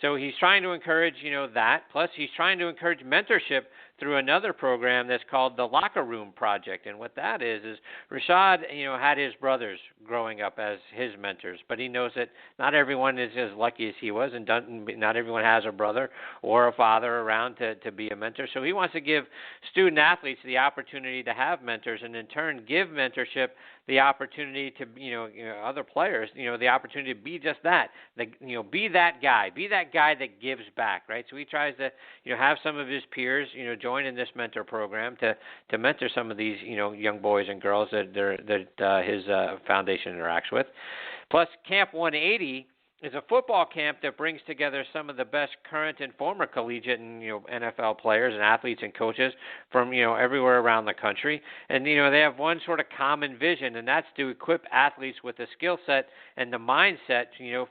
So he's trying to encourage, that. Plus, he's trying to encourage mentorship through another program that's called the Locker Room Project. And what that is Rashad, had his brothers growing up as his mentors, but he knows that not everyone is as lucky as he was, and not everyone has a brother or a father around to be a mentor. So he wants to give student athletes the opportunity to have mentors, and in turn give mentorship the opportunity to, other players, the opportunity to be just that, be that guy that gives back, right? So he tries to, have some of his peers, join in this mentor program to mentor some of these, young boys and girls that his foundation interacts with. Plus, Camp 180 is a football camp that brings together some of the best current and former collegiate and NFL players and athletes and coaches from everywhere around the country. And they have one sort of common vision, and that's to equip athletes with the skill set and the mindset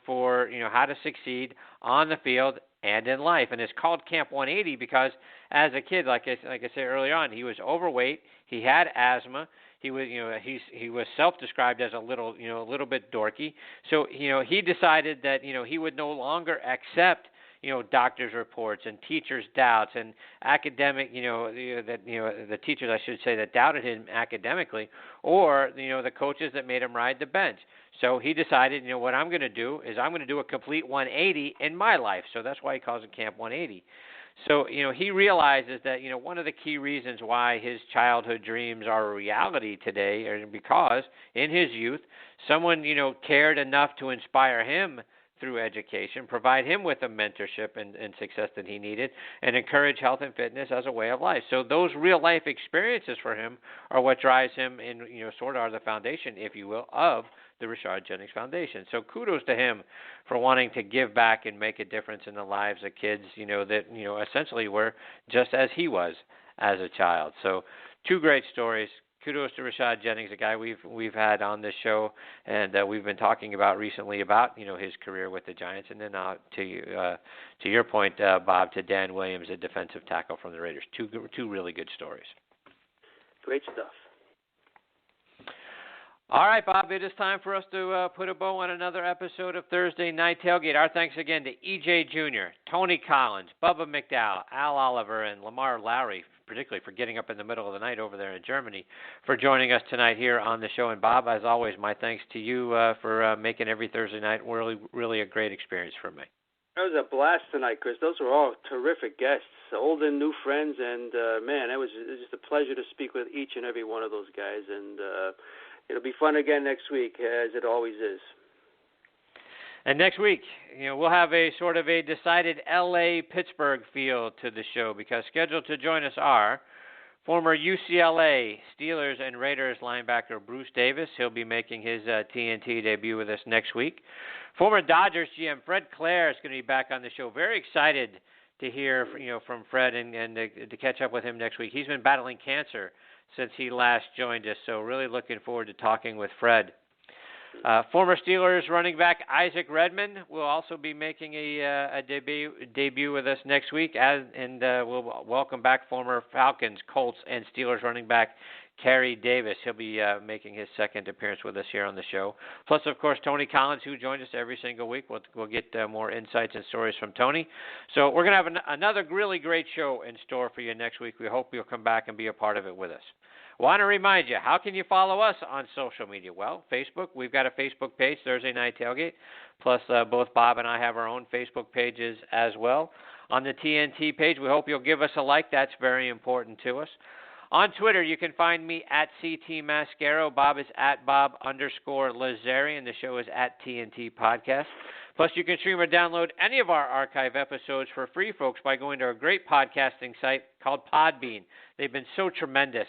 for how to succeed on the field and in life. And it's called Camp 180 because as a kid, like I said earlier on, he was overweight, he had asthma. He was, he was self-described as a little bit dorky. So, he decided that, he would no longer accept, doctors' reports and teachers' doubts and academic, the teachers, I should say, that doubted him academically, or, the coaches that made him ride the bench. So he decided, what I'm going to do is I'm going to do a complete 180 in my life. So that's why he calls it Camp 180. So, he realizes that, one of the key reasons why his childhood dreams are a reality today are because in his youth, someone, cared enough to inspire him through education, provide him with a mentorship and success that he needed, and encourage health and fitness as a way of life. So those real life experiences for him are what drives him and, sort of are the foundation, if you will, of the Rashad Jennings Foundation. So kudos to him for wanting to give back and make a difference in the lives of kids, that, essentially were just as he was as a child. So two great stories. Kudos to Rashad Jennings, a guy we've had on this show, and we've been talking about recently about his career with the Giants, and then to your point, Bob, to Dan Williams, a defensive tackle from the Raiders. Two really good stories. Great stuff. All right, Bob, it is time for us to put a bow on another episode of Thursday Night Tailgate. Our thanks again to E.J. Jr., Tony Collins, Bubba McDowell, Al Oliver, and Lamar Lowery, particularly for getting up in the middle of the night over there in Germany, for joining us tonight here on the show. And, Bob, as always, my thanks to you for making every Thursday night really, really a great experience for me. That was a blast tonight, Chris. Those were all terrific guests, old and new friends, and, man, it was just a pleasure to speak with each and every one of those guys, and it'll be fun again next week, as it always is. And next week, we'll have a sort of a decided L.A.-Pittsburgh feel to the show, because scheduled to join us are former UCLA Steelers and Raiders linebacker Bruce Davis. He'll be making his TNT debut with us next week. Former Dodgers GM Fred Clare is going to be back on the show. Very excited to hear from Fred and to catch up with him next week. He's been battling cancer since he last joined us, so really looking forward to talking with Fred. Former Steelers running back Isaac Redman will also be making a debut with us next week, and we'll welcome back former Falcons, Colts, and Steelers running back Kerry Davis. He'll be making his second appearance with us here on the show. Plus, of course, Tony Collins, who joins us every single week. We'll get more insights and stories from Tony. So we're going to have another really great show in store for you next week. We hope you'll come back and be a part of it with us. Want to remind you, how can you follow us on social media? Well, Facebook. We've got a Facebook page, Thursday Night Tailgate. Plus, both Bob and I have our own Facebook pages as well. On the TNT page, we hope you'll give us a like. That's very important to us. On Twitter, you can find me at CT-Mascaro. Bob is at Bob_Lazzari, and the show is at TNT Podcast. Plus, you can stream or download any of our archive episodes for free, folks, by going to a great podcasting site called Podbean. They've been so tremendous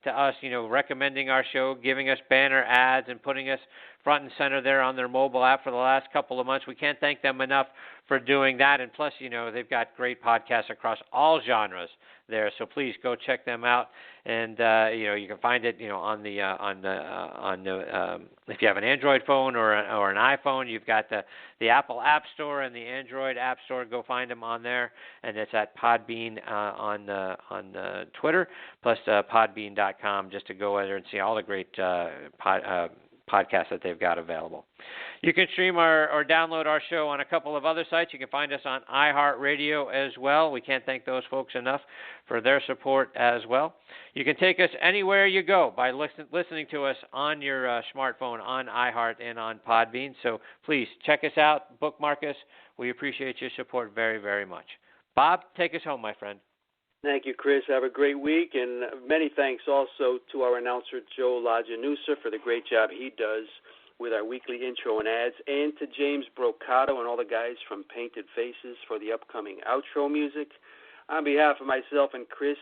to us, recommending our show, giving us banner ads, and putting us front and center there on their mobile app for the last couple of months. We can't thank them enough for doing that. And plus, they've got great podcasts across all genres there. So please go check them out. And you can find it, on the if you have an Android phone or an iPhone, you've got the Apple App Store and the Android App Store. Go find them on there, and it's at Podbean on Twitter, plus Podbean.com, just to go there and see all the great podcasts that they've got available. You can stream or download our show on a couple of other sites. You can find us on iHeartRadio as well. We can't thank those folks enough for their support as well. You can take us anywhere you go by listening to us on your smartphone, on iHeart, and on Podbean. So please check us out, bookmark us. We appreciate your support very, very much. Bob, take us home, my friend. Thank you, Chris. Have a great week, and many thanks also to our announcer, Joe Lajanusa, for the great job he does with our weekly intro and ads, and to James Brocato and all the guys from Painted Faces for the upcoming outro music. On behalf of myself and Chris,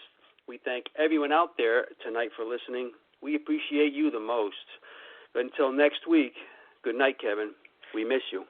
we thank everyone out there tonight for listening. We appreciate you the most. Until next week, good night, Kevin. We miss you.